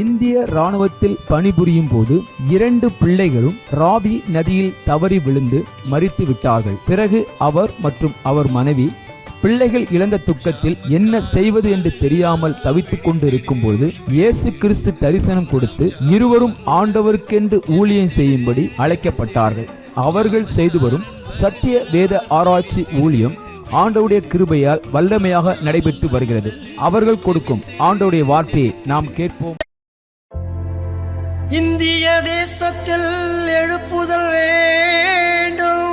இந்திய ராணுவத்தில் பணிபுரியும் போது 2 பிள்ளைகளும் ராவி நதியில் தவறி விழுந்து மரித்து விட்டார்கள். பிறகு அவர் மற்றும் அவர் மனைவி பிள்ளைகள் இழந்த துக்கத்தில் என்ன செய்வது என்று தெரியாமல் தவித்துக் கொண்டு இருக்கும் பொழுது இயேசு கிறிஸ்து தரிசனம் கொடுத்து இருவரும் ஆண்டவருக்கென்று ஊழியம் செய்யும்படி அழைக்கப்பட்டார்கள். அவர்கள் செய்து வரும் சத்திய வேத ஆராய்ச்சி ஊழியம் ஆண்டவருடைய கிருபையால் வல்லமையாக நடைபெற்று வருகிறது. அவர்கள் கொடுக்கும் ஆண்டவருடைய வார்த்தையை நாம் கேட்போம். இந்திய தேசத்தில் எழுப்புதல் வேண்டும்.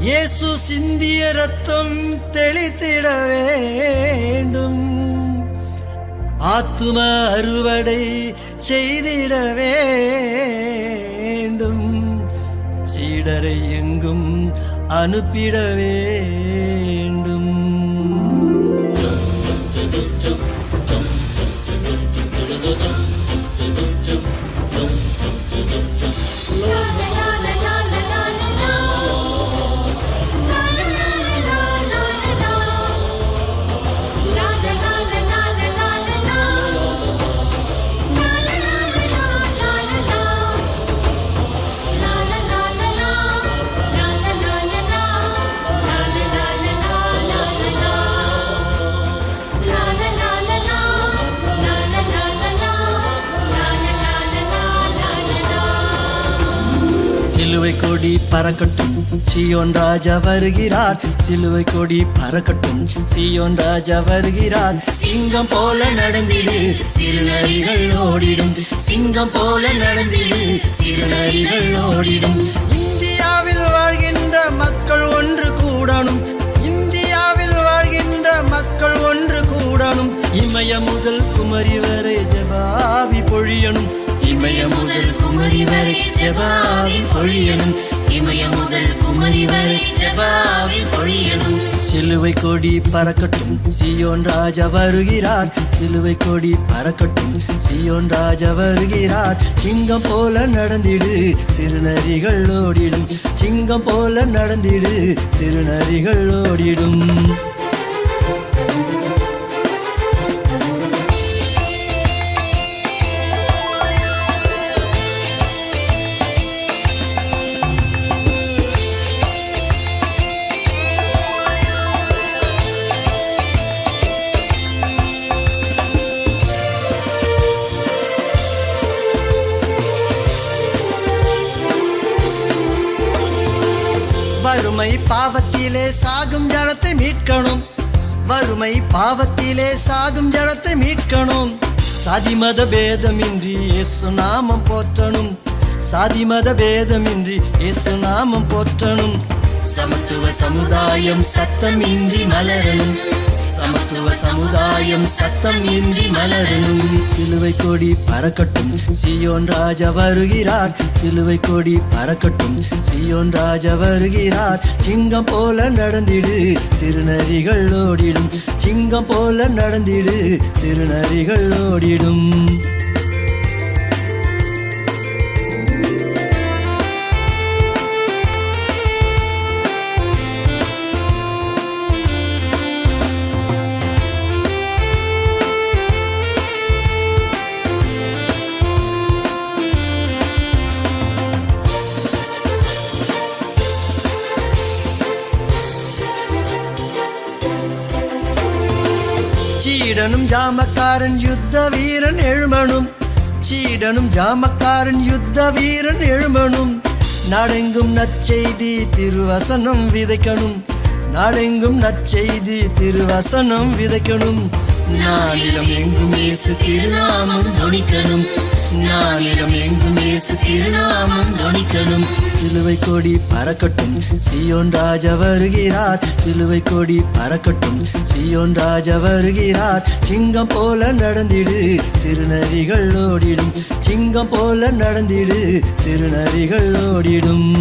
இயேசு சிந்திய ரத்தம் தெளித்திட வேண்டும். ஆத்தும அறுவடை செய்திட வேண்டும். சீடரை எங்கும் அனுப்பிட வேண்டும். சிலுவை கொடி பறக்கட்டும், சீயோன் ராஜா வருகிறார். சிலுவை கொடி பறக்கட்டும், சீயோன் ராஜா வருகிறார். சிங்கம் போல நடந்திடு, சிறுநரிகள் ஓடிடும். சிங்கம் போல நடந்திடு, சிறுநரிகள் ஓடிடும். இந்தியாவில் வாழ்கின்ற மக்கள் ஒன்று கூடணும். இந்தியாவில் வாழ்கின்ற மக்கள் ஒன்று கூடணும். இமய முதல் குமரி வரை ஜெபாவி பொழியணும். இமய முதல் குமரி வரை ஜெபாவி பொழியணும். இமய முதல் குமரி வரை ஜெபாவி பொழியணும். சிலுவை கொடி பறக்கட்டும், சீயோன் ராஜா வருகிறார். சிலுவை கொடி பறக்கட்டும், சீயோன் ராஜா வருகிறார். சிங்கம் போல நடந்திடு, சிறுநரிகள் ஓடிடும். சிங்கம் போல நடந்திடு, சிறுநரிகள் ஓடிடும். வறுமை பாவத்திலே சாகும் ஜனத்தை மீட்கணும். வறுமை பாவத்திலே சாகும் ஜனத்தை மீட்கணும். சாதி மத பேதமின்றி இயேசு நாமம் போற்றணும். சாதி மத பேதமின்றி இயேசு நாமம் போற்றணும். சமத்துவ சமுதாயம் சத்தம் இன்றி மலரணும். சமத்துவ சமுதாயம் சத்தம் இன்றி மலரணும். சிலுவை கொடி பறக்கட்டும், சீயோன் ராஜா வருகிறார். சிலுவை கொடி பறக்கட்டும், சீயோன் ராஜா வருகிறார். சிங்கம் போல நடந்திடு, சிறுநரிகள் ஓடிடும். சிங்கம் போல நடந்திடு, சிறுநரிகள் ஓடிடும். சீடனும் ஜாமக்காரன் யுத்த வீரன் எழுமனும். சீடனும் ஜாமக்காரன் யுத்த வீரன் எழுமனும். நாடெங்கும் நற்செய்தி திருவசனம் விதைக்கணும். நாடெங்கும் நற்செய்தி திருவசனம் விதைக்கணும். நாளிடம் எங்கும் இயேசு திருநாமம் தொனிக்கணும். நாளிடம் எங்கும் இயேசு திருநாமம் தொனிக்கணும். சிலுவை கொடி பறக்கட்டும், சீயோன் ராஜா வருகிறார். சிலுவை கொடி பறக்கட்டும், சீயோன் ராஜா வருகிறார். சிங்கம் போல நடந்திடு, சிறுநரிகள் ஓடிடும். சிங்கம் போல நடந்திடு, சிறுநரிகள் ஓடிடும்.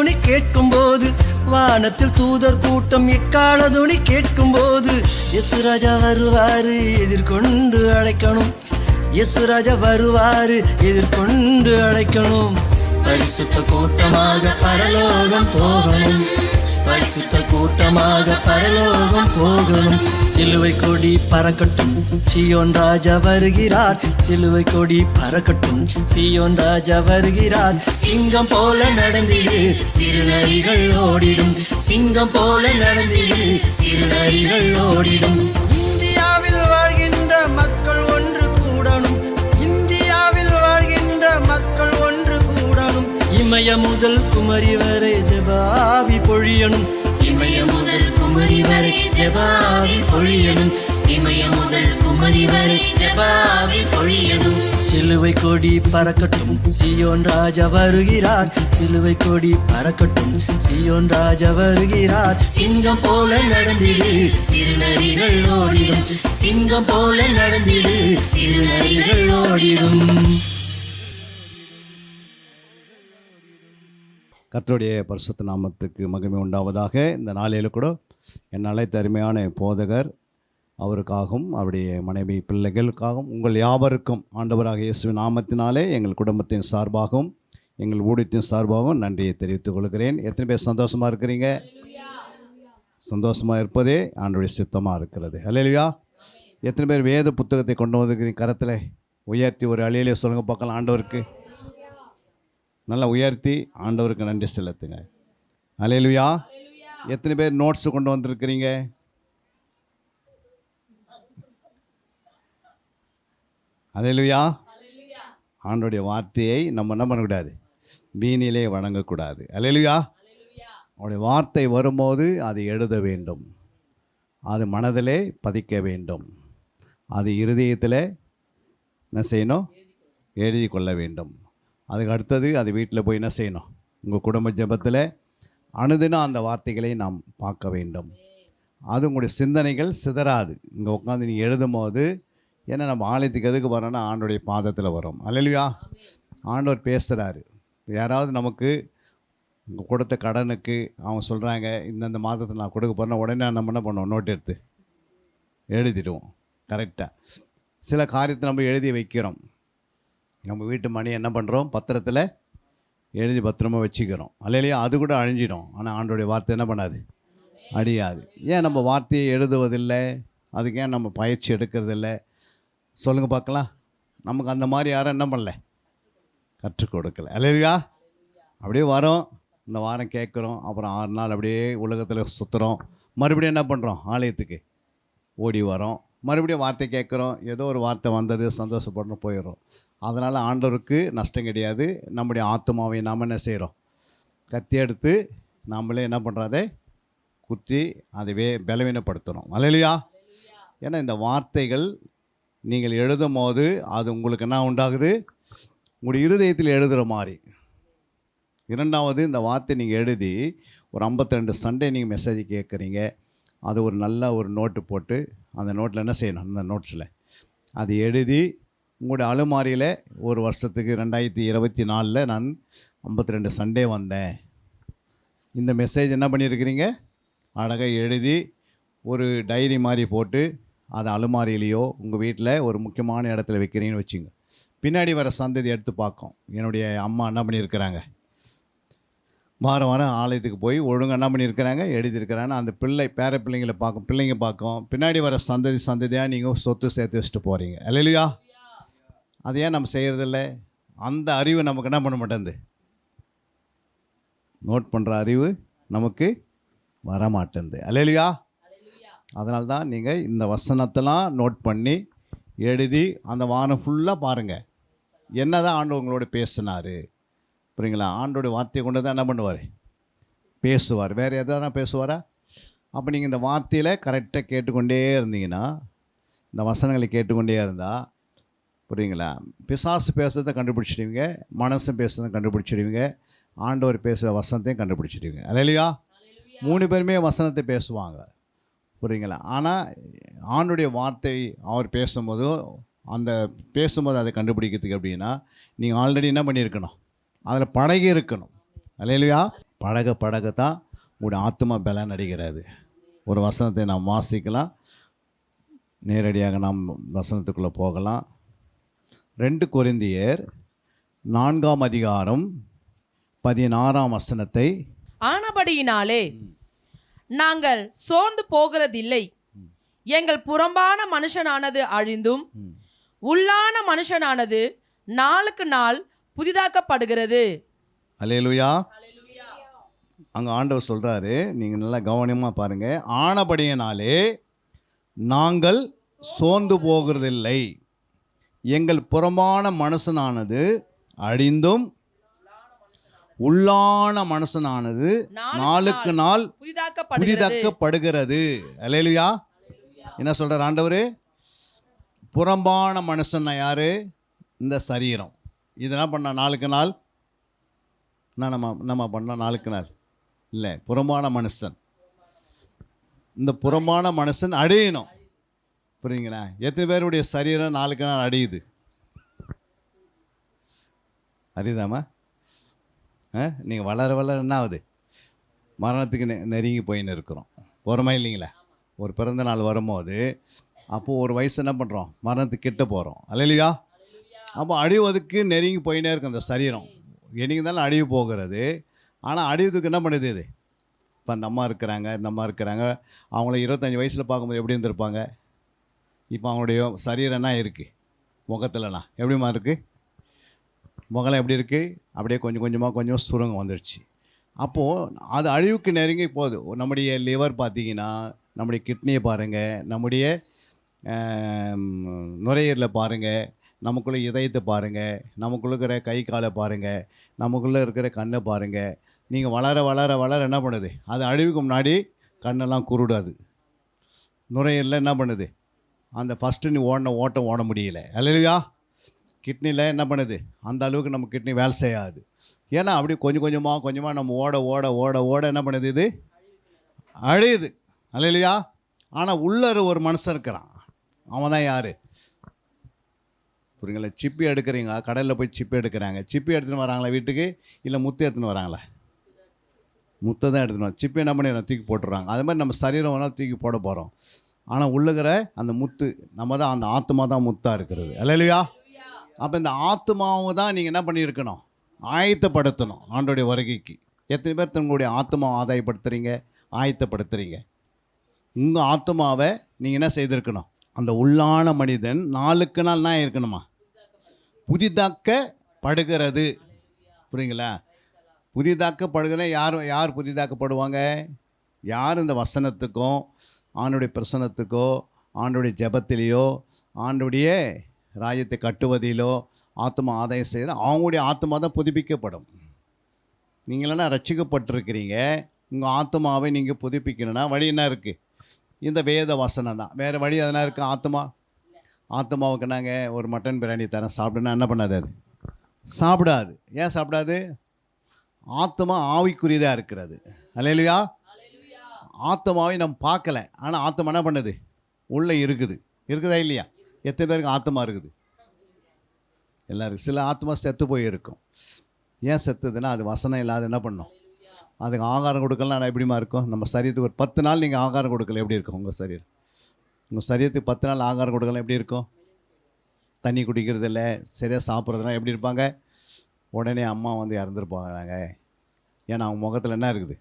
துணி கேட்கும்போது, வானத்தில் தூதர் கூட்டம் எக்கால துணி கேட்கும்போது, இயேசு ராஜா வருவாரு எதிர்கொண்டு அழைக்கணும். இயேசு ராஜா வருவாரு எதிர்கொண்டு அழைக்கணும். பரிசுத்த கூட்டமாக பரலோகம் போகணும். பரிசுத்த கூட்டமாக பரலோகம் போகணும். சிலுவை கொடி பறக்கட்டும், சீயோன் ராஜா வருகிறார். சிலுவை கொடி பறக்கட்டும், சீயோன் ராஜா வருகிறார். சிங்கம் போல நடந்திடு, சிறுநரிகள் ஓடிடும். சிங்கம் போல நடந்திடு, சிறுநரிகள் ஓடிடும். இந்தியாவில் வாழ்கின்ற மக்கள் ஒன்று கூடணும். இந்தியாவில் வாழ்கின்ற மக்கள் ஒன்று கூடணும். இமய முதல் குமரி வரை ஜெபாவி பொழியணும். இமய முதல் குமரி வரை ஜெபாவி பொழியணும். இமய முதல் குமரி வரை ஜெபாவி பொழியணும். சிலுவை கொடி பறக்கட்டும், சீயோன் ராஜா வருகிறார். சிலுவை கொடி பறக்கட்டும், சீயோன் ராஜா வருகிறார். சிங்கம் போல நடந்திடு, சிறுநரிகள் ஓடிடும். சிங்கம் போல நடந்திடு, சிறுநரிகள் ஓடிடும். கர்த்தருடைய பரிசுத்த நாமத்துக்கு மகிமை உண்டாவதாக. இந்த நாளில் கூட என் அழைத்த அருமையான போதகர் அவருக்காகவும் அவருடைய மனைவி பிள்ளைகளுக்காகவும் உங்கள் யாவருக்கும் ஆண்டவராக இயேசுவின் நாமத்தினாலே எங்கள் குடும்பத்தின் சார்பாகவும் எங்கள் ஊழியத்தின் சார்பாகவும் நன்றியை தெரிவித்துக் கொள்கிறேன். எத்தனை பேர் சந்தோஷமாக இருக்கிறீங்க? சந்தோஷமாக இருப்பதே ஆண்டவருடைய சித்தமாக இருக்கிறது. அல்லேலூயா. எத்தனை பேர் வேத புத்தகத்தை கொண்டு வந்திருக்கிறீங்க? கரத்தில் உயர்த்தி ஒரு அழியிலே சொல்லுங்கள் பார்க்கலாம். ஆண்டவருக்கு நல்லா உயர்த்தி ஆண்டவருக்கு நன்றி செலுத்துங்க. அல்லேலூயா. எத்தனை பேர் நோட்ஸ் கொண்டு வந்திருக்கிறீங்க? அல்லேலூயா. ஆண்டோடைய வார்த்தையை நம்ம என்ன பண்ணக்கூடாது? வீணிலே வணங்கக்கூடாது. அல்லேலூயா. அவருடைய வார்த்தை வரும்போது அது எழுத வேண்டும், அது மனதிலே பதிக்க வேண்டும், அது இருதயத்தில் என்ன செய்யணும்? எழுதி கொள்ள வேண்டும். அதுக்கு அடுத்தது அது வீட்டில் போய் என்ன செய்யணும்? உங்கள் குடும்ப ஜெபத்தில் அனுதினம் அந்த வார்த்தைகளை நாம் பார்க்க வேண்டும். அது உங்களுடைய சிந்தனைகள் சிதறாது. இங்கே உட்காந்து நீங்கள் எழுதும் போது, ஏன்னா நம்ம ஆலயத்துக்கு எதுக்கு வரோன்னா ஆண்டோடைய பாதத்தில் வரோம். அல்லேலூயா. ஆண்டவர் பேசுகிறாரு. யாராவது நமக்கு கொடுத்த கடனுக்கு அவங்க சொல்கிறாங்க இந்தந்த மாதத்தில் நான் கொடுக்க போகிறேன்னா உடனே நம்ம என்ன பண்ணுவோம்? நோட் எடுத்து எழுதிடுவோம். கரெக்டாக சில காரியத்தை நம்ம எழுதி வைக்கிறோம். நம்ம வீட்டு மணி என்ன பண்ணுறோம்? பத்திரத்தில் எழுதி பத்திரமா வச்சுக்கிறோம். அல்லையா? அது கூட அழிஞ்சிடும். ஆனால் ஆண்டோடைய வார்த்தை என்ன பண்ணாது? அழியாது. ஏன் நம்ம வார்த்தையை எழுதுவதில்லை? அதுக்கு ஏன் நம்ம பயிற்சி எடுக்கிறதில்ல? சொல்லுங்கள் பார்க்கலாம். நமக்கு அந்த மாதிரி யாரும் என்ன பண்ணல? கற்றுக் கொடுக்கல. அல்லையா? அப்படியே வரோம், இந்த வாரம் கேட்குறோம், அப்புறம் 6 நாள் அப்படியே உலகத்தில் சுற்றுறோம், மறுபடியும் என்ன பண்ணுறோம்? ஆலயத்துக்கு ஓடி வரோம், மறுபடியும் வார்த்தை கேட்குறோம், ஏதோ ஒரு வார்த்தை வந்தது சந்தோஷப்படணும் போயிடுறோம். அதனால் ஆண்டவருக்கு நஷ்டம் கிடையாது. நம்முடைய ஆத்மாவை நாம் என்ன செய்கிறோம்? கத்தி எடுத்து நாமளே என்ன பண்ணுறதை குத்தி அதுவே பலவீனப்படுத்துகிறோம். அல்லேலூயா. ஏன்னா இந்த வார்த்தைகள் நீங்கள் எழுதும் போது அது உங்களுக்கு என்ன உண்டாகுது? உங்களுடைய இருதயத்தில் எழுதுகிற மாதிரி. இரண்டாவது, இந்த வார்த்தை நீங்கள் எழுதி ஒரு 52 சண்டே நீங்கள் மெசேஜ் கேட்குறீங்க, அது ஒரு நல்ல ஒரு நோட்டு போட்டு அந்த நோட்டில் என்ன செய்யணும்? அந்த நோட்ஸில் அது எழுதி உங்களுடைய அலுமாரியில் ஒரு வருஷத்துக்கு 2024 நான் 52 சண்டே வந்தேன், இந்த மெசேஜ் என்ன பண்ணியிருக்கிறீங்க? அழகாக எழுதி ஒரு டைரி மாதிரி போட்டு அதை அலுமாரியிலையோ உங்கள் வீட்டில் ஒரு முக்கியமான இடத்துல வைக்கிறீங்கன்னு வச்சுங்க. பின்னாடி வர சந்ததி எடுத்து பார்க்கும், என்னுடைய அம்மா என்ன பண்ணியிருக்கிறாங்க, வாரம் வாரம் ஆலயத்துக்கு போய் ஒழுங்காக என்ன பண்ணியிருக்கிறாங்க, எழுதியிருக்கிறாங்க. அந்த பேர பிள்ளைங்களை பார்க்கும், பிள்ளைங்க பார்க்கும். பின்னாடி வர சந்ததியாக நீங்கள் சொத்து சேர்த்து வச்சுட்டு போகிறீங்க. அல்லேலூயா. அது ஏன் நம்ம செய்கிறதில்ல? அந்த அறிவு நமக்கு என்ன பண்ண மாட்டேங்குது? நோட் பண்ணுற அறிவு நமக்கு வரமாட்டேங்குது. அல்லேலூயா. அதனால தான் நீங்கள் இந்த வசனத்தெல்லாம் நோட் பண்ணி எழுதி அந்த வாரம் ஃபுல்லாக பாருங்கள், என்ன தான் ஆண்டு உங்களோட பேசினார். புரியுங்களா? ஆண்டோடைய வார்த்தையை கொண்டு தான் என்ன பண்ணுவார்? பேசுவார். வேறு எதனா பேசுவாரா? அப்போ நீங்கள் இந்த வார்த்தையில் கரெக்டாக கேட்டுக்கொண்டே இருந்தீங்கன்னா, இந்த வசனங்களை கேட்டுக்கொண்டே இருந்தால், புரியுங்களா, பிசாசு பேசுகிறத கண்டுபிடிச்சிடுவீங்க, மனசு பேசுகிறத கண்டுபிடிச்சிடுவீங்க, ஆண்டவர் பேசுகிற வசனத்தையும் கண்டுபிடிச்சிடுவீங்க. அல்லேலூயா. 3 பேருமே வசனத்தை பேசுவாங்க. புரியுங்களா? ஆனால் ஆண்டுடைய வார்த்தை அவர் பேசும்போது அதை கண்டுபிடிக்கிறதுக்கு அப்படின்னா நீங்கள் ஆல்ரெடி என்ன பண்ணியிருக்கணும்? அதில் பழகி இருக்கணும். அல்லேலூயா. பழக பழகத்தான் உங்களுடைய ஆத்மா பலன் அடைகிறது. ஒரு வசனத்தை நாம் வாசிக்கலாம், நேரடியாக நாம் வசனத்துக்குள்ளே போகலாம். 2 கொரிந்தியர் 4ஆம் அதிகாரம் 16ஆம் வசனத்தை. ஆனபடியினாலே நாங்கள் சோர்ந்து போகிறதில்லை. எங்கள் புறம்பான மனுஷனானது அழிந்தும் உள்ளான மனுஷனானது நாளுக்கு நாள் புதிதாக்கப்படுகிறது. அல்லேலூயா. அங்கே ஆண்டவர் சொல்கிறாரு, நீங்கள் நல்லா கவனமாக பாருங்கள். ஆனபடியினாலே நாங்கள் சோர்ந்து போகிறதில்லை, எங்கள் புறம்பான மனுஷனானது அழிந்தும் உள்ளான மனுஷனானது நாளுக்கு நாள் புதிதாக்கப்படுகிறது. அல்லேலூயா. என்ன சொல்கிறார் ஆண்டவர்? புறம்பான மனுஷன் யாரு? இந்த சரீரம். இது என்ன பண்ண நாளுக்கு நாள்? நம்ம பண்ண நாளுக்கு நாள் இல்லை, புறம்பான மனுஷன். இந்த புறம்பான மனுஷன் அழியணும். புரியுங்களா? எத்தனை பேருடைய சரீரம் நாளுக்கு நாள் அழியுது? அறியுதாம்மா? நீங்கள் வளர வளர என்ன ஆகுது? மரணத்துக்கு நெருங்கி போயின்னு இருக்கிறோம். போகிறோமா இல்லைங்களா? ஒரு பிறந்த நாள் வரும்போது அப்போது ஒரு வயசு என்ன பண்ணுறோம்? மரணத்துக்கு கிட்ட போகிறோம். அல்லேலூயா. அப்போ அழிவதுக்கு நெருங்கி போயினே இருக்கும் அந்த சரீரம். என்னைக்கு இருந்தாலும் அழிவு போகிறது. ஆனால் அழிவுக்கு என்ன பண்ணுது இது? இப்போ அந்த அம்மா இருக்கிறாங்க, இந்த அம்மா இருக்கிறாங்க, அவங்கள 25 வயசில் பார்க்கும்போது எப்படி இருந்திருப்பாங்க? இப்போ அவங்களுடைய சரீரம் என்ன இருக்குது? முகத்தில்ண்ணா எப்படிமா இருக்குது? முகலாம் எப்படி இருக்குது? அப்படியே கொஞ்சம் கொஞ்சம் சுருங்க வந்துடுச்சு. அப்போது அது அழிவுக்கு நெருங்கி போகுது. நம்முடைய லிவர் பார்த்தீங்கன்னா, நம்முடைய கிட்னியை பாருங்கள், நம்முடைய நுரையீரலில் பாருங்கள், நமக்குள்ளே இதயத்தை பாருங்கள், நமக்குள்ளே இருக்கிற கை காலை பாருங்கள், நமக்குள்ளே இருக்கிற கண்ணை பாருங்கள். நீங்கள் வளர வளர வளர என்ன பண்ணுது? அது அழிவுக்கு முன்னாடி கண்ணெல்லாம் குருடாது. நுரையீரலில் என்ன பண்ணுது? அந்த ஃபஸ்ட்டு நீ ஓட்டம் ஓட முடியல. அல்லேலூயா. கிட்னியில் என்ன பண்ணுது? அந்த அளவுக்கு நம்ம கிட்னி வேலை செய்யாது. ஏன்னா அப்படி கொஞ்சம் கொஞ்சமாக நம்ம ஓட ஓட ஓட ஓட என்ன பண்ணுது? இது அழியுது. அல்லேலூயா. ஆனால் உள்ளர ஒரு மனுஷன் இருக்கிறான். அவன் தான் யார்? புரியுங்களா? சிப்பி எடுக்கிறீங்க, கடையில் போய் சிப்பி எடுக்கிறாங்க. சிப்பி எடுத்துன்னு வராங்களா வீட்டுக்கு? இல்லை முத்து எடுத்துன்னு வராங்களா? முத்தை தான் எடுத்துன்னு வர. சிப்பி என்ன பண்ணி தூக்கி போட்டுறாங்க. அது மாதிரி நம்ம சரீரம் வேணால் தூக்கி போட போகிறோம். ஆனால் உள்ளுகிற அந்த முத்து நம்ம தான், அந்த ஆத்மா தான் முத்தாக இருக்கிறது. அல்லேலூயா. அப்போ இந்த ஆத்மாவை தான் நீங்கள் என்ன பண்ணியிருக்கணும்? ஆயத்தப்படுத்தணும் ஆண்டோடைய வருகைக்கு. எத்தனை பேர் தங்களுடைய ஆத்மாவை ஆதாயப்படுத்துகிறீங்க, ஆயத்தப்படுத்துகிறீங்க? உங்கள் ஆத்மாவை நீங்கள் என்ன செய்திருக்கணும்? அந்த உள்ளான மனிதன் நாளுக்கு நாள் என்ன இருக்கணுமா? புதிதாக்கப்படுகிறது. புரியுங்களா? புதிதாக்கப்படுகிற யார் புதிதாக்கப்படுவாங்க? யார் இந்த வசனத்துக்கும் ஆண்டுடைய பிரசனத்துக்கோ ஆண்டுடைய ஜெபத்திலேயோ ஆண்டுடைய ராஜ்யத்தை கட்டுவதிலோ ஆத்மா ஆதாயம் செய்கிற அவங்களுடைய ஆத்மா தான் புதுப்பிக்கப்படும். நீங்களென்னா ரட்சிக்கப்பட்டிருக்கிறீங்க. உங்கள் ஆத்மாவை நீங்கள் புதுப்பிக்கணும்னா வழி என்ன இருக்குது? இந்த வேத வசனம் தான். வேறு வழி அதெல்லாம் இருக்குது? ஆத்மாவுக்கு நாங்கள் ஒரு மட்டன் பிரியாணி தரேன் சாப்பிடுன்னா என்ன பண்ணாது? அது சாப்பிடாது. ஏன் சாப்பிடாது? ஆத்மா ஆவிக்குரியதாக இருக்கிறது. அல்லேலூயா. ஆத்மாவை நம்ம பார்க்கல, ஆனால் ஆத்மா என்ன பண்ணுது? உள்ளே இருக்குதா இல்லையா? எத்தனை பேருக்கு ஆத்மா இருக்குது? எல்லாருக்கும். சில ஆத்மா செத்து போய் இருக்கும். ஏன் செத்துதுன்னா அது வசனம் இல்லாத என்ன பண்ணும்? அதுக்கு ஆகாரம் கொடுக்கலாம். எப்படிமா இருக்கும்? நம்ம சரீரத்துக்கு ஒரு 10 நாள் நீங்கள் ஆகாரம் கொடுக்கல எப்படி இருக்கும்? உங்கள் சரீரத்துக்கு 10 நாள் ஆகாரம் கொடுக்கலாம் எப்படி இருக்கும்? தண்ணி குடிக்கிறது இல்லை, சரியாக சாப்பிட்றதுலாம் எப்படி இருப்பாங்க? உடனே அம்மா வந்து இறந்துருப்பாங்க. ஏன்னா அவங்க முகத்தில் என்ன இருக்குது?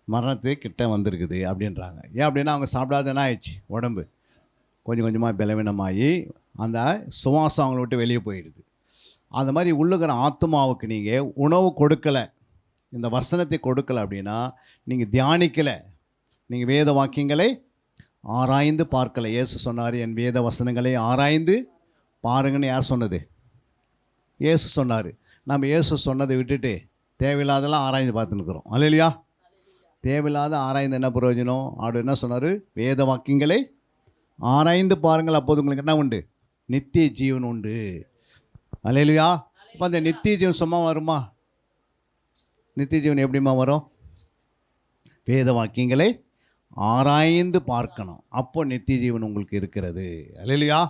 மரணத்துக்கு கிட்ட வந்திருக்குது அப்படின்றாங்க. ஏன் அப்படின்னா அவங்க சாப்பிடாத என்ன ஆயிடுச்சு? உடம்பு கொஞ்சம் கொஞ்சமாக பலவீனமாகி அந்த சுவாசம் அவங்கள விட்டு வெளியே போயிடுது. அந்த மாதிரி உள்ளுக்கிற ஆத்மாவுக்கு நீங்கள் உணவு கொடுக்கலை, இந்த வசனத்தை கொடுக்கலை அப்படின்னா நீங்கள் தியானிக்கலை, நீங்கள் வேத வாக்கியங்களை ஆராய்ந்து பார்க்கலை. இயேசு சொன்னார், என் வேத வசனங்களை ஆராய்ந்து பாருங்கன்னு. யார் சொன்னது? இயேசு சொன்னார். நம்ம இயேசு சொன்னதை விட்டுட்டு தேவையில்லாதெல்லாம் ஆராய்ந்து பார்த்துன்னுக்குறோம். அல்லேலூயா. தேவையில்லாத ஆராய்ந்து என்ன பிரயோஜனம்? அவர் என்ன சொன்னார்? வேத வாக்கியங்களை ஆராய்ந்து பாருங்கள், அப்போது உங்களுக்கு என்ன உண்டு? நித்திய ஜீவன் உண்டு. அல்லேலூயா. இப்போ அந்த நித்திய ஜீவன் சும்மா வருமா? நித்திய ஜீவன் எப்படிமா வரும்? வேத வாக்கியங்களை ஆராய்ந்து பார்க்கணும். அப்போ நித்திய ஜீவன் உங்களுக்கு இருக்கிறது. அல்லேலூயா.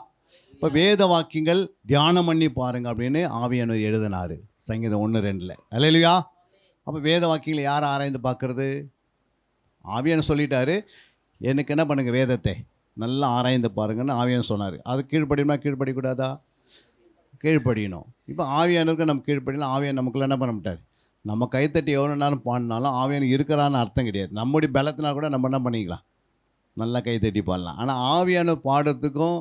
இப்போ வேத வாக்கியங்கள் தியானம் பண்ணி பாருங்க அப்படின்னு ஆவியானவர் எழுதினார் சங்கீதம் 1:2. அல்லேலூயா. அப்போ வேத வாக்கியங்களை யார் ஆராய்ந்து பார்க்கறது? ஆவியானவர் சொல்லிட்டாரு, எனக்கு என்ன பண்ணுங்கள், வேதத்தை நல்லா ஆராய்ந்து பாருங்கன்னு ஆவியானவர் சொன்னார். அது கீழ்ப்படியுமா கீழ்ப்படிக்கூடாதா? கீழ்ப்படியணும். இப்போ ஆவியானவருக்கு நம்ம கீழ்ப்படியலாம். ஆவியானவர் நமக்குள்ள என்ன பண்ண மாட்டார்? நம்ம கைத்தட்டி எவ்வளோ நேரம் பாடினாலும் ஆவியானவர் இருக்கிறான்னு அர்த்தம் கிடையாது. நம்முடைய பலத்தினால் கூட நம்ம என்ன பண்ணிக்கலாம், நல்லா கைத்தட்டி பாடலாம். ஆனால் ஆவியானவர் பாடுறதுக்கும்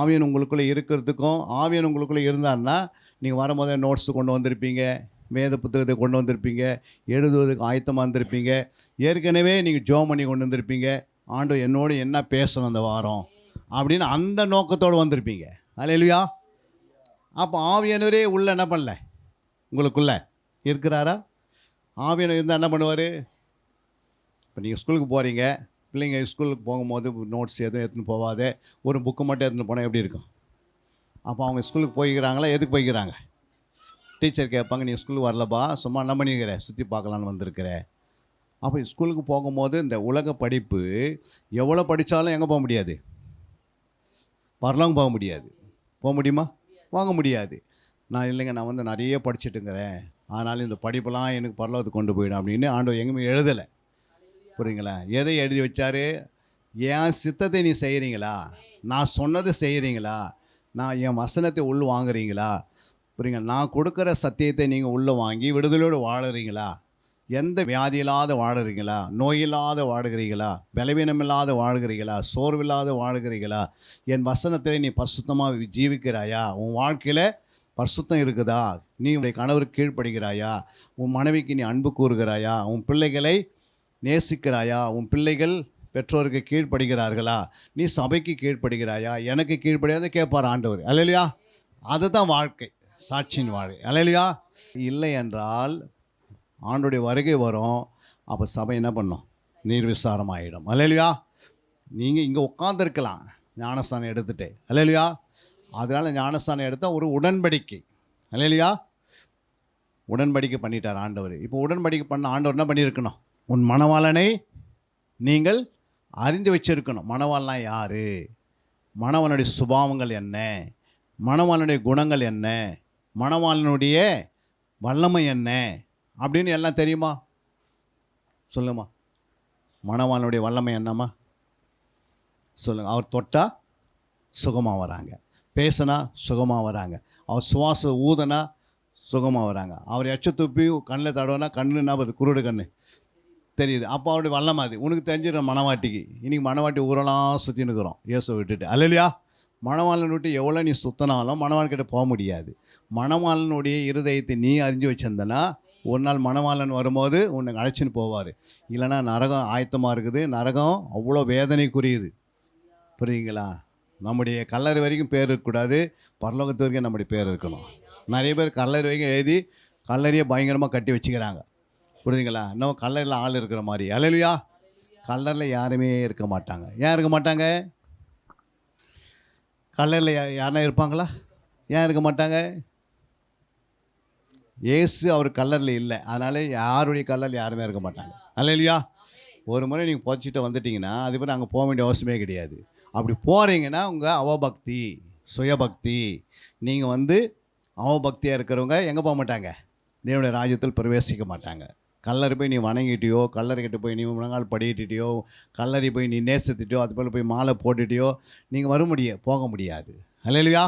ஆவியானவர் உங்களுக்குள்ளே இருக்கிறதுக்கும், ஆவியானவர் உங்களுக்குள்ளே இருந்தாருன்னா நீங்கள் வரும்போதே நோட்ஸு கொண்டு வந்திருப்பீங்க, வேத புத்தகத்தை கொண்டு வந்திருப்பீங்க, எழுதுவதுக்கு ஆயத்தமாக இருந்திருப்பீங்க, ஏற்கனவே நீங்கள் ஜெபம் பண்ணி கொண்டு வந்திருப்பீங்க, ஆண்டவர் என்னோடு என்ன பேசணும் அந்த வாரம் அப்படின்னு அந்த நோக்கத்தோடு வந்திருப்பீங்க. அல்லேலூயா. அப்போ ஆவியானவரே உள்ள என்ன பண்ணல, உங்களுக்குள்ளே இருக்கிறாரா? ஆவியானவர் இருந்தால் என்ன பண்ணுவார்? இப்போ நீங்கள் ஸ்கூலுக்கு போகிறீங்க, பிள்ளைங்க ஸ்கூலுக்கு போகும்போது நோட்ஸ் எதுவும் எடுத்துன்னு போகாத, ஒரு புக்கு மட்டும் எடுத்துன்னு போனால் எப்படி இருக்கும்? அப்போ அவங்க ஸ்கூலுக்கு போய்க்கிறாங்களா? எதுக்கு போய்க்கிறாங்க? டீச்சர் கேட்பாங்க, நீ ஸ்கூலுக்கு வரலப்பா, சும்மா என்ன பண்ணிக்கிற, சுற்றி பார்க்கலான்னு வந்திருக்கிற. அப்போ ஸ்கூலுக்கு போகும்போது இந்த உலக படிப்பு எவ்வளோ படித்தாலும் எங்கே போக முடியாது? பரலோகம் போக முடியாது. போக முடியுமா? வாங்க முடியாது. நான் இல்லைங்க, நான் வந்து நிறைய படிச்சுட்டுங்கிறேன், அதனால் இந்த படிப்பெல்லாம் எனக்கு பரலோகத்துக்கு கொண்டு போயிடும் அப்படின்னு ஆண்டவர் எங்கேயுமே எழுதலை. புரியுங்களா? எதை எழுதி வச்சார்? என் சித்தத்தை நீ செய்கிறீங்களா, நான் சொன்னதை செய்கிறீங்களா, நான் என் வசனத்தை உள் வாங்குறீங்களா, புரியுங்க, நான் கொடுக்குற சத்தியத்தை நீங்கள் உள்ளே வாங்கி விடுதலோடு வாழுறீங்களா, எந்த வியாதியில்லாத வாழுறீங்களா, நோயில்லாத வாழுகிறீங்களா, பலவீனமில்லாத வாழுகிறீங்களா, சோர்வில்லாத வாழுகிறீங்களா, என் வசனத்தில் நீ பரிசுத்தமாக ஜீவிக்கிறாயா, உன் வாழ்க்கையில் பரிசுத்தம் இருக்குதா, நீ உடைய கணவருக்கு கீழ்ப்படுகிறாயா, உன் மனைவிக்கு நீ அன்பு கூறுகிறாயா, உன் பிள்ளைகளை நேசிக்கிறாயா, உன் பிள்ளைகள் பெற்றோருக்கு கீழ்ப்படுகிறார்களா, நீ சபைக்கு கீழ்ப்படுகிறாயா, எனக்கு கீழ்ப்படியாத கேட்பார் ஆண்டவர். அல்லேலூயா. அதுதான் வாழ்க்கை, சாட்சியின் வாழ்க்கை. அல்லேலூயா. இல்லை என்றால் ஆண்டோடைய வருகை வரும், அப்போ சபை என்ன பண்ணும்? நிர்விசாரமாயிடும். அல்லேலூயா. நீங்கள் இங்கே உட்காந்துருக்கலாம் ஞானஸ்தானம் எடுத்துகிட்டு. அல்லேலூயா. அதனால் ஞானஸ்தானம் எடுத்தால் ஒரு உடன்படிக்கை. அல்லேலூயா. உடன்படிக்கை பண்ணிட்டார் ஆண்டவர். இப்போ உடன்படிக்கை பண்ண ஆண்டவர் என்ன பண்ணியிருக்கணும்? உன் மணவாளனை நீங்கள் அறிந்து வச்சிருக்கணும். மணவாளனா யார், மணவாளனுடைய சுபாவங்கள் என்ன, மணவாளனுடைய குணங்கள் என்ன, மணவாளனுடைய வல்லமை என்ன அப்படின்னு எல்லாம் தெரியுமா? சொல்லுமா. மணவாளனுடைய வல்லமை என்னம்மா சொல்லுங்கள். அவர் தொட்டா சுகமாக வராங்க, பேசினா சுகமாக வராங்க, அவர் சுவாச ஊதனா சுகமாக வராங்க, அவர் எச்ச துப்பி கண்ணில் தடவைனா கண்ணுன்னா குருடு கண்ணு தெரியுது. அப்போ அவருடைய வல்லமை அது உனக்கு தெரிஞ்சிடும். மணவாட்டிக்கு இன்றைக்கி மணவாட்டி ஊரெல்லாம் சுற்றின்னு இருக்கிறோம் இயேசுவை விட்டுட்டு. அல்லேலூயா. மணவாளன் விட்டு எவ்வளோ நீ சுற்றினாலும் மணவாள்கிட்ட போக முடியாது. மணவாளனுடைய இருதயத்தை நீ அறிஞ்சு வச்சிருந்தனா ஒரு நாள் மணவாளன் வரும்போது உன்னை அழைச்சின்னு போவார். இல்லைனா நரகம் ஆயத்தமாக இருக்குது, நரகம் அவ்வளோ வேதனைக்குரியுது. புரியுங்களா? நம்முடைய கல்லறை வரைக்கும் பேர் இருக்கக்கூடாது, பரலோகத்து வரைக்கும் நம்முடைய பேர் இருக்கணும். நிறைய பேர் கல்லறை வரைக்கும் எழுதி கல்லறையை பயங்கரமாக கட்டி வச்சுக்கிறாங்க. புரியுதுங்களா? இன்னும் கல்லறையில் ஆள் இருக்கிற மாதிரி. அல்லேலூயா. கல்லறையில் யாருமே இருக்க மாட்டாங்க. ஏன் இருக்க மாட்டாங்க? கல்லறையில் யாருன்னா இருப்பாங்களா? ஏன் இருக்க மாட்டாங்க? இயேசு அவர் கல்லறையில் இல்லை, அதனால் யாருடைய கல்லறையில் யாருமே இருக்க மாட்டாங்க. அல்லேலூயா. ஒரு முறை நீங்கள் புதைச்சிட்டு வந்துட்டிங்கன்னா அதுக்கப்புறம் அங்கே போக வேண்டிய அவசியமே கிடையாது. அப்படி போகிறீங்கன்னா உங்கள் அவபக்தி, சுயபக்தி, நீங்கள் வந்து அவபக்தியாக இருக்கிறவங்க எங்கே போக மாட்டாங்க? தேவனுடைய ராஜ்யத்தில் பிரவேசிக்க மாட்டாங்க. கல்லறை போய் நீ வணங்கிட்டியோ, கல்லறைக்கிட்ட போய் நீ முழங்கால் படியிட்டியோ, கல்லறை போய் நீ நேசித்திட்டியோ, அது போல் போய் மாலை போட்டுட்டியோ நீங்கள் போக முடியாது. அல்லேலூயா.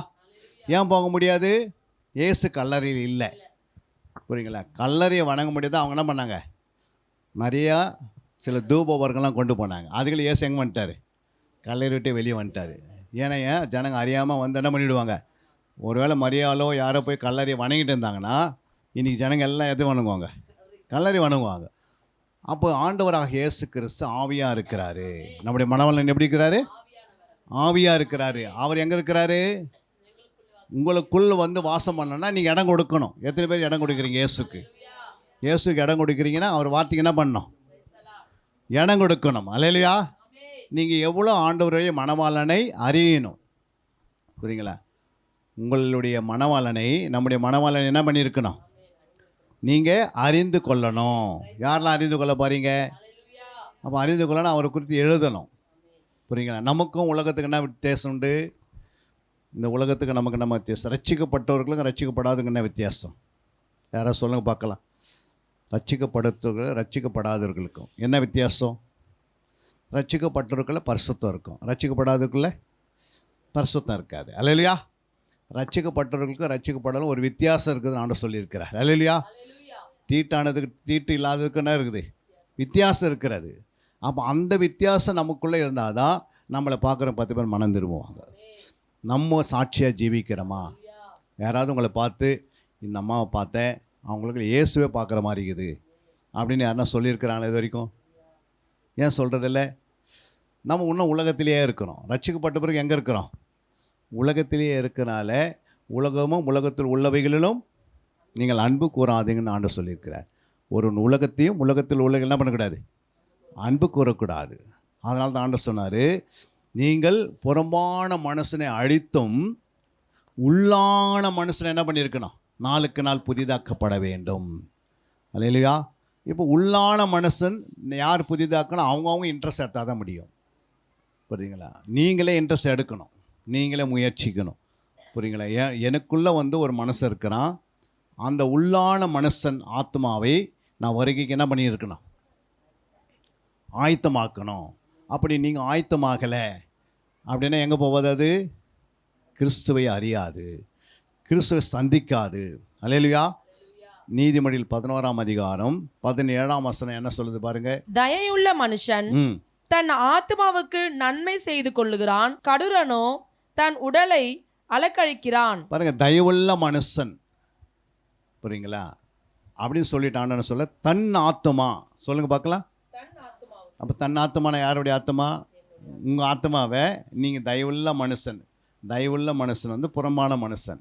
ஏன் போக முடியாது? இயேசு கல்லறையில் இல்லை. புரியுங்களா? கல்லறையை வணங்க முடியாது. அவங்க என்ன பண்ணாங்க? நிறையா சில தூபவர்கள்லாம் கொண்டு போனாங்க. அதுக்குள்ள இயேசு எங்கே வந்துட்டார்? கல்லறை விட்டு வெளியே வந்துட்டார். ஏன்னா ஜனங்க அறியாமல் வந்து என்ன பண்ணிவிடுவாங்க? ஒருவேளை மரியாளோ யாரோ போய் கல்லறையை வணங்கிட்டு இருந்தாங்கன்னா இன்றைக்கி ஜனங்கள் எல்லாம் எது வணங்குவாங்க? கல்லறை வணங்குவாங்க. அப்போ ஆண்டவராக இயேசு கிறிஸ்து ஆவியாக இருக்கிறாரு. நம்முடைய மணவாளன் எப்படி இருக்கிறாரு? ஆவியாக இருக்கிறாரு. அவர் எங்கே இருக்கிறாரு? உங்களுக்குள்ள வந்து வாசம் பண்ணணும்னா நீங்கள் இடம் கொடுக்கணும். எத்தனை பேர் இடம் கொடுக்குறீங்க இயேசுக்கு? இயேசுக்கு இடம் கொடுக்குறீங்கன்னா அவர் வார்த்தைக்கு என்ன பண்ணணும்? இடம் கொடுக்கணும். அல்லேலூயா. நீங்கள் எவ்வளோ ஆண்டவருடைய மணவாளனை அறியணும். புரியுங்களா? உங்களுடைய மணவாளனை, நம்முடைய மணவாளனை என்ன பண்ணியிருக்கணும்? நீங்கள் அறிந்து கொள்ளணும். யாரெல்லாம் அறிந்து கொள்ள போகிறீங்க? அப்போ அறிந்து கொள்ளணும், அவரை குறித்து எழுதணும். புரியுங்களா? நமக்கும் உலகத்துக்கு என்ன வித்தியாசம் உண்டு? இந்த உலகத்துக்கு நமக்கு நம்ம வித்தியாசம். ரட்சிக்கப்பட்டவர்களுக்கும் ரட்சிக்கப்படாதவங்க என்ன வித்தியாசம்? யாராவது சொல்லுங்கள் பார்க்கலாம். ரட்சிக்கப்படாதவர்களுக்கும் என்ன வித்தியாசம்? ரட்சிக்கப்பட்டவர்களை பரிசுத்தம் இருக்கும், ரட்சிக்கப்படாதவர்களை பரிசுத்தம் இருக்காது. அல்லேலூயா. ரட்சிக்கப்பட்டவர்களுக்கும் ரட்சிக்கப்படாலும் ஒரு வித்தியாசம் இருக்குதுன்னு ஆண்டவர் சொல்லியிருக்கிறார். அல்லேலூயா. தீட்டானதுக்கு தீட்டு இல்லாததுக்கு என்ன இருக்குது? வித்தியாசம் இருக்கிறது. அப்போ அந்த வித்தியாசம் நமக்குள்ளே இருந்தால் தான் நம்மளை பார்க்குற 10 பேர் மனம் திரும்புவாங்க. நம்ம சாட்சியாக ஜீவிக்கிறோமா? யாராவது உங்களை பார்த்து இந்த அம்மாவை பார்த்தேன், அவங்களுக்கு இயேசுவே பார்க்குற மாதிரி இருக்குது அப்படின்னு யாருன்னா சொல்லியிருக்கிறாங்களே இது வரைக்கும்? ஏன் சொல்கிறதில்ல? நம்ம இன்னும் உலகத்திலேயே இருக்கிறோம். ரட்சிக்கப்பட்ட பிறகு எங்கே இருக்கிறோம்? உலகத்திலேயே இருக்கிறனால உலகமும் உலகத்தில் உள்ளவைகளிலும் நீங்கள் அன்பு கூறாதீங்கன்னு ஆண்டவர் சொல்லியிருக்கிறார். ஒரு உலகத்தையும் உலகத்தில் உள்ள என்ன பண்ணக்கூடாது? அன்பு கூறக்கூடாது. அதனால தான் ஆண்டவர் சொன்னார், நீங்கள் புறம்பான மனுஷனை அழித்தும் உள்ளான மனுஷனை என்ன பண்ணியிருக்கணும்? நாளுக்கு நாள் புதிதாக்கப்பட வேண்டும். அல்லேலூயா. இப்போ உள்ளான மனுஷன் யார் புதிதாக்கணும்? அவங்கவுங்க இன்ட்ரெஸ்ட் எடுத்தால் தான் முடியும். புரியுங்களா? நீங்களே இன்ட்ரெஸ்ட் எடுக்கணும், நீங்களே முயற்சிக்கணும். புரியுங்களா? எனக்குள்ளே ஒரு மனுஷன் இருக்கிறான், அந்த உள்ளான மனுஷன் ஆத்மாவை நான் வருகைக்கு என்ன பண்ணியிருக்கணும்? ஆயத்தமாக்கணும். அப்படி நீங்கள் ஆயத்தமாகலை அப்படின்னா எங்கே போவது? அது கிறிஸ்துவை அறியாது, கிறிஸ்துவை சந்திக்காது. அல்லேலூயா. நீதிமொழியில் 11ஆம் அதிகாரம் 17ஆம் வசனம் என்ன சொல்லுது பாருங்க. தயையுள்ள மனுஷன் தன் ஆத்மாவுக்கு நன்மை செய்து கொள்ளுகிறான், கடுரனோ தன் உடலை அலக்கழிக்கிறான். பாருங்க, தயவுள்ள மனுஷன். புரியுங்களா? அப்படின்னு சொல்லிட்டான்னு சொல்ல தன் ஆத்மா சொல்லுங்க பார்க்கலாம். அப்போ தன் ஆத்மான யாருடைய ஆத்மா? உங்கள் ஆத்மாவை நீங்கள் தயவுள்ள மனுஷன். தயவுள்ள மனுஷன் புறம்பான மனுஷன்.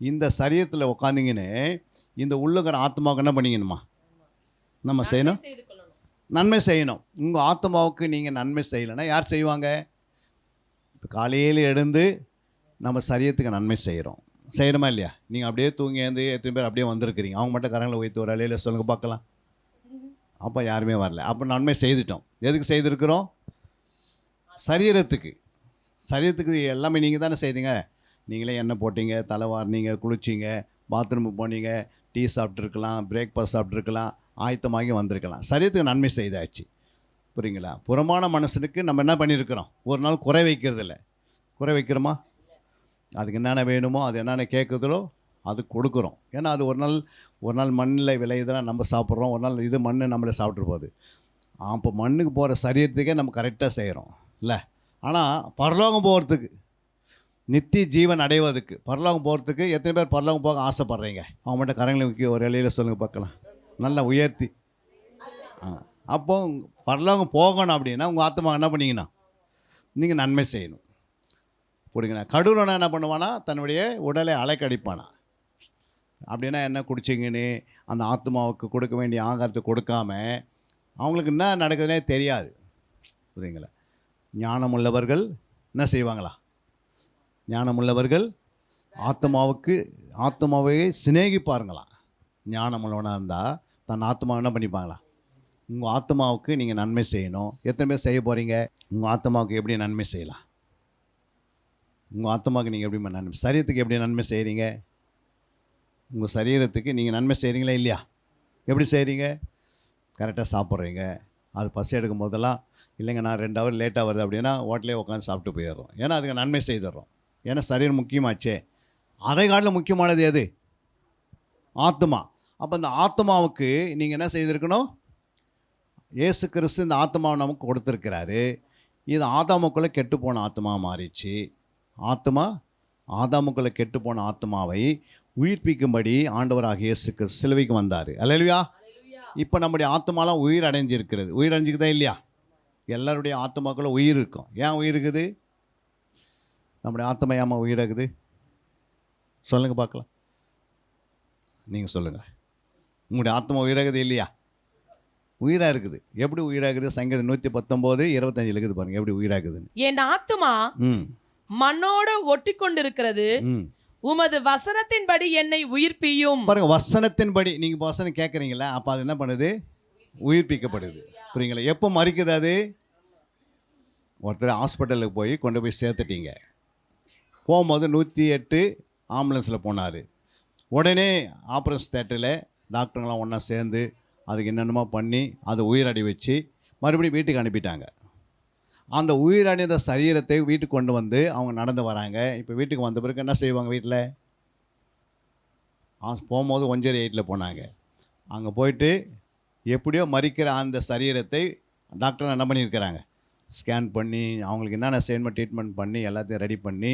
இந்த சரீரத்தில் உட்காந்திங்கன்னு இந்த உள்ளுக்கிற ஆத்மாவுக்கு என்ன பண்ணிக்கணுமா? நம்ம செய்யணும், நன்மை செய்யணும். உங்கள் ஆத்மாவுக்கு நீங்கள் நன்மை செய்யலைன்னா யார் செய்வாங்க? இப்போ காலையில் எழுந்து நம்ம சரீரத்துக்கு நன்மை செய்கிறோமா இல்லையா? நீங்கள் அப்படியே தூங்கி எழுந்து எத்தனை பேர் அப்படியே வந்திருக்கிறீங்க, அவங்க மட்டும் கரங்களை உயர்த்து ஒரு அலையில் சொல்லுங்கள் பார்க்கலாம். அப்போ யாருமே வரல. அப்போ நன்மை செய்துட்டோம். எதுக்கு செய்திருக்கிறோம்? சரீரத்துக்கு. சரீரத்துக்கு எல்லாமே நீங்கள் தானே செய்தீங்க. நீங்களே எண்ணெய் போட்டீங்க, தலை வாரினீங்க, குளிச்சிங்க, பாத்ரூமுக்கு போனீங்க, டீ சாப்பிட்ருக்கலாம், பிரேக்ஃபாஸ்ட் சாப்பிட்ருக்கலாம், ஆயத்தமாகி வந்திருக்கலாம். சரீரத்துக்கு நன்மை செய்தாச்சு. புரியுங்களா? புறமான மனுஷனுக்கு நம்ம என்ன பண்ணியிருக்கிறோம்? ஒரு நாள் குறை வைக்கிறது இல்லை. குறை வைக்கிறோமா? அதுக்கு என்னென்ன வேணுமோ அது என்னென்ன கேட்குறதோ அது கொடுக்குறோம். ஏன்னா அது ஒரு நாள் மண்ணில் விளையுதுலாம் நம்ம சாப்பிட்றோம், ஒரு நாள் இது மண் நம்மளே சாப்பிட்ரு போகுது. அப்போ மண்ணுக்கு போகிற சரீரத்துக்கே நம்ம கரெக்டாக செய்கிறோம் இல்லை. ஆனால் பரலோகம் போகிறதுக்கு, நித்திய ஜீவன் அடைவதுக்கு, பரலோகம் போகிறதுக்கு எத்தனை பேர் பரலோகம் போக ஆசைப்பட்றீங்க? அவங்க மட்டும் கரங்களை முக்கிய ஒரு இலையில் சொல்லுங்கள் பார்க்கலாம், நல்லா உயர்த்தி. அப்போ பரலோகம் போகணும் அப்படின்னா உங்கள் ஆத்மா என்ன பண்ணிங்கன்னா நீங்கள் நன்மை செய்யணும். புரியுங்கண்ணா? கடவுளனா என்ன பண்ணுவானா? தன்னுடைய உடலை அலைக்கடிப்பானா. அப்படின்னா என்ன? குடிச்சிங்கன்னு அந்த ஆத்மாவுக்கு கொடுக்க வேண்டிய ஆகாரத்தை கொடுக்காம அவங்களுக்கு என்ன நடக்குதுன்னே தெரியாது. புரியுங்களா? ஞானமுள்ளவர்கள் என்ன செய்வாங்களா? ஞானமுள்ளவர்கள் ஆத்மாவை சிநேகிப்பாருங்களாம். ஞானமுள்ளவனாக இருந்தால் தன் ஆத்மாவை என்ன பண்ணிப்பாங்களா? உங்கள் ஆத்மாவுக்கு நீங்கள் நன்மை செய்யணும். எத்தனை பேர் செய்ய போகிறீங்க? உங்கள் ஆத்மாவுக்கு எப்படி நன்மை செய்யலாம்? உங்கள் ஆத்மாவுக்கு நீங்கள் எப்படி நன்மை, சரீரத்துக்கு எப்படி நன்மை செய்கிறீங்க? உங்கள் சரீரத்துக்கு நீங்கள் நன்மை செய்கிறீங்களா இல்லையா? எப்படி செய்கிறீங்க? கரெக்டாக சாப்பிட்றீங்க. அது பசி எடுக்கும் போதெல்லாம் இல்லைங்க நான் 2 ஹவர் லேட்டாக வருது அப்படின்னா ஹோட்டலே உட்காந்து சாப்பிட்டு போயிடுறோம். ஏன்னா அதுக்கு நன்மை செய்துடுறோம். ஏன்னா சரீரம் முக்கியமாச்சே. அதை காட்டில் முக்கியமானது எது? ஆத்மா. அப்போ இந்த ஆத்மாவுக்கு நீங்கள் என்ன செய்திருக்கணும்? இயேசு கிறிஸ்து இந்த ஆத்மாவை நமக்கு கொடுத்துருக்கிறாரு. இது ஆதாமுக்குள்ளே கெட்டுப்போன ஆத்மாவை மாறிச்சு. ஆதாமுக்குள்ளே கெட்டுப்போன ஆத்மாவை உயிர்ப்பிக்கும்படி ஆண்டவராக இயேசு கிறிஸ்து சிலுவைக்கு வந்தார். அல்லேலூயா. இப்போ நம்முடைய ஆத்மாலாம் உயிர் அடைஞ்சிருக்கிறது. உயிர் அடைஞ்சிக்குதா இல்லையா? எல்லாருடைய ஆத்மாக்குள்ளே உயிர் இருக்கும். ஏன் உயிர் இருக்குது? நம்முடைய ஆத்மா ஏமா உயிராகுது? சொல்லுங்கள் பார்க்கலாம். நீங்கள் சொல்லுங்கள். உங்களுடைய ஆத்மா உயிராகுது இல்லையா? உயிராக இருக்குது. எப்படி உயிராகுது? சங்கீதம் 119:25 இருக்குது பாருங்க, எப்படி உயிராகுதுன்னு. என் ஆத்மா மண்ணோடு ஒட்டி கொண்டிருக்கிறது, உமது வசனத்தின்படி என்னை உயிர்ப்பியும். பாருங்க, வசனத்தின்படி. நீங்கள் வசனம் கேட்குறீங்களா? அப்போ அது என்ன பண்ணுது? உயிர்ப்பிக்கப்படுது. புரியுங்களா? எப்போ மறிக்குது அது? ஒருத்தர் ஹாஸ்பிட்டலுக்கு கொண்டு போய் சேர்த்துட்டீங்க. போகும்போது 108 ஆம்புலன்ஸில் போனார். உடனே ஆப்ரேஷன் தேட்டரில் டாக்டருங்களாம் ஒன்றா சேர்ந்து அதுக்கு என்னென்னமோ பண்ணி அதை உயிரடை வச்சு மறுபடியும் வீட்டுக்கு அனுப்பிட்டாங்க. அந்த உயிரடைந்த சரீரத்தை வீட்டுக்கு கொண்டு வந்து அவங்க நடந்து வராங்க. இப்போ வீட்டுக்கு வந்த பிறகு என்ன செய்வாங்க? வீட்டில் போகும்போது 108 போனாங்க. அங்கே போயிட்டு எப்படியோ மறிக்கிற அந்த சரீரத்தை டாக்டர் என்ன பண்ணியிருக்கிறாங்க? ஸ்கேன் பண்ணி அவங்களுக்கு என்னென்ன செய்யணுமோ ட்ரீட்மெண்ட் பண்ணி எல்லாத்தையும் ரெடி பண்ணி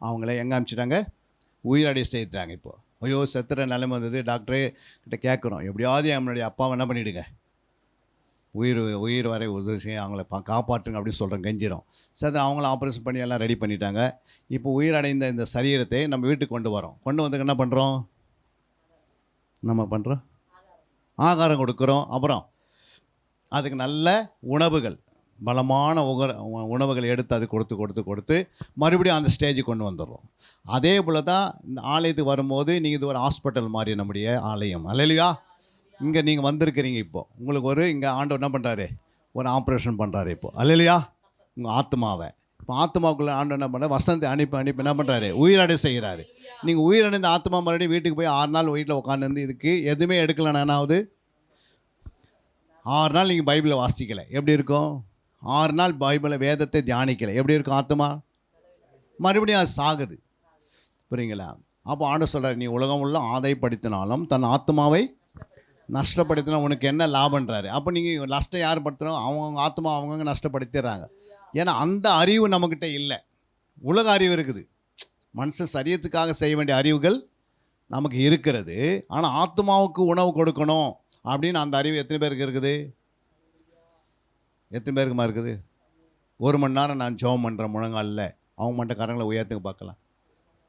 அவங்கள எங்கே அனுப்பிச்சிட்டாங்க? உயிரடை செய்தாங்க. இப்போது ஐயோ செத்துற நிலைமை வந்தது. டாக்டரே கிட்ட கேட்குறோம், எப்படியாவது என்னுடைய அப்பாவை என்ன பண்ணிவிடுங்க, உயிர் வரை உதவி செய்ய அவங்கள காப்பாற்றுங்க அப்படின்னு சொல்கிறோம், கெஞ்சிரும். சரி, அவங்கள ஆப்ரேஷன் பண்ணி எல்லாம் ரெடி பண்ணிட்டாங்க. இப்போ உயிரடைந்த இந்த சரீரத்தை நம்ம வீட்டுக்கு கொண்டு வரோம். கொண்டு வந்து என்ன பண்ணுறோம்? நம்ம பண்ணுறோம், ஆகாரம் கொடுக்குறோம். அப்புறம் அதுக்கு நல்ல உணவுகள், பலமான உணவுகள் எடுத்து அது கொடுத்து மறுபடியும் அந்த ஸ்டேஜுக்கு கொண்டு வந்துடுறோம். அதே போல் தான் இந்த ஆலயத்துக்கு வரும்போது நீங்கள் இது ஒரு ஹாஸ்பிட்டல் மாதிரி நம்முடைய ஆலயம். அல்லேலூயா. இங்கே நீங்கள் வந்திருக்கிறீங்க. இப்போது உங்களுக்கு இங்கே ஆண்டவர் என்ன பண்ணுறாரு? ஒரு ஆப்ரேஷன் பண்ணுறாரு இப்போது. அல்லேலூயா. உங்கள் ஆத்மாவை இப்போ ஆத்மாவுக்குள்ளே ஆண்டவர் என்ன பண்ணுறாரு? வசனத்தை அனுப்பி என்ன பண்ணுறாரு? உயிரடை செய்கிறாரு. நீங்கள் உயிரடைந்த ஆத்மா மறுபடியும் வீட்டுக்கு போய் 6 நாள் வீட்டில் உட்காந்து இதுக்கு எதுவுமே எடுக்கலன்னா என்ன ஆகுது? 6 நாள் நீங்கள் பைபிளை வாசிக்கலை, எப்படி இருக்கும்? 6 நாள் பைபிளை வேதத்தை தியானிக்கலை, எப்படி இருக்கும்? ஆத்மா மறுபடியும் அது சாகுது. புரியுங்களா? அப்போ ஆண்டவர் சொல்கிறார், நீ உலகம் உள்ள ஆதாயப்படுத்தினாலும் தன் ஆத்மாவை நஷ்டப்படுத்தினா உனக்கு என்ன லாபன்றாரு. அப்போ நீங்கள் நஷ்டம் யார் படுத்துகிறோம்? அவங்க ஆத்மா அவங்கவுங்க நஷ்டப்படுத்திடுறாங்க. ஏன்னா அந்த அறிவு நம்மக்கிட்ட இல்லை. உலக அறிவு இருக்குது, மனுஷன் சரீரத்துக்காக செய்ய வேண்டிய அறிவுகள் நமக்கு இருக்கிறது. ஆனால் ஆத்மாவுக்கு உணவு கொடுக்கணும் அப்படின்னு அந்த அறிவு எத்தனை பேருக்கு இருக்குது? எத்தனை பேருக்குமா இருக்குது? 1 மணி நேரம் நான் ஜெபம் பண்ணுறேன் முழங்காலில், அவங்க மட்டும் கரங்களை உயர்த்துக்கு பார்க்கலாம்,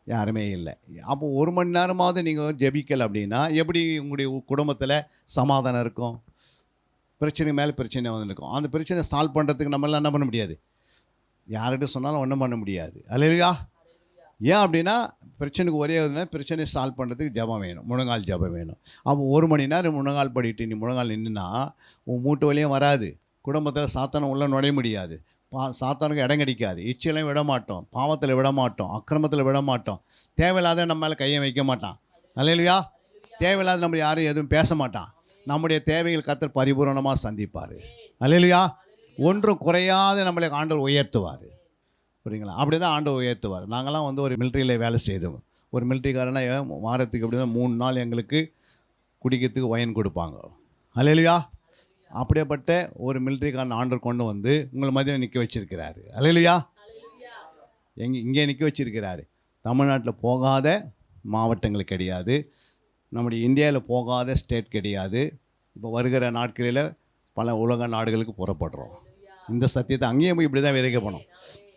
யாருமே இல்லை. அப்போ 1 மணி நேரமாவது நீங்கள் ஜெபிக்கலை அப்படின்னா எப்படி உங்களுடைய குடும்பத்தில் சமாதானம் இருக்கும்? பிரச்சனை மேலே பிரச்சனை வந்துருக்கும். அந்த பிரச்சனை சால்வ் பண்ணுறதுக்கு நம்மளாம் என்ன பண்ண முடியாது? யார்கிட்ட சொன்னாலும் ஒன்றும் பண்ண முடியாது. அல்லேலூயா. ஏன் அப்படின்னா பிரச்சனைக்கு ஒரே பிரச்சனையை சால்வ் பண்ணுறதுக்கு ஜெபம் வேணும், முழங்கால் ஜெபம் வேணும். அப்போ 1 மணி நேரம் முழங்கால் படிட்டு நீ முழங்கால் நின்றுனா உன் மூட்டு வலியும் வராது, குடும்பத்தில் சாத்தானம் உள்ள நுழைய முடியாது, சாத்தானுக்கு இடம் கிடைக்காது, இச்சையிலையும் விட மாட்டோம், பாவத்தில் விட மாட்டோம், அக்கிரமத்தில் விட மாட்டோம், தேவையில்லாத நம்ம மேலே கையை வைக்க மாட்டான். அல்லேலூயா. தேவையில்லாத நம்ம யாரும் எதுவும் பேச மாட்டான். நம்முடைய தேவைகள் கர்த்தர் பரிபூரணமாக சந்திப்பார். அல்லேலூயா. ஒன்றும் குறையாத நம்மளை ஆண்டவர் உயர்த்துவார். புரியுங்களா? அப்படி தான் ஆண்டவர் உயர்த்துவார். நாங்களாம் ஒரு மிலிட்ரியில் வேலை செய்தோம். ஒரு மிலிட்ரிக்காரனா வாரத்துக்கு அப்படி தான் 3 நாள் எங்களுக்கு குடிக்கிறதுக்கு ஒயின் கொடுப்பாங்க. அல்லேலூயா. அப்படியேப்பட்ட ஒரு மிலிட்ரிக்காரன் ஆண்டவர் கொண்டு வந்து உங்களை மதியம் நிற்க வச்சிருக்கிறாரு. அல்லேலூயா. இங்கே நிற்க வச்சிருக்கிறாரு. தமிழ்நாட்டில் போகாத மாவட்டங்கள் கிடையாது, நம்முடைய இந்தியாவில் போகாத ஸ்டேட் கிடையாது. இப்போ வருகிற நாட்களில் பல உலக நாடுகளுக்கு புறப்படுறோம். இந்த சத்தியத்தை அங்கேயும் போய் இப்படி தான் விதைக்கப்படும்.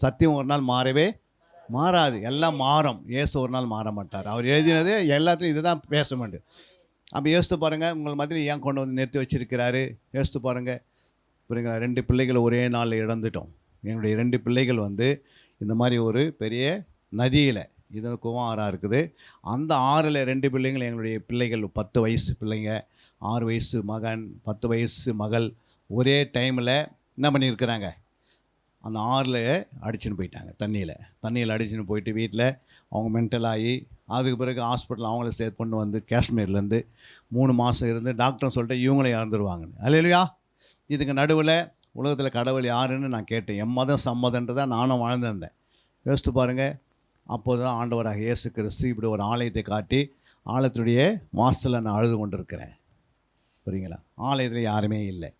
சத்தியம் ஒரு நாள் மாறவே மாறாது, எல்லாம் மாறும். இயேசு ஒரு நாள் மாற மாட்டார். அவர் எழுதினது எல்லாத்தையும் இது தான் பேச வேண்டும். அப்போ யோசித்து பாருங்கள், உங்கள் மத்தியில் ஏன் கொண்டு வந்து நிறுத்தி வச்சிருக்கிறாரு? யோசித்து பாருங்கள். புரியுங்களா? 2 பிள்ளைகளை ஒரே நாளில் இழந்துட்டோம். என்னுடைய 2 பிள்ளைகள் இந்த மாதிரி ஒரு பெரிய நதியில், இது குவாரா இருக்குது, அந்த ஆறில் 2 பிள்ளைங்கள் எங்களுடைய பிள்ளைகள் 10 வயசு பிள்ளைங்க, 6 வயசு மகன், 10 வயசு மகள் ஒரே டைமில் என்ன பண்ணியிருக்கிறாங்க? அந்த ஆறில் அடிச்சுன்னு போயிட்டாங்க. தண்ணியில் அடிச்சுன்னு போயிட்டு வீட்டில் அவங்க மென்டலாகி அதுக்கு பிறகு ஹாஸ்பிட்டல் அவங்கள சேர்த்து கொண்டு வந்து காஷ்மீர்லேருந்து 3 மாதம் இருந்து டாக்டர் சொல்லிட்டு இவங்களே இறந்துருவாங்கன்னு. அல்லேலூயா. இதுக்கு நடுவில் உலகத்தில் கடவுள் யாருன்னு நான் கேட்டேன். எம்மதம் சம்மதன்றதை நானும் வாழ்ந்திருந்தேன். யோசித்து பாருங்கள். அப்போது தான் ஆண்டவராக இயேசு கிறிஸ்து இப்படி ஒரு ஆலயத்தை காட்டி ஆலயத்துடைய வாசலில் நான் அழுது கொண்டிருக்கிறேன். புரியுங்களா? ஆலயத்தில் யாருமே இல்லை.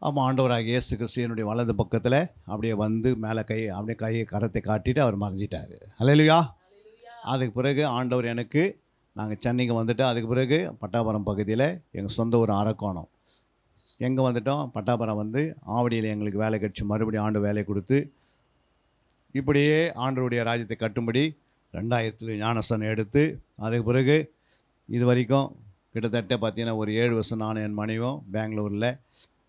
அப்போ ஆண்டவராக இயேசு கிறிஸ்து என்னுடைய வலது பக்கத்தில் அப்படியே வந்து மேலே அப்படியே கரத்தை காட்டிட்டு அவர் மறைஞ்சிட்டார். அல்லேலூயா. அதுக்கு பிறகு ஆண்டவர் எனக்கு, நாங்கள் சென்னைக்கு வந்துட்டு அதுக்கு பிறகு பட்டாபுரம் பகுதியில் எங்கள் சொந்த ஒரு அரக்கோணம் எங்கே வந்துட்டோம். பட்டாபுரம் ஆவடியில் எங்களுக்கு வேலை கிடச்சி மறுபடியும் ஆண்டு வேலை கொடுத்து இப்படியே ஆண்டவருடைய ராஜ்யத்தை கட்டும்படி 2000 ஞானஸ்தானம் எடுத்து அதுக்கு பிறகு இது வரைக்கும் கிட்டத்தட்ட பார்த்தீங்கன்னா ஒரு 7 வருஷம் நானும் என் மனைவியும் பெங்களூரில்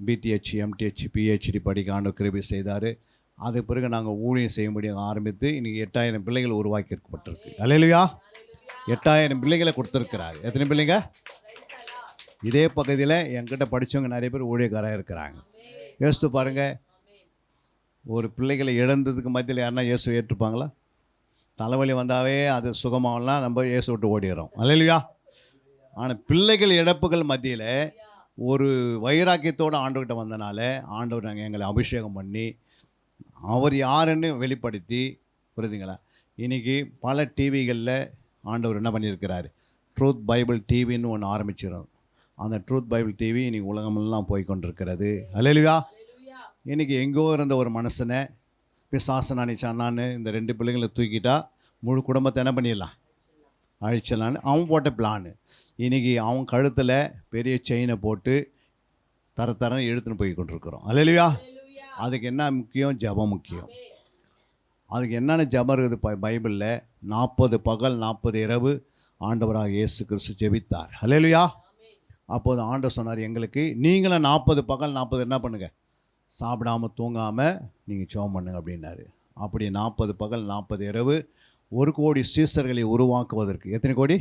பிடிஹெச், எம்டிஹெச், பிஹெச்டி படிக்க ஆண்டவர் கிருபை செய்தார். அதுக்கு பிறகு நாங்கள் ஊழியம் செய்யும்படி ஆரம்பித்து இன்றைக்கி 8000 பிள்ளைகள் உருவாக்கியிருக்கப்பட்டிருக்கு. அல்லேலூயா. 8000 பிள்ளைகளை கொடுத்துருக்கிறாரு. எத்தனை பிள்ளைங்க? இதே பகுதியில் என்கிட்ட படித்தவங்க நிறைய பேர் ஊழியக்காராக இருக்கிறாங்க. யோசித்து பாருங்கள். ஒரு பிள்ளைகளை இழந்ததுக்கு மத்தியில் யாருன்னா இயேசு ஏற்றுப்பாங்களா? தலைவலி வந்தாவே அது சுகமாகலாம் நம்ம இயேசு விட்டு ஓடிடுறோம். அல்லேலூயா. ஆனால் பிள்ளைகள் இழப்புகள் மத்தியில் ஒரு வைராக்கியத்தோடு ஆண்டவர்கிட்ட வந்தனால ஆண்டவர் நாங்கள் எங்களை அபிஷேகம் பண்ணி அவர் யாருன்னு வெளிப்படுத்தி, புரியுதுங்களா? இன்றைக்கி பல டிவிகளில் ஆண்டவர் என்ன பண்ணியிருக்கிறாரு, ட்ரூத் பைபிள் டிவின்னு ஒன்று ஆரம்பிச்சிடும். அந்த ட்ரூத் பைபிள் டிவி இன்றைக்கி உலகமெல்லாம் போய் கொண்டிருக்கிறது. அல்லேலூயா. இன்றைக்கி எங்கோ இருந்த ஒரு மனுஷனை பிசாசன் அனுப்பிச்சான்னு இந்த 2 பிள்ளைங்களை தூக்கிட்டா முழு குடும்பத்தை என்ன பண்ணிடலாம், அழிச்சலான்னு அவன் போட்ட பிளானு. இன்றைக்கி அவன் கழுத்தில் பெரிய செயினை போட்டு தரன்னு இழுத்துன்னு போய் கொண்டிருக்கிறோம். அல்லேலூயா. அதுக்கு என்ன முக்கியம்? ஜெபம் முக்கியம். அதுக்கு என்னென்ன ஜெபம் இருக்குது பைபிளில்? 40 பகல் 40 இரவு ஆண்டவராக இயேசு கிறிஸ்து ஜெபித்தார். அல்லேலூயா. அப்போது ஆண்டவர் சொன்னார் எங்களுக்கு, நீங்களும் 40 பகல் 40 என்ன பண்ணுங்கள், சாப்பிடாமல் தூங்காமல் நீங்கள் ஜெபம் பண்ணுங்க அப்படின்னாரு. அப்படி 40 பகல் 40 இரவு 1 கோடி சீசர்களை உருவாக்குவதற்கு, எத்தனை கோடி?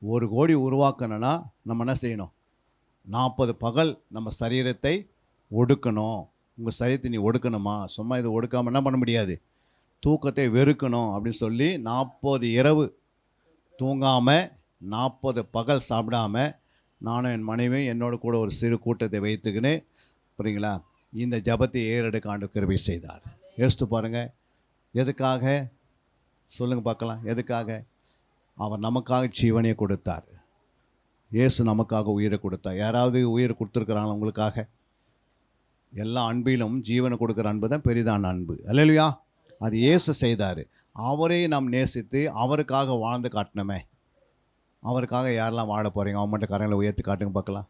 1 கோடி உருவாக்கணும்னா நம்ம என்ன செய்யணும்? 40 பகல் நம்ம சரீரத்தை ஒடுக்கணும். உங்கள் சரீரத்தை நீ ஒடுக்கணுமா? சும்மா இது ஒடுக்காமல் என்ன பண்ண முடியாது, தூக்கத்தை வெறுக்கணும் அப்படின்னு சொல்லி 40 இரவு தூங்காமல் 40 பகல் சாப்பிடாமல் நானும் என் மனைவியும் என்னோட கூட ஒரு சிறு கூட்டத்தை வைத்துக்கின்னு, புரியுங்களா, இந்த ஜபத்தை ஏறெடுக்க ஆண்டு கிருபை செய்தார். யோசித்து பாருங்கள், எதுக்காக சொல்லுங்கள் பார்க்கலாம். எதுக்காக? அவர் நமக்காக ஜீவனையை கொடுத்தார். இயேசு நமக்காக உயிரை கொடுத்தார். யாராவது உயிரை கொடுத்துருக்குறாங்களா உங்களுக்காக? எல்லா அன்பிலும் ஜீவனை கொடுக்குற அன்பு தான் பெரிதான அன்பு. அல்லேலூயா. அது இயேசு செய்தார். அவரே நாம் நேசித்து அவருக்காக வாழ்ந்து காட்டினோமே. அவருக்காக யாரெல்லாம் வாழ போகிறீங்க? அவன் மட்டும் கரங்களை உயர்த்தி காட்டுங்க பார்க்கலாம்.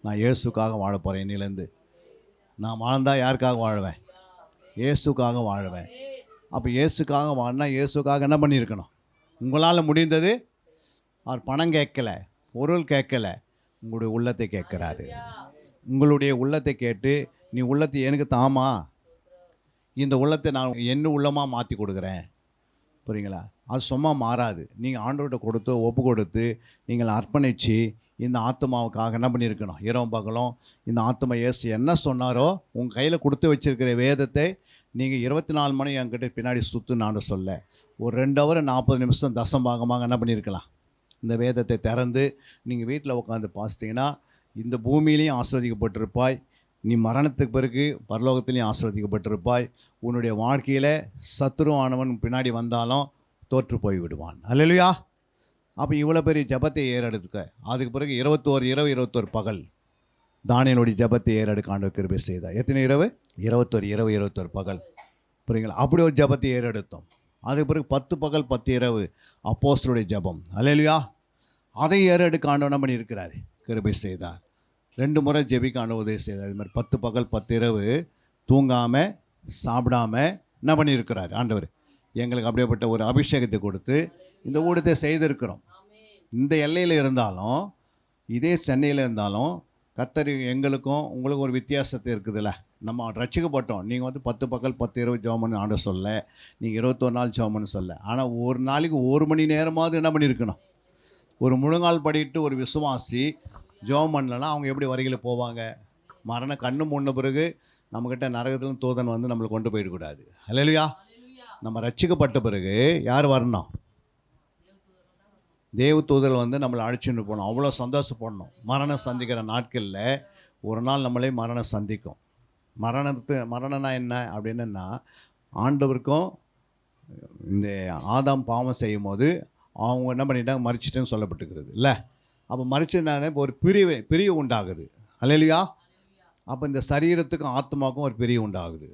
நான் இயேசுக்காக வாழ போகிறேன். இன்னிலேருந்து நான் வாழ்ந்தால் யாருக்காக வாழுவேன்? இயேசுக்காக வாழுவேன். அப்போ இயேசுக்காக வாழ்னா இயேசுக்காக என்ன பண்ணியிருக்கணும்? உங்களால் முடிந்தது. அவர் பணம் கேட்கலை, பொருள் கேட்கலை, உங்களுடைய உள்ளத்தை கேட்குறாரு. உங்களுடைய உள்ளத்தை கேட்டு, நீ உள்ளத்தை எனக்கு தாமா, இந்த உள்ளத்தை நான் என்ன உள்ளமாக மாற்றி கொடுக்குறேன், புரியுங்களா? அது சும்மா மாறாது. நீங்கள் ஆண்டவர்கிட்ட கொடுத்து ஒப்பு கொடுத்து நீங்கள் அர்ப்பணித்து இந்த ஆத்மாவுக்காக என்ன பண்ணியிருக்கணும்? இரவு பகலும் இந்த ஆத்மா இயேசு என்ன சொன்னாரோ உங்கள் கையில் கொடுத்து வச்சுருக்கிற வேதத்தை நீங்கள் 24 மணி என்கிட்ட பின்னாடி சுற்று நான் சொல்ல, ஒரு 2 ஹவர் 40 நிமிஷம் தசம்பாகமாக என்ன பண்ணியிருக்கலாம்? இந்த வேதத்தை திறந்து நீங்கள் வீட்டில் உட்காந்து பாசிட்டிங்கன்னா இந்த பூமியிலையும் ஆசீர்வதிக்கப்பட்டிருப்பாய், நீ மரணத்துக்கு பிறகு பரலோகத்திலையும் ஆசீர்வதிக்கப்பட்டிருப்பாய். உன்னுடைய வாழ்க்கையில் சத்துருவானவன் பின்னாடி வந்தாலும் தோற்று போய் விடுவான். அல்லேலூயா. அப்போ இவ்வளோ பெரிய ஜபத்தை ஏறெடுக்க, அதுக்கு பிறகு 21 இரவு 21 பகல் தானியேலுடைய ஜபத்தை ஏறெடுக்க ஆண்டவர் கிருபை செய்தார். எத்தனை இரவு? 21 இரவு 21 பகல், புரியுங்களா? அப்படி ஒரு ஜபத்தை ஏறெடுத்தோம். அதுக்கு பிறகு 10 பகல் 10 இரவு அப்போஸ்தலருடைய ஜபம். அல்லேலூயா. அதை ஏறெடுக்க ஆண்டவர் என்ன பண்ணியிருக்கிறார்? கிருபை செய்தார். 2 முறை ஜெபிக்க ஆண்டவர் உதவி செய்தார். இது மாதிரி 10 பகல் 10 இரவு தூங்காமல் சாப்பிடாமல் என்ன பண்ணியிருக்கிறார் ஆண்டவர்? எங்களுக்கு அப்படியேப்பட்ட ஒரு அபிஷேகத்தை கொடுத்து இந்த ஊடத்தை செய்திருக்கிறோம். இந்த எல்லையில் இருந்தாலும், இதே சென்னையில் இருந்தாலும், கர்த்தர் எங்களுக்கும் உங்களுக்கும் ஒரு வித்தியாசத்தை இருக்குதுல்ல. நம்ம ரட்சிக்கப்பட்டோம். நீங்கள் வந்து 10 பகல் 10 இரவு ஜெபம்னு ஆண்ட சொல்ல, நீங்கள் 21 நாள் ஜெபம்னு சொல்ல. ஆனால் ஒரு நாளைக்கு 1 மணி நேரமாவது என்ன பண்ணியிருக்கணும்? ஒரு முழங்கால் படிட்டு ஒரு விசுவாசி ஜெபம் பண்ணலன்னா அவங்க எப்படி வரையில் போவாங்க? மரணம் கண்ணு முன்ன பிறகு நம்மக்கிட்ட நரகத்திலும் தூதன் வந்து நம்மளை கொண்டு போயிடக்கூடாது. அல்லேலூயா. நம்ம ரட்சிக்கப்பட்ட பிறகு யார் வரணும்? தேவ தூதர் வந்து நம்மளை அழைச்சிட்டு போகணும். அவ்வளோ சந்தோஷப்படணும். மரணம் சந்திக்கிற நாட்களில் ஒரு நாள் நம்மளே மரணம் சந்திக்கும். மரணம்னா என்ன அப்படின்னா, ஆண்டவருக்கும் இந்த ஆதாம் பாவம் செய்யும் போது அவங்க என்ன பண்ணிட்டாங்க? மறிச்சிட்டேன்னு சொல்லப்பட்டுக்கிறது இல்லை. அப்போ மறிச்சதுனால இப்போ ஒரு பிரிவு உண்டாகுது. அல்லேலூயா. அப்போ இந்த சரீரத்துக்கும் ஆத்மாவுக்கும் ஒரு பிரிவு உண்டாகுது.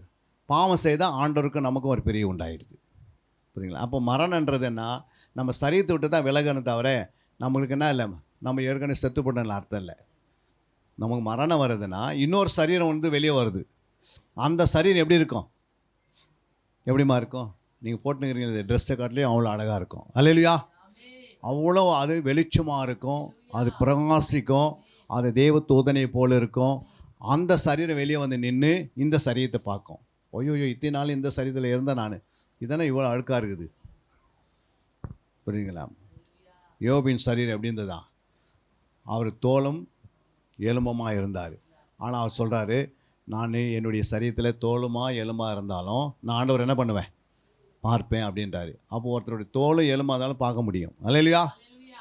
பாவம் செய்தால் ஆண்டவருக்கும் நமக்கும் ஒரு பிரிவு உண்டாயிடுது. புரியுங்களா? அப்போ மரணன்றது என்ன? நம்ம சரீரத்தை விட்டு தான் விலகணும் தவிர நம்மளுக்கு என்ன இல்லை, நம்ம ஏற்கனவே செத்து போட்டோம்னு அர்த்தம் இல்லை. நமக்கு மரணம் வருதுன்னா இன்னொரு சரீரம் வந்து வெளியே வருது. அந்த சரீரம் எப்படி இருக்கும்? எப்படிமா இருக்கும்? நீங்கள் போட்டுக்கிறீங்க இந்த ட்ரெஸ்ஸை காட்டிலையும் அவ்வளோ அழகாக இருக்கும். அல்லேலூயா. அவ்வளோ அது வெளிச்சமாக இருக்கும், அது பிரகாசிக்கும், அது தேவ தூதனை போல் இருக்கும். அந்த சரீரம் வெளியே வந்து நின்று இந்த சரீரத்தை பார்க்கும். ஐயோ இத்தனை நாள் இந்த சரீரத்தில் இருந்தேன் நான், இதெல்லாம் இவ்வளோ அழுக்காக இருக்குது. புரியுதுங்களா? யோபின் சரீரம் எப்படி இருந்ததா? அவர் தோலும் எலும்பமாக இருந்தார். ஆனால் அவர் சொல்கிறாரு, நான் என்னுடைய சரீரத்தில் தோலுமாக எலும்பாக இருந்தாலும் நான் ஆண்டவர் என்ன பண்ணுவேன்? பார்ப்பேன் அப்படின்றாரு. அப்போ ஒருத்தருடைய தோலும் எலும்பாக இருந்தாலும் பார்க்க முடியும். அல்லேலூயா.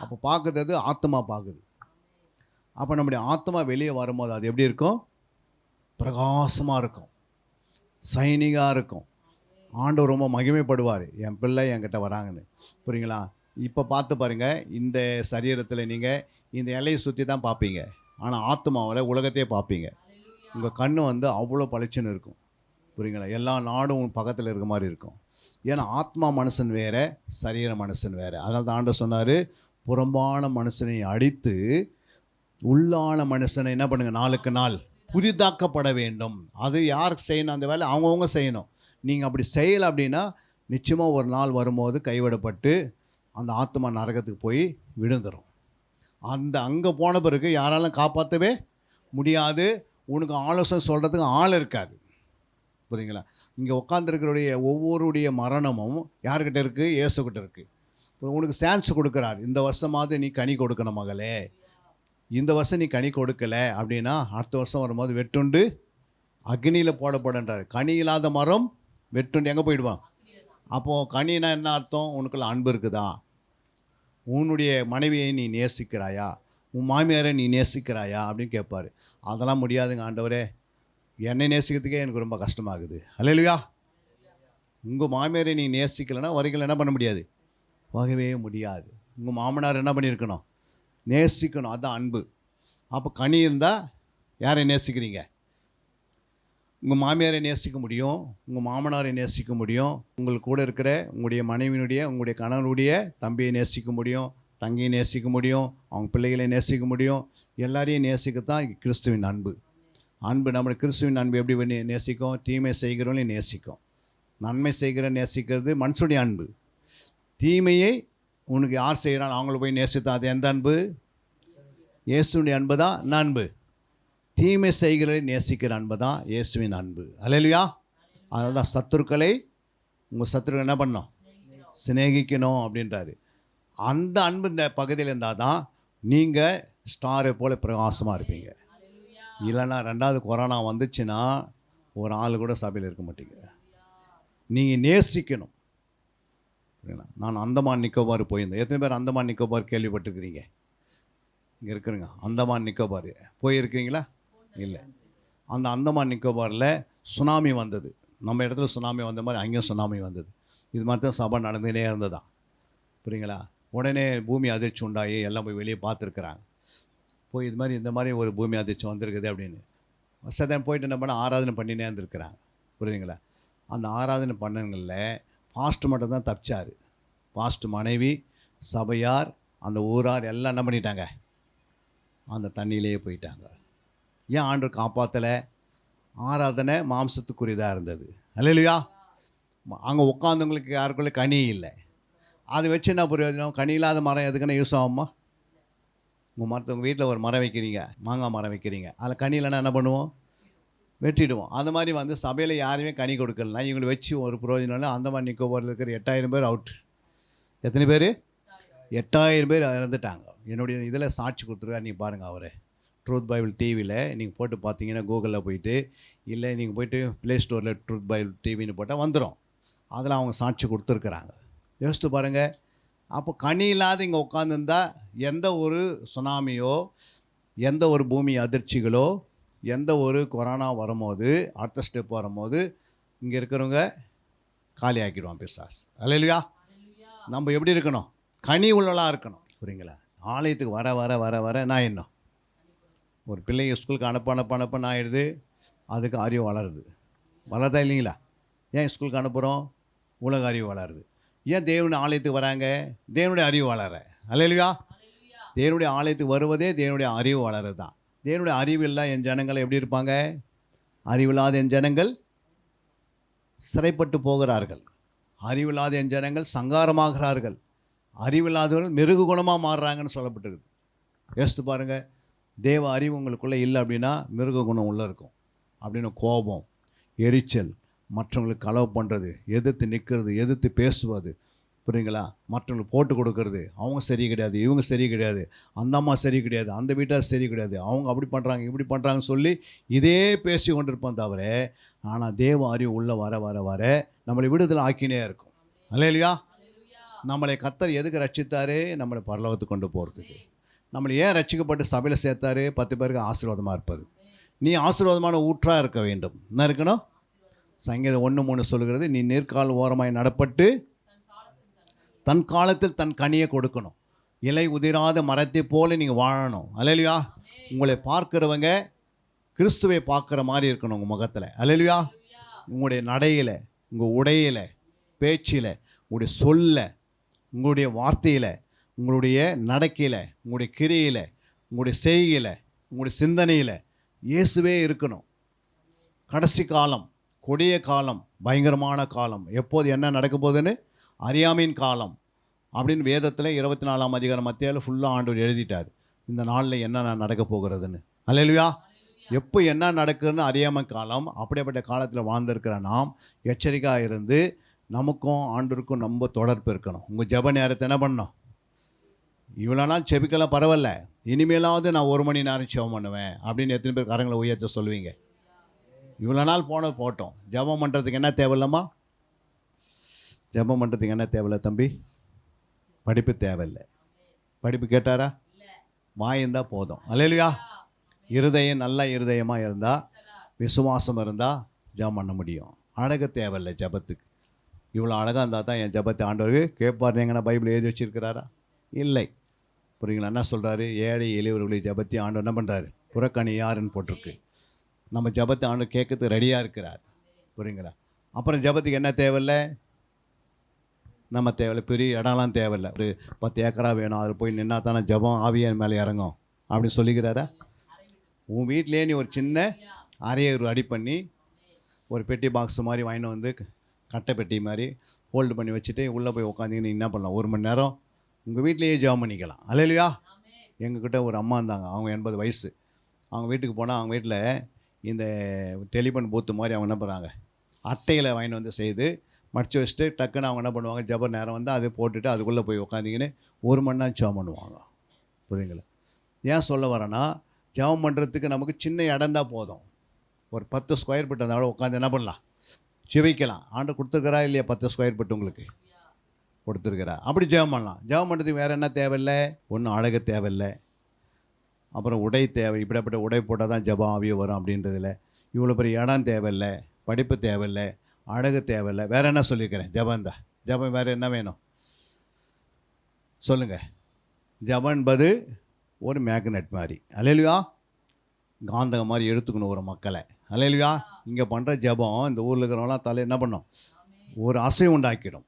அப்போ பார்க்குறது ஆத்மா பார்க்குது. அப்போ நம்முடைய ஆத்மா வெளியே வரும்போது அது எப்படி இருக்கும்? பிரகாசமாக இருக்கும், சைனிங்காக இருக்கும். ஆண்டவர் ரொம்ப மகிமைப்படுவார், என் பிள்ளை என்கிட்ட வராங்கன்னு. புரியுங்களா? இப்போ பார்த்து பாருங்கள், இந்த சரீரத்தில் நீங்கள் இந்த இலையை சுற்றி தான் பார்ப்பீங்க, ஆனால் ஆத்மாவில் உலகத்தையே பார்ப்பீங்க. உங்கள் கண்ணு வந்து அவ்வளோ பளிச்சுன்னு இருக்கும். புரியுங்களா? எல்லா நாடும் பக்கத்தில் இருக்க மாதிரி இருக்கும். ஏன்னா ஆத்மா மனுஷன் வேறு, சரீர மனுஷன் வேறு. அதனால தான் ஆண்டவர் சொன்னார், புறம்பான மனுஷனை அடித்து உள்ளான மனுஷனை என்ன பண்ணுங்க, நாளுக்கு நாள் புதிதாக்கப்பட வேண்டும். அது யாருக்கு செய்யணும்? அந்த வேலை அவங்கவுங்க செய்யணும். நீங்கள் அப்படி செய்யலை அப்படின்னா நிச்சயமாக ஒரு நாள் வரும்போது கைவிடப்பட்டு அந்த ஆத்மா நரகத்துக்கு போய் விழுந்துடும். அங்கே போன பிறகு யாராலும் காப்பாற்றவே முடியாது. உனக்கு ஆலோசனை சொல்கிறதுக்கு ஆள் இருக்காது. புரியுங்களா? இங்கே உட்காந்துருக்கிறோடைய ஒவ்வொருடைய மரணமும் யார்கிட்ட இருக்குது? இயேசுக்கிட்ட இருக்குது. உனக்கு சான்ஸ் கொடுக்குறாரு, இந்த வருஷமாவது நீ கனி கொடுக்கணும் மகளே. இந்த வருஷம் நீ கனி கொடுக்கலை அப்படின்னா அடுத்த வருஷம் வரும்போது வெட்டுண்டு அக்னியில் போடப்படுன்றார். கனி இல்லாத மரம் வெட்டுண்டு எங்கே போயிடுவான்? அப்போது கனினா என்ன அர்த்தம்? உனக்குள்ள அன்பு இருக்குதா? உன்னுடைய மனைவியை நீ நேசிக்கிறாயா? உன் மாமியாரை நீ நேசிக்கிறாயா அப்படின்னு கேட்பார். அதெல்லாம் முடியாதுங்க ஆண்டவரே, என்னை நேசிக்கிறதுக்கே எனக்கு ரொம்ப கஷ்டமாகுது. அல்லேலூயா. உங்கள் மாமியாரை நீ நேசிக்கலைன்னா வரைக்கும் என்ன பண்ண முடியாது, போகவே முடியாது. உங்கள் மாமனார் என்ன பண்ணியிருக்கணும்? நேசிக்கணும். அதுதான் அன்பு. அப்போ கனி இருந்தால் யாரை நேசிக்கிறீங்க? உங்கள் மாமியாரை நேசிக்க முடியும், உங்கள் மாமனாரை நேசிக்க முடியும், உங்களுக்கு கூட இருக்கிற உங்களுடைய மனைவியினுடைய உங்களுடைய கணவனுடைய தம்பியை நேசிக்க முடியும், தங்கையை நேசிக்க முடியும், அவங்க பிள்ளைகளை நேசிக்க முடியும். எல்லாரையும் நேசிக்கத்தான் கிறிஸ்துவின் அன்பு. அன்பு நம்முடைய கிறிஸ்துவின் அன்பு எப்படி நேசிக்கும்? தீமை செய்கிறவங்களையும் நேசிக்கும். நன்மை செய்கிற நேசிக்கிறது மனுஷனுடைய அன்பு. தீமையை உனக்கு யார் செய்கிறான் அவங்கள போய் நேசித்தா அது எந்த அன்பு? இயேசுடைய அன்பு தான் என்ன அன்பு? தீமை செய்கிறதை நேசிக்கிற அன்பு தான் இயேசுவின் அன்பு. அல்லேலூயா. அதனால தான் சத்துருக்களை உங்கள் சத்துருக்கள் என்ன பண்ணணும்? சிநேகிக்கணும் அப்படின்றாரு. அந்த அன்பு இந்த பகுதியில் இருந்தால் தான் நீங்கள் ஸ்டாரை போல் பிரகாசமாக இருப்பீங்க. இல்லைன்னா ரெண்டாவது கொரோனா வந்துச்சுன்னா ஒரு ஆள் கூட சபையில் இருக்க மாட்டீங்க. நீங்கள் நேசிக்கணும். நான் அந்தமான் நிக்கோபார் போயிருந்தேன். எத்தனை பேர் அந்தமான் நிக்கோபார் கேள்விப்பட்டிருக்கிறீங்க? இங்கே இருக்கிறீங்க. அந்தமான் நிக்கோபார் போயிருக்கிறீங்களா? இல்லை. அந்த அந்தமான் நிக்கோபாரில் சுனாமி வந்தது. நம்ம இடத்துல சுனாமி வந்த மாதிரி அங்கேயும் சுனாமி வந்தது. இது மாதிரி தான் சபை நடந்துகிட்டே இருந்ததா. புரியுங்களா? உடனே பூமி அதிர்ச்சி உண்டாகி எல்லாம் போய் வெளியே பார்த்துருக்குறாங்க. போய் இந்த மாதிரி ஒரு பூமி அதிர்ச்சி வந்திருக்குது அப்படின்னு வருஷத்தை போயிட்டு என்ன பண்ண ஆராதனை பண்ணினே இருந்திருக்கிறாங்க. புரியுதுங்களா? அந்த ஆராதனை பண்ணங்களில் பாஸ்ட் மட்டும் தான் தப்பிச்சார். பாஸ்ட் மனைவி, சபையார், அந்த ஊரார் எல்லாம் என்ன பண்ணிட்டாங்க? அந்த தண்ணியிலேயே போயிட்டாங்க. ஏன் ஆண்டவர் காப்பாற்றலை? ஆராதனை மாம்சத்துக்குரியதாக இருந்தது. அல்லேலூயா. அங்கே உட்காந்தவங்களுக்கு யாருக்குள்ளே கனி இல்லை. அதை வச்சு என்ன பிரயோஜனம்? கனி இல்லாத மரம் எதுக்குன்னா யூஸ் ஆகுமா? உங்கள் மரத்தவங்க வீட்டில் ஒரு மரம் வைக்கிறீங்க, மாங்காய் மரம் வைக்கிறீங்க, அதில் கனி இல்லைன்னா என்ன பண்ணுவோம்? வெட்டிடுவோம். அந்த மாதிரி சபையில் யாருமே கனி கொடுக்கலனா இவங்களை வச்சு ஒரு பிரயோஜனம் இல்லை. அந்த மாதிரி நிக்கோபாரில் இருக்கிற 8000 பேர் அவுட். எத்தனை பேர்? 8000 பேர் இறந்துட்டாங்க. என்னுடைய இதில் சாட்சி கொடுத்துருக்காரு. நீங்கள் பாருங்கள், அவர் ட்ரூத் பைபிள் டிவியில் நீங்கள் போட்டு பார்த்தீங்கன்னா கூகுளில் போயிட்டு, இல்லை நீங்கள் போயிட்டு ப்ளே ஸ்டோரில் ட்ரூத் பைபிள் டிவின்னு போட்டால் வந்துடும். அதில் அவங்க சாட்சி கொடுத்துருக்குறாங்க. யோசித்து பாருங்கள். அப்போ கனி இல்லாத இங்கே உட்காந்துருந்தா எந்த ஒரு சுனாமியோ, எந்த ஒரு பூமி அதிர்ச்சிகளோ, எந்த ஒரு கொரோனா வரும்போது, அடுத்த ஸ்டெப் வரும்போது இங்கே இருக்கிறவங்க காலி ஆக்கிடுவான் பிசாஸ். அல்லேலூயா. நம்ம எப்படி இருக்கணும்? கனி உள்ளலாம் இருக்கணும். புரியுங்களா? ஆலயத்துக்கு வர வர வர வர நான் என்ன ஒரு பிள்ளைங்க ஸ்கூலுக்கு அனுப்ப நான் ஆயிடுது. அதுக்கு அறிவு வளருது. வளருதா இல்லைங்களா? ஏன் ஸ்கூலுக்கு அனுப்புகிறோம்? உலக அறிவு வளருது. ஏன் தேவனுடைய ஆலயத்துக்கு வராங்க? தேவனுடைய அறிவு வளர. அல்லேலூயா. தேவனுடைய ஆலயத்துக்கு வருவதே தேவனுடைய அறிவு வளருது தான். தேவனுடைய அறிவில்லா என் ஜனங்கள் எப்படி இருப்பாங்க? அறிவில்லாத என் ஜனங்கள் சிறைப்பட்டு போகிறார்கள். அறிவில்லாத என் ஜனங்கள் சங்காரமாகிறார்கள். அறிவில்லாதவர்கள் மிருக குணமாக மாறுறாங்கன்னு சொல்லப்பட்டிருக்கு. யோசித்து பாருங்கள். தேவ அறிவு உங்களுக்குள்ளே இல்லை அப்படின்னா மிருக குணம் உள்ளே இருக்கும். அப்படின்னு கோபம், எரிச்சல், மற்றவங்களுக்கு களவு பண்ணுறது, எதிர்த்து நிற்கிறது, எதிர்த்து பேசுவது, புரியுங்களா? மற்றவங்களுக்கு போட்டு கொடுக்கறது, அவங்க சரி கிடையாது, இவங்க சரி கிடையாது, அந்த அம்மா சரி கிடையாது, அந்த வீட்டார் சரி கிடையாது, அவங்க அப்படி பண்ணுறாங்க இப்படி பண்ணுறாங்கன்னு சொல்லி இதே பேசி கொண்டிருப்போம் தவிர, ஆனால் தேவ அறிவு உள்ளே வர வர வர நம்மளை விடுதலை ஆக்கினே இருக்கும். அல்லேலூயா. நம்மளை கர்த்தர் எதுக்கு ரட்சித்தாரு? நம்மளை பரலோகத்துக்கு கொண்டு போகிறதுக்கு. நம்மளை ஏன் ரட்சிக்கப்பட்டு சபையில் சேர்த்தாரு? 10 பேருக்கு ஆசீர்வாதமாக இருப்பது. நீ ஆசீர்வாதமான ஊற்றாக இருக்க வேண்டும். என்ன இருக்கணும்? சங்கீதம் 1:3 சொல்கிறது, நீ நீர்க்கால் ஓரமாய் நடப்பட்டு தன் காலத்தில் தன் கனியை கொடுக்கணும். இலை உதிராத மரத்தை போல நீங்கள் வாழணும். அல்லேலூயா. உங்களை பார்க்குறவங்க கிறிஸ்துவை பார்க்குற மாதிரி இருக்கணும் உங்கள் முகத்தில். அல்லேலூயா. உங்களுடைய நடையில், உங்கள் உடையில், பேச்சில், உங்களுடைய சொல்ல, உங்களுடைய வார்த்தையில், உங்களுடைய நடக்கையில், உங்களுடைய கிரியில், உங்களுடைய செய்கையில், உங்களுடைய சிந்தனையில் இயேசுவே இருக்கணும். கடைசி காலம், கொடிய காலம், பயங்கரமான காலம், எப்போது என்ன நடக்க போகுதுன்னு அறியாமையின் காலம் அப்படின்னு வேதத்தில் 24ஆம் அதிகாரம் மத்தியில் ஃபுல்லாக ஆண்டவர் எழுதிட்டார். இந்த நாளில் என்ன நடக்க போகிறதுன்னு. அல்லேலூயா. எப்போ என்ன நடக்குதுன்னு அறியாமல் காலம். அப்படிப்பட்ட காலத்தில் வாழ்ந்திருக்கிற நாம் எச்சரிக்கையாக இருந்து நமக்கும் ஆண்டவருக்கும் ரொம்ப தொடர்பு இருக்கணும். உங்கள் ஜெப நேரத்தை என்ன பண்ணணும்? இவ்வளோ நாள் செபிக்கலாம் பரவாயில்ல, இனிமேலாவது நான் 1 மணி நேரம் ஜெபம் பண்ணுவேன் அப்படின்னு எத்தனை பேர் கரங்களை உயர்த்த சொல்லுவீங்க? இவ்வளோ நாள் போட்டோம். ஜெபம் பண்ணுறதுக்கு என்ன தேவையில்லம்மா? ஜெபம் பண்ணுறதுக்கு என்ன தேவையில்லை தம்பி? படிப்பு தேவையில்லை. படிப்பு கேட்டாரா? வாயிருந்தால் போதும். அல்லேலூயா. இருதயம் நல்ல இருதயமாக இருந்தால், விசுவாசம் இருந்தால் ஜெபம் பண்ண முடியும். அழகு தேவையில்லை ஜெபத்துக்கு. இவ்வளோ அழகாக இருந்தால் தான் என் ஜெபத்தை ஆண்டவருக்கு கேட்பார். எங்கன்னா பைபிள் எழுதி வச்சுருக்கிறாரா? இல்லை. புரியுங்களா? என்ன சொல்கிறாரு? ஏழை எளியவர்களை ஜெபத்தை ஆண்டவர் என்ன பண்ணுறாரு? புறக்கணி யாருன்னு போட்டிருக்கு. நம்ம ஜெபத்தை ஆண்டவர் கேட்கறதுக்கு ரெடியாக இருக்கிறார். புரியுங்களா? அப்புறம் ஜெபத்துக்கு என்ன தேவையில்லை? நம்ம தேவையில்லை, பெரிய இடம்லாம் தேவையில்லை. ஒரு 10 ஏக்கரா வேணும், அதில் போய் நின்னா தானே ஜெபம் ஆவியான் மேலே இறங்கும் அப்படின்னு சொல்லிக்கிறாரா? உன் வீட்டிலே நீ ஒரு சின்ன அறையை அடி பண்ணி ஒரு பெட்டி பாக்ஸ் மாதிரி வாங்கிட்டு வந்து, கட்டை பெட்டி மாதிரி ஹோல்டு பண்ணி வச்சுட்டு உள்ளே போய் உட்காந்திங்கன்னு என்ன பண்ணலாம்? 1 மணி நேரம் உங்கள் வீட்டிலேயே ஜெபம் பண்ணிக்கலாம். அல்லேலூயா. எங்ககிட்ட ஒரு அம்மா இருந்தாங்க, அவங்க 80 வயசு. அவங்க வீட்டுக்கு போனால் அவங்க வீட்டில் இந்த டெலிஃபோன் பூத்து மாதிரி அவங்க என்ன பண்ணுறாங்க, அட்டையில் வாங்கிட்டு வந்து செய்து மடித்து வச்சுட்டு டக்குன்னு அவங்க என்ன பண்ணுவாங்க, ஜெப நேரம் வந்து அதை போட்டுட்டு அதுக்குள்ளே போய் உட்காந்திங்கன்னு 1 மணி நேரம் ஜெபம் பண்ணுவாங்க. புரியுங்களா? ஏன் சொல்ல வரேன்னா, ஜெபம் பண்ணுறதுக்கு நமக்கு சின்ன இடம் தான் போதும். ஒரு 10 ஸ்கொயர் ஃபீட் இருந்தாலும் உட்காந்து என்ன பண்ணலாம்? ஜெபிக்கலாம். ஆண்டு கொடுத்துருக்கிறா இல்லையா? 10 ஸ்கொயர் ஃபீட் உங்களுக்கு கொடுத்துருக்கிறா. அப்படி ஜெபம் பண்ணலாம். ஜெபம் பண்ணுறதுக்கு வேறு என்ன தேவையில்லை? ஒன்றும் அழகு தேவையில்லை. அப்புறம் உடை தேவை. இப்படிப்பட்ட உடை போட்டால் தான் ஜெபம் ஆவியே வரும் அப்படின்றதில்ல. இவ்வளோ பெரிய இடம் தேவையில்லை, படிப்பு தேவையில்லை, அழகு தேவையில்லை. வேறு என்ன சொல்லியிருக்கிறேன்? ஜெபம் தான். ஜெபம் வேறு என்ன வேணும் சொல்லுங்கள்? ஜெபம் என்பது ஒரு மேக்னெட் மாதிரி. அல்லேலூயா. காந்தகம் மாதிரி எடுத்துக்கணும் ஒரு மக்களை. அல்லேலூயா. இங்கே பண்ணுற ஜெபம் இந்த ஊரில் இருக்கிறவங்களாம் தலை என்ன பண்ணும்? ஒரு அசைவு உண்டாக்கிடும்.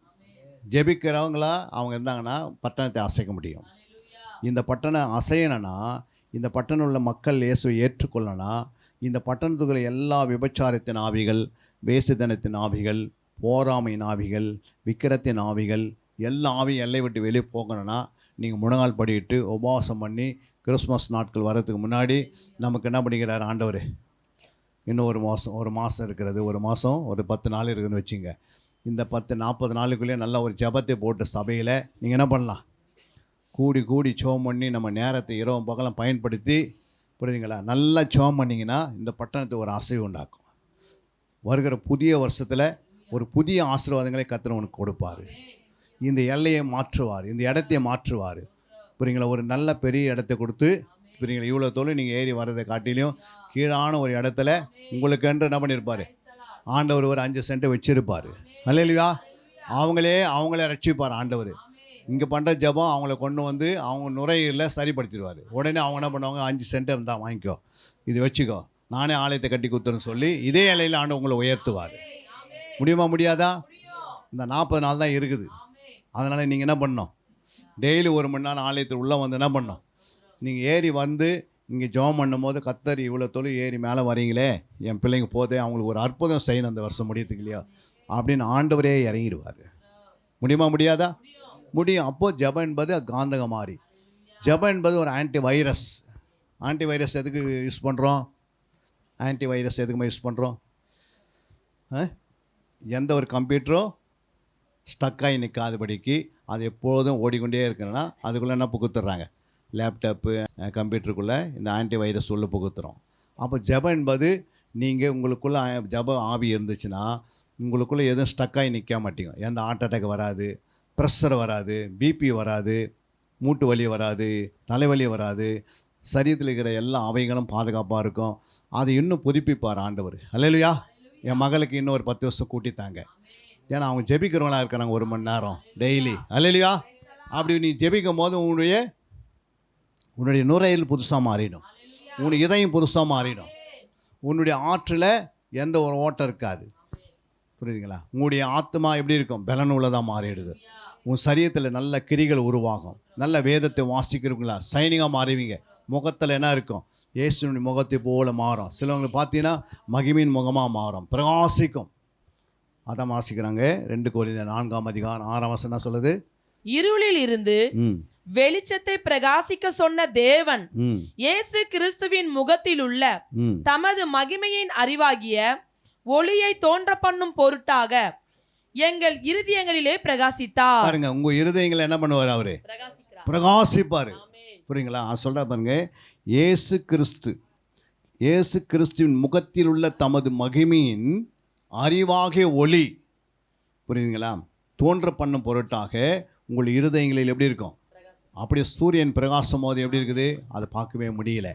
ஜெபிக்கிறவங்களா அவங்க இருந்தாங்கன்னா பட்டணத்தை அசைக்க முடியும். இந்த பட்டணம் அசையணும்னா, இந்த பட்டணம் உள்ள மக்கள் இயேசுவை ஏற்றுக்கொள்ளனா, இந்த பட்டணத்துக்குள்ள எல்லா விபச்சாரத்தின் ஆவிகள், வேசித்தனத்தின் ஆவிகள், போராமையின் ஆவிகள், விக்கிரத்தின் ஆவிகள், எல்லா ஆவியும் எல்லை விட்டு வெளியே போகணும்னா நீங்கள் முழங்கால் படிட்டு உபவாசம் பண்ணி கிறிஸ்மஸ் நாட்கள் வர்றதுக்கு முன்னாடி நமக்கு என்ன பண்ணிக்கிறார் ஆண்டவர்? இன்னும் ஒரு மாதம் இருக்கிறது. ஒரு மாதம் ஒரு 10 நாள் இருக்குதுன்னு வச்சுங்க. இந்த 40 நாளுக்குள்ளேயே நல்ல ஒரு ஜெபத்தை போட்டு சபையில் நீங்கள் என்ன பண்ணலாம்? கூடி ஜெபம் பண்ணி நம்ம நேரத்தை இரவு பகலும் பயன்படுத்தி, புரியுதுங்களா, நல்லா ஜெபம் பண்ணிங்கன்னா இந்த பட்டணத்தை ஒரு அசைவு உண்டாக்கும். வருகிற புதிய வருஷத்தில் ஒரு புதிய ஆசீர்வாதங்களை கர்த்தர் உனக்கு கொடுப்பார். இந்த எல்லையை மாற்றுவார், இந்த இடத்தையே மாற்றுவார். புரியுங்களா? ஒரு நல்ல பெரிய இடத்த கொடுத்து, புரியுங்களா, இவ்வளோ தொழில் நீங்கள் ஏறி வர்றதை காட்டிலையும் கீழான ஒரு இடத்துல உங்களுக்கு என்ன பண்ணியிருப்பார்? ஆண்டவர் ஒரு 5 சென்ட்டை வச்சிருப்பார். அல்லேலூயா. அவங்களே ரட்சிப்பார் ஆண்டவர். இங்கே பண்ணுற ஜெபம் அவங்கள கொண்டு வந்து அவங்க நுரையீரலில் சரிப்படுத்திடுவார். உடனே அவங்க என்ன பண்ணுவாங்க? 5 சென்ட் இருந்தால் வாங்கிக்கோ, இது வச்சுக்கோ, நானே ஆலயத்தை கட்டி கொடுத்துருன்னு சொல்லி இதே இலையில் ஆண்டு உங்களை உயர்த்துவார். முடியுமா? முடியாதா? இந்த 40 நாள் தான் இருக்குது. அதனால் நீங்கள் என்ன பண்ணணும்? டெய்லி 1 மணி நேரம் ஆலயத்தில் உள்ளே வந்து என்ன பண்ணணும்? நீங்கள் ஏறி வந்து இங்கே ஜெபம் பண்ணும் போது, கர்த்தர் இவ்வளோ தொழில் ஏறி மேலே வரீங்களே, என் பிள்ளைங்க போதே அவங்களுக்கு ஒரு அற்புதம் செய்யணும் அந்த வருஷம் முடியத்துக்கு இல்லையா அப்படின்னு ஆண்டவரே இறங்கிடுவார். முடியுமா? முடியாதா? முடியும். அப்போது ஜெபம் என்பது காந்தகம் மாறி. ஜெபம் என்பது ஒரு ஆன்டி வைரஸ். ஆன்டி வைரஸ் எதுக்கு யூஸ் பண்ணுறோம்? ஆன்டி வைரஸ் எதுக்குமே யூஸ் பண்ணுறோம்? எந்த ஒரு கம்ப்யூட்டரும் ஸ்டக்காகி நிற்காதபடிக்கு அது எப்பொழுதும் ஓடிக்கொண்டே இருக்குன்னா அதுக்குள்ளே என்ன புகுத்துறாங்க? லேப்டாப்பு, கம்ப்யூட்டருக்குள்ளே இந்த ஆன்டி வைரஸ் உள்ளே புகுத்துறோம். அப்போ ஜெபம் என்பது, நீங்கள் உங்களுக்குள்ளே ஜெப ஆவி இருந்துச்சுன்னா உங்களுக்குள்ளே எதுவும் ஸ்டக்காகி நிற்க மாட்டீங்க. எந்த ஹார்ட் அட்டாக் வராது, ப்ரெஷர் வராது, பிபி வராது, மூட்டு வலி வராது, தலைவலி வராது, சரீரத்தில் இருக்கிற எல்லா அவைகளும் பாதுகாப்பாக இருக்கும். அதை இன்னும் புதுப்பிப்பார் ஆண்டவர். அல்லேலூயா. என் மகளுக்கு இன்னும் ஒரு 10 வருஷம் கூட்டித்தாங்க. ஏன்னா அவங்க ஜெபிக்கிறவங்களா இருக்கிறாங்க 1 மணி நேரம் டெய்லி. அல்லேலூயா. அப்படி நீ ஜெபிக்கும் போது உன்னுடைய நுரையீரல் புதுசாக மாறிடும், உன்னுடைய இதயம் புதுசாக மாறிடும், உன்னுடைய ஆற்றில் எந்த ஒரு ஓட்டம் இருக்காது. புரியுதுங்களா? உங்களுடைய ஆத்மா எப்படி இருக்கும்? பலன் உள்ளதாக மாறிடுது. உன் சரீரத்தில் நல்ல கிரிகள் உருவாகும். நல்ல வேதத்தை வாசிக்கிறவங்களா சைனிங்காக மாறுவீங்க. முகத்தில் என்ன இருக்கும்? இயேசுவின் முகத்தை போல மாறும். சிலவங்களை பார்த்தீங்கன்னா மகிமின் முகமாக மாறும், பிரகாசிக்கும். அதான் வாசிக்கிறாங்க 2 கொரிந்தியர் 4:6 சொல்லுது, இருளில் இருந்து வெளிச்சத்தை பிரகாசிக்க சொன்ன தேவன் இயேசு கிறிஸ்துவின் முகத்தில் உள்ள தமது மகிமையின் அறிவாகிய ஒளியை தோன்ற பண்ணும் பொருட்டாக எங்கள் இருதயங்களிலே பிரகாசித்தார். பாருங்க, உங்க இருதயங்களை என்ன பண்ணுவார்? அவரு பிரகாசிப்பாரு. புரியுங்களா? சொல்றா பாருங்க, இயேசு கிறிஸ்துவின் முகத்தில் உள்ள தமது மகிமையின் அறிவாகிய ஒளி, புரியுதுங்களா, தோன்ற பண்ணும் பொருட்டாக உங்கள் இருதயங்களில் எப்படி இருக்கும்? அப்படியே சூரியன் பிரகாசம் போது எப்படி இருக்குது? அதை பார்க்கவே முடியல.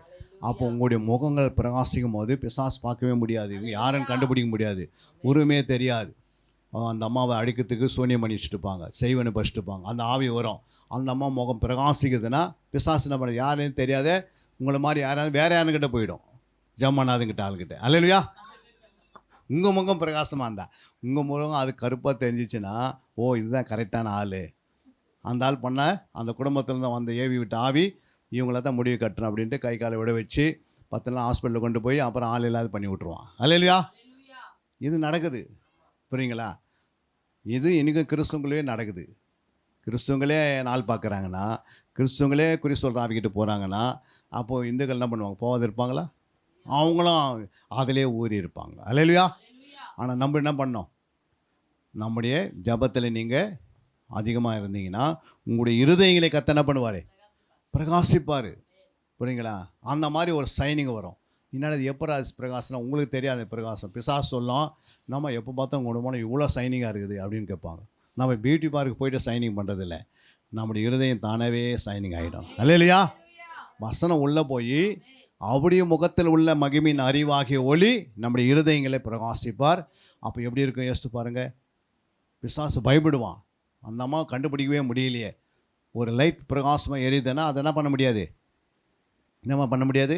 அப்போ உங்களுடைய முகங்கள் பிரகாசிக்கும் போது பிசாசு பார்க்கவே முடியாது, இவங்க யாருன்னு கண்டுபிடிக்க முடியாது, உருவமே தெரியாது. அந்த அம்மாவை அடிக்கிறதுக்கு சூனியம் பண்ணி வச்சுட்டு இருப்பாங்க, செய்வனை பறிச்சுட்டு இருப்பாங்க. அந்த ஆவி வரும், அந்த அம்மா முகம் பிரகாசிக்குதுன்னா பிசாசு என்ன பண்ண யாருன்னு தெரியாத உங்களை மாதிரி யாராவது வேற யாருக்கிட்ட போயிடும், ஜம்மானாதுங்கிட்ட ஆளுக்கிட்ட. அல்லேலூயா. உங்கள் முகம் பிரகாசமாக இருந்தால், உங்கள் முகம் அது கருப்பாக தெரிஞ்சிச்சுன்னா, ஓ இதுதான் கரெக்டான ஆள், அந்த ஆள் பண்ண அந்த குடும்பத்தில் தான் வந்து ஏவி விட்டு ஆவி இவங்கள தான் முடிவு கட்டணும் அப்படின்ட்டு கை காலை விட வச்சு 10 நாள் ஹாஸ்பிட்டலில் கொண்டு போய் அப்புறம் ஆள் இல்லாத பண்ணி விட்ருவான். அல்லேலூயா. இது நடக்குது. புரியுங்களா? இது இன்றைக்கி கிறிஸ்துவங்களே நடக்குது. கிறிஸ்துவங்களே நாள் பார்க்குறாங்கன்னா, கிறிஸ்துவங்களே குறி சொல்கிற ஆவிக்கிட்டு போகிறாங்கன்னா, அப்போது இந்துக்கள் என்ன பண்ணுவாங்க? போகாது இருப்பாங்களா? அவங்களும் அதிலே ஊறி இருப்பாங்க. அல்லேலூயா. ஆனால் நம்ம என்ன பண்ணோம்? நம்முடைய ஜபத்தில் நீங்கள் அதிகமாக இருந்தீங்கன்னா உங்களுடைய இருதயங்களை கத்த என்ன பண்ணுவார்? பிரகாசிப்பார். புரியுங்களா? அந்த மாதிரி ஒரு சைனிங் வரும். என்னது எப்போ பிரகாசம்? உங்களுக்கு தெரியாது பிரகாசம். பிசாசு சொல்லும், நம்ம எப்போ பார்த்தோம் உங்களோட மனம் இவ்வளோ சைனிங்காக இருக்குது அப்படின்னு கேட்பாங்க. நம்ம பியூட்டி பார்க்கு போய்ட்டு சைனிங் பண்ணுறதில்ல, நம்முடைய இருதயம் தானவே சைனிங் ஆகிடும். அல்லேலூயா. வசனம் உள்ளே போய் அவருடைய முகத்தில் உள்ள மகிமின் அறிவாகிய ஒளி நம்முடைய இருதயங்களை பிரகாசிப்பார். அப்போ எப்படி இருக்கும் யோசித்து பாருங்கள். பிசாசு பயப்படுவான், அந்த அம்மா கண்டுபிடிக்கவே முடியலையே, ஒரு லைட் பிரகாசமாக எரியுதுன்னா அதை என்ன பண்ண முடியாது? என்னம்மா பண்ண முடியாது?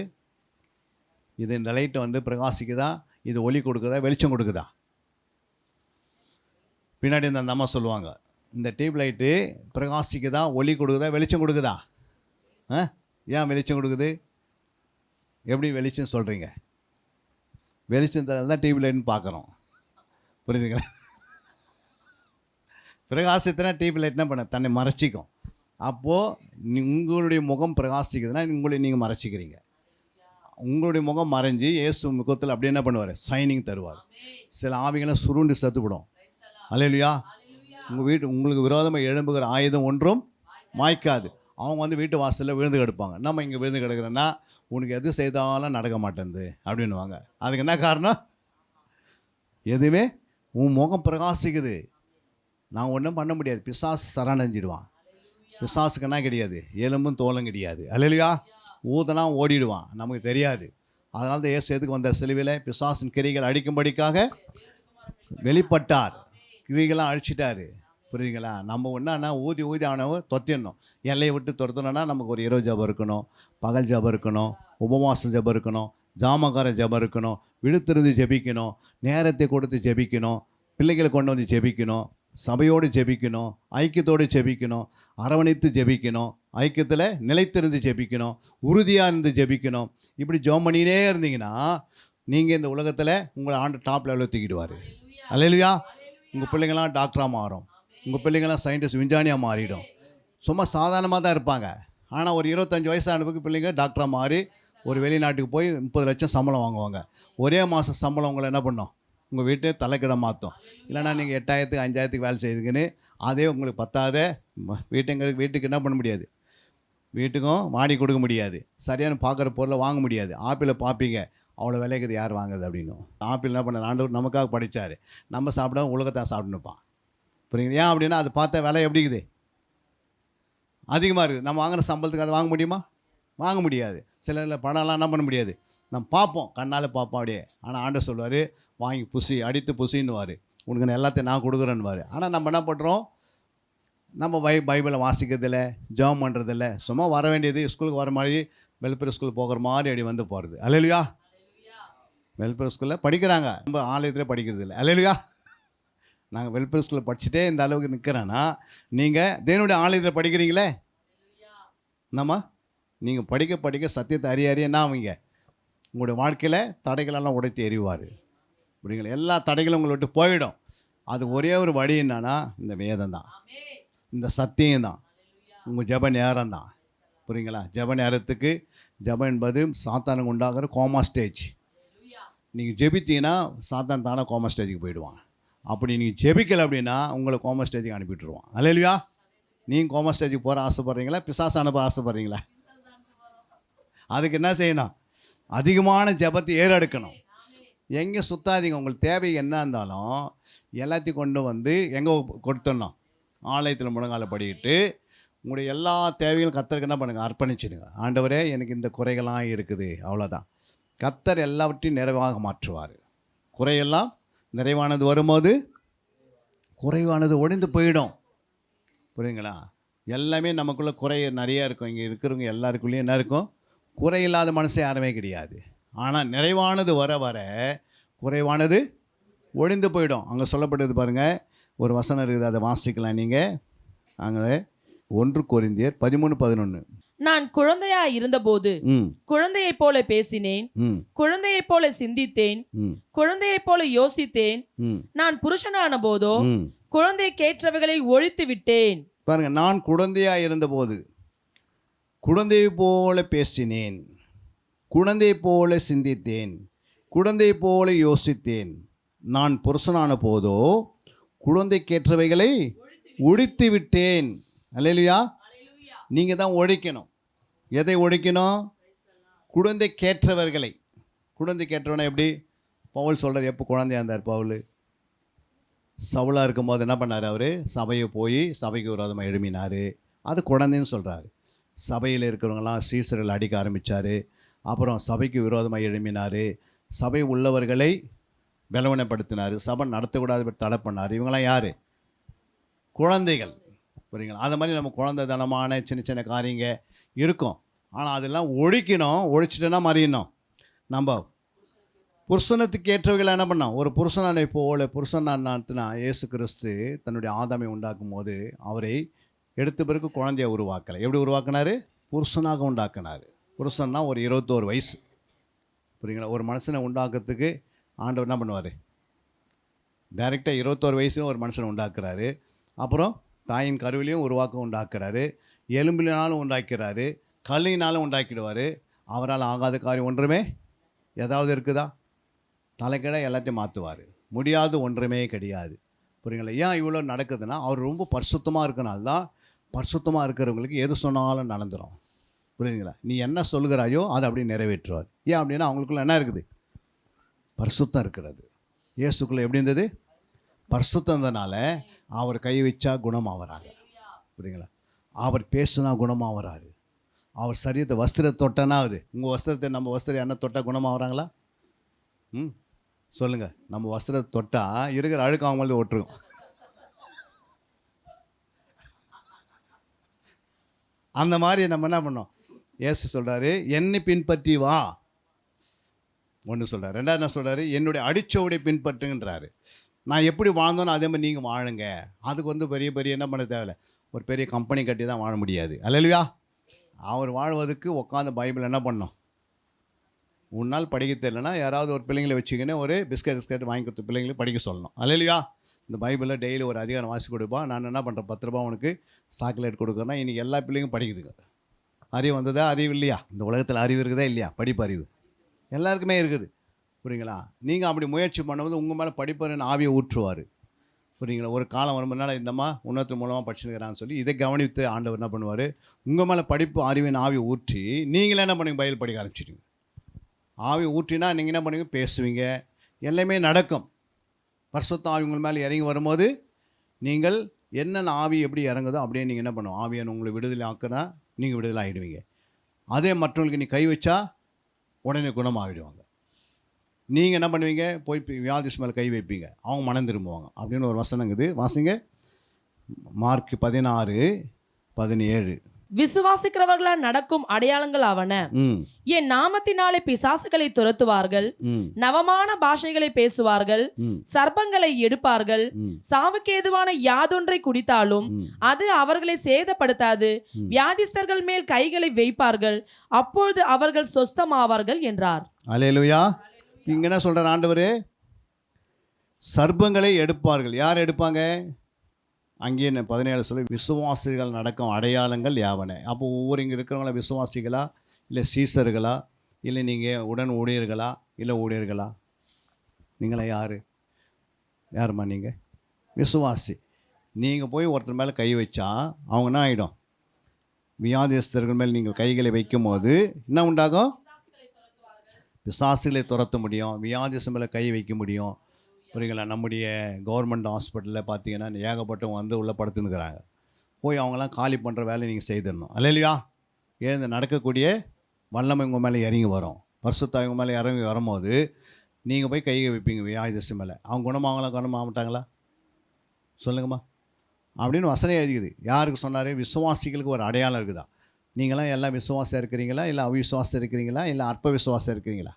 இது இந்த லைட்டை வந்து பிரகாசிக்குதா, இது ஒளி கொடுக்குதா, வெளிச்சம் கொடுக்குதா? பின்னாடி இந்த அம்மா சொல்லுவாங்க, இந்த டியூப் லைட்டு பிரகாசிக்குதா, ஒளி கொடுக்குதா, வெளிச்சம் கொடுக்குதா? ஏன் வெளிச்சம் கொடுக்குது? எப்படி வெளிச்சம் சொல்கிறீங்க? வெளிச்சம் தான் டியூப் லைட்னு பார்க்குறோம். புரியுதுங்களா? பிரகாசத்தினா டியூப் லைட் என்ன பண்ண தன்னை மறைச்சிக்கும். அப்போது உங்களுடைய முகம் பிரகாசிக்குதுன்னா உங்களை நீங்கள் மறைச்சிக்கிறீங்க. உங்களுடைய முகம் மறைஞ்சி இயேசு முகத்தில் அப்படி என்ன பண்ணுவார்? சைனிங் தருவார். சில ஆவிகளை சுருண்டு செத்துவிடும். அல்லேலூயா. உங்களுக்கு விரோதமாக எழும்புகிற ஆயுதம் ஒன்றும் மாய்க்காது. அவங்க வந்து வீட்டு வாசலில் விழுந்து கிடப்பாங்க. நம்ம இங்கே விழுந்து கிடக்கிறோன்னா உனக்கு எது செய்தாலும் நடக்க மாட்டேங்குது அப்படின்வாங்க. அதுக்கு என்ன காரணம்? எதுவுமே உன் முகம் பிரகாசிக்குது. நான் ஒன்றும் பண்ண முடியாது. பிசாசு சரணடைஞ்சிடுவான். பிசாசுக்கு என்ன கிடையாது? எலும்பும் தோலும் கிடையாது. அல்லேலூயா. ஊதனா ஓடிடுவான், நமக்கு தெரியாது. அதனால தான் இயேசு எதுக்கு வந்தார்? சிலுவையில் பிசாசின் கிரிகள் அழிக்கும்படிக்காக வெளிப்பட்டார். கிரிகளாம் அழிச்சிட்டாரு. புரியுதுங்களா? நம்ம ஒன்றா ஊதி ஆனவ தொத்திடணும். எல்லையை விட்டு துரத்தணும்னா நமக்கு ஒரு இரவு ஜபம் இருக்கணும், பகல் ஜபம் இருக்கணும், உபவாசம் ஜபம் இருக்கணும், ஜாமக்கார ஜபம் இருக்கணும், விழுத்திருந்து ஜெபிக்கணும், நேரத்தை கொடுத்து ஜெபிக்கணும், பிள்ளைகளை கொண்டு வந்து ஜெபிக்கணும், சபையோடு ஜெபிக்கணும், ஐக்கியத்தோடு ஜெபிக்கணும், அரவணைத்து ஜெபிக்கணும், ஐக்கியத்தில் நிலைத்திருந்து ஜெபிக்கணும், உறுதியாக இருந்து ஜெபிக்கணும். இப்படி ஜெபம் பண்ணினே இருந்தீங்கன்னா நீங்கள் இந்த உலகத்தில் உங்களை ஆண்டு டாப் லெவலில் தூக்கிடுவார். அல்லேலூயா. உங்கள் பிள்ளைங்களாம் டாக்டராக மாறும், உங்கள் பிள்ளைங்களாம் சயின்டிஸ்ட் விஞ்ஞானியாக மாறிடும். சும்மா சாதாரணமாக தான் இருப்பாங்க. ஆனால் ஒரு 25 வயசானதுக்கு பிள்ளைங்க டாக்டராக மாறி ஒரு வெளிநாட்டுக்கு போய் 30 லட்சம் சம்பளம் வாங்குவாங்க. ஒரே மாதம் சம்பளம் உங்களை என்ன பண்ணோம்? உங்கள் வீட்டை தலைக்கிட மாற்றும். இல்லைனா நீங்கள் 8000க்கு 5000க்கு வேலை செய்யுதுங்கன்னு அதே உங்களுக்கு பத்தாத வீட்டுக்கு என்ன பண்ண முடியாது? வீட்டுக்கும் வாடி கொடுக்க முடியாது. சரியான பார்க்குற பொருளை வாங்க முடியாது. ஆப்பிளை பார்ப்பீங்க, அவ்வளோ விலைக்குது யார் வாங்குது அப்படின்னு. ஆப்பிள் என்ன பண்ண ஆண்டவர் நமக்காக படித்தார். நம்ம சாப்பிடாம உலகத்தான் சாப்பிட்டுப்பான். புரியுங்க? ஏன் அப்படின்னா அது பார்த்தா விலை எப்படி இருக்குது, அதிகமாக இருக்குது. நம்ம வாங்கின சம்பளத்துக்கு அதை வாங்க முடியுமா? வாங்க முடியாது. சில பணம்லாம் என்ன பண்ண முடியாது, நம்ம பார்ப்போம், கண்ணால் பார்ப்போம் அப்படியே. ஆனால் ஆண்டவர் சொல்வார், வாங்கி புசி, அடித்து புசின்னுவார், உனக்கு நான் எல்லாத்தையும் நான் கொடுக்குறேன்னுவார். ஆனால் நம்ம என்ன பண்ணுறோம், நம்ம பைபிளை வாசிக்கிறதில்ல, ஜெபம் பண்ணுறதில்ல, சும்மா வர வேண்டியது, ஸ்கூலுக்கு வர மாதிரி வெல்பேர் ஸ்கூல் போகிற மாதிரி அப்படி வந்து போகிறது. அல்லேலூயா. வெல்பேர் ஸ்கூலில் படிக்கிறாங்க, நம்ம ஆலயத்தில் படிக்கிறது இல்லை. அல்லேலூயா. நாங்கள் வெல்பேர் ஸ்கூலில் படிச்சுட்டே இந்த அளவுக்கு நிற்கிறேன்னா, நீங்கள் தேவனுடைய ஆலயத்தில் படிக்கிறீங்களே, நீங்கள் படிக்க படிக்க சத்தியத்தை அறிய என்ன ஆவீங்க, உங்களுடைய வாழ்க்கையில் தடைகளெல்லாம் உடைத்து எறிவார். புரியுங்களா? எல்லா தடைகளும் உங்களை விட்டு போயிடும். அது ஒரே ஒரு வழி என்னன்னா, இந்த வேதம் தான், இந்த சத்தியம் தான், உங்கள் ஜெப நேரம் தான். புரியுங்களா? ஜெப நேரத்துக்கு, ஜெபம் என்பது சாத்தானுக்கு உண்டாகிற கோமா ஸ்டேஜ். நீங்கள் ஜெபித்தீங்கன்னா சாத்தான் தானே கோமா ஸ்டேஜுக்கு போயிடுவான். அப்படி நீங்கள் ஜெபிக்கலை அப்படின்னா உங்களை கோமா ஸ்டேஜுக்கு அனுப்பிட்டுருவான். அல்லேலூயா. நீங்கள் கோமா ஸ்டேஜுக்கு போகிற ஆசைப்பட்றீங்களா, பிசாசு அனுப்ப ஆசைப்பட்றீங்களா? அதுக்கு என்ன செய்யணும், அதிகமான ஜெபத்தை ஏறெடுக்கணும். எங்கே சுத்தாதீங்க. உங்களுக்கு தேவை என்ன இருந்தாலும் எல்லாத்தையும் கொண்டு வந்து எங்கே கொடுத்துடணும், ஆலயத்தில் முழங்கால படிக்கிட்டு உங்களுடைய எல்லா தேவைகளும் கர்த்தருக்கு என்ன பண்ணுங்கள், அர்ப்பணிச்சிடுங்க. ஆண்டவரே எனக்கு இந்த குறைகள்லாம் இருக்குது, அவ்வளோதான். கர்த்தர் எல்லாவற்றையும் நிறைவாக மாற்றுவார். குறையெல்லாம் நிறைவானது வரும்போது குறைவானது ஒழிந்து போயிடும். புரியுங்களா? எல்லாமே நமக்குள்ளே குறை நிறையா இருக்கும். இங்கே இருக்கிறவங்க எல்லாருக்குள்ளேயும் என்ன இருக்கும், குறையில்லாத மனசே யாருமே கிடையாது. ஆனால் நிறைவானது வர வர குறைவானது ஒழிந்து போயிடும். அங்கே சொல்லப்பட்டது பாருங்கள், ஒரு வசனம் இருக்குது, அதை வாசிக்கலாம் நீங்கள். அங்கே 1 கொரிந்தியர் 13:11. நான் குழந்தையாய் இருந்தபோது குழந்தையைப் போல பேசினேன், குழந்தையைப் போல சிந்தித்தேன், குழந்தையைப் போல யோசித்தேன். நான் புருஷனான போதோ குழந்தைக்கேற்றவைகளை ஒழித்து விட்டேன். பாருங்க, நான் குழந்தையாய் இருந்தபோது குழந்தையை போல பேசினேன், குழந்தை போல சிந்தித்தேன், குழந்தை போல யோசித்தேன். நான் புருஷனான போதோ குழந்தைக்கேற்றவைகளை ஒழித்து விட்டேன். அல்லேலூயா. நீங்கள் தான் ஒழிக்கணும். எதை ஒழிக்கணும்? குழந்தைக்கேற்றவர்களை. குழந்தைக்கேற்றவனை எப்படி பவுல் சொல்கிறார்? எப்போ குழந்தையா இருந்தார் பவுல்? சவுலாக இருக்கும்போது என்ன பண்ணார் அவர்? சபையை போய் சபைக்கு விரோதமாக எழுப்பினார். அது குழந்தைன்னு சொல்கிறாரு. சபையில் இருக்கிறவங்களாம் சீசர்கள் அடிக்க ஆரம்பித்தார். அப்புறம் சபைக்கு விரோதமாக எழுப்பினார். சபை உள்ளவர்களை பலவீனப்படுத்தினார். சபை நடத்தக்கூடாது தடை பண்ணார். இவங்களாம் யார்? குழந்தைகள். புரியுங்களா? அது மாதிரி நம்ம குழந்தைத்தனமான சின்ன சின்ன காரியங்க இருக்கும். ஆனால் அதெல்லாம் ஒழிக்கணும். ஒழிச்சிட்டோன்னா மறியணும். நம்ம புருஷனத்துக்கு ஏற்றவர்களை என்ன பண்ணோம்? ஒரு புருஷனானை போல, புருஷனானா இயேசு கிறிஸ்து தன்னுடைய ஆதாமை உண்டாக்கும் போது அவரை எடுத்த பிறகு குழந்தைய உருவாக்கலை. எப்படி உருவாக்கினார்? புருஷனாக உண்டாக்கினார். புருஷன்னா ஒரு 21 வயசு. புரியுங்களா? ஒரு மனுஷனை உண்டாக்குறதுக்கு ஆண்டவர் என்ன பண்ணுவார்? டைரெக்டாக 21 வயசுல ஒரு மனுஷனை உண்டாக்குறாரு. அப்புறம் தாயின் கருவிலையும் உண்டாக்குறாரு. எலும்பினாலும் உண்டாக்கிறாரு. கல்லினாலும் உண்டாக்கிடுவார். அவரால் ஆகாத காரியம் ஒன்றுமே ஏதாவது இருக்குதா? தலைக்கடை எல்லாத்தையும் மாற்றுவார். முடியாது ஒன்றுமே கிடையாது. புரியுங்களா? ஏன் இவ்வளோ நடக்குதுன்னா அவர் ரொம்ப பரிசுத்தமாக இருக்கனால தான். பரிசுத்தமாக இருக்கிறவங்களுக்கு எது சொன்னாலும் நடந்துடும். புரியுதுங்களா? நீ என்ன சொல்கிறாயோ அதை அப்படியே நிறைவேற்றுவார். ஏன் அப்படின்னா அவங்களுக்குள்ள என்ன இருக்குது? பரிசுத்தம் இருக்கிறது. இயேசுக்குள்ளே எப்படி இருந்தது? பரிசுத்தம் இருந்தனால அவர் கை வச்சா குணமாகறாங்க. புரியுங்களா? அவர் பேசுனா குணமாகறாரு. அவர் சரீரத்தை வஸ்திரத்தை தொட்டனா ஆகுது. உங்கள் வஸ்திரத்தை நம்ம வஸ்திரம் என்ன தொட்டால் குணமாகறாங்களா? சொல்லுங்கள். நம்ம வஸ்திரத்தை தொட்டால் இருக்கிற அழுக்கு அவங்களே ஒட்டுரும். அந்த மாதிரி நம்ம என்ன பண்ணோம்? இயேசு சொல்கிறாரு, என்னை பின்பற்றி வா. ஒன்று சொல்கிறார். ரெண்டாவது என்ன சொல்கிறாரு? என்னுடைய அடிச்சோடைய பின்பற்றுங்கன்றாரு. நான் எப்படி வாழ்ந்தோன்னு அதே மாதிரி நீங்கள் வாழுங்க. அதுக்கு பெரிய பெரிய என்ன பண்ண தேவையில்லை. ஒரு பெரிய கம்பெனி கட்டி தான் வாழ முடியாது. அல்லேலூயா. அவர் வாழ்வதற்கு உட்காந்து பைபிள் என்ன பண்ணோம்? உன்னால் படிக்க தெரியலனா யாராவது ஒரு பிள்ளைங்களை வச்சுக்கின்னு ஒரு பிஸ்கட் வாங்கி கொடுத்த பிள்ளைங்களுக்கு படிக்க சொல்லணும். அல்லேலூயா. இந்த பைபிளில் டெய்லி ஒரு அதிகாரம் வாசி கொடுப்பான். நான் என்ன பண்ணுறேன்? 10 ரூபா உனக்கு சாக்லேட் கொடுக்குறேன்னா இன்றைக்கி எல்லா பிள்ளைங்களும் படிக்குதுங்க. அறிவு வந்ததா? அறிவு இல்லையா? இந்த உலகத்தில் அறிவு இருக்குதா இல்லையா? படிப்பு அறிவு எல்லாருக்குமே இருக்குது. புரியுங்களா? நீங்கள் அப்படி முயற்சி பண்ணும்போது உங்கள் மேலே படிப்பறின்னு ஆவியை ஊற்றுவார். புரியுங்களா? ஒரு காலம் வரும்போதுனால இந்தம்மா உன்னத்து மூலமாக படிச்சுக்கிறான்னு சொல்லி இதை கவனித்து ஆண்டவர் என்ன பண்ணுவார்? உங்கள் மேலே படிப்பு அறிவின் ஆவியை ஊற்றி நீங்களே என்ன பண்ணுங்க? பைபிள் படிக்க ஆரம்பிச்சிடுங்க. ஆவி ஊற்றினா நீங்கள் என்ன பண்ணுவீங்க? பேசுவீங்க. எல்லாமே நடக்கும். பரிசுத்த ஆவி உங்கள் மேலே இறங்கி வரும்போது நீங்கள் என்னென்ன ஆவி எப்படி இறங்குதோ அப்படியே நீங்கள் என்ன பண்ணுவோம், ஆவியான உங்களை விடுதலை ஆக்குனா நீங்கள் விடுதலை ஆகிடுவீங்க. அதே மற்றவங்களுக்கு நீ கை வச்சா உடனே குணமாகிடுவாங்க. நீங்கள் என்ன பண்ணுவீங்க, போய் வியாதிஸ் மேலே கை வைப்பீங்க, அவங்க மனம் திரும்புவாங்க அப்படின்னு ஒரு வசனங்குது. வாசிங்க மார்க் 16:17. விசுவாசிக்கிறவர்களால் நடக்கும் அடையாளங்கள் ஆவன, என் நாமத்தினாலே பிசாசுகளை துரத்துவார்கள், நவமான பாஷைகளை பேசுவார்கள், சர்ப்பங்களை எடுப்பார்கள், சாவுக்கு ஏதுவான யாதொன்றை குடித்தாலும் அது அவர்களை சேதப்படுத்தாது, வியாதிஸ்தர்கள் மேல் கைகளை வைப்பார்கள், அப்பொழுது அவர்கள் சொஸ்தமாவார்கள் என்றார். அல்லேலூயா. இங்க என்ன சொல்றார் ஆண்டவரே, சர்ப்பங்களை எடுப்பார்கள். யார் எடுப்பாங்க? அங்கேயே 17 சொல்லி விசுவாசிகள் நடக்கும் அடையாளங்கள் யாவன. அப்போ ஒவ்வொரு இங்கே இருக்கிறவங்கள விசுவாசிகளா, இல்லை சீசர்களா, இல்லை நீங்கள் உடன் ஊழியர்களா, இல்லை ஊழியர்களா? நீங்களே யாருமா நீங்கள்? விசுவாசி. நீங்கள் போய் ஒருத்தர் மேலே கை வச்சா அவங்க என்ன ஆகிடும்? வியாதிஸ்தர்கள் மேல் நீங்கள் கைகளை வைக்கும் போது என்ன உண்டாகும்? பிசாசுகளை துரத்த முடியும், வியாதிஸ் மேலே கை வைக்க முடியும். புரியுங்களா? நம்முடைய கவர்மெண்ட் ஹாஸ்பிட்டலில் பார்த்தீங்கன்னா ஏகப்பட்டவங்க வந்து உள்ளே படுத்துன்னுக்கிறாங்க. போய் அவங்களாம் காலி பண்ணுற வேலையை நீங்கள் செய்திடணும். அல்லேலூயா. எழுந்து நடக்கக்கூடிய வல்லமை உங்கள் மேலே இறங்கி வரும். பரிசுத்தாவி உங்கள் மேலே இறங்கி வரும்போது நீங்கள் போய் கையை வைப்பீங்க வியாதிஸ் மேலே. அவங்க குணமாகலாம் மாட்டாங்களா? சொல்லுங்கம்மா. அப்படின்னு வசனம் எழுதிக்குது. யாருக்கு சொன்னார்? விசுவாசிகளுக்கு ஒரு அடையாளம் இருக்குதா? நீங்களாம் எல்லாம் விசுவாசம் இருக்கிறீங்களா, இல்லை அவிசுவாசம் இருக்கிறீங்களா, இல்லை அற்ப விசுவாசம் இருக்கிறீங்களா?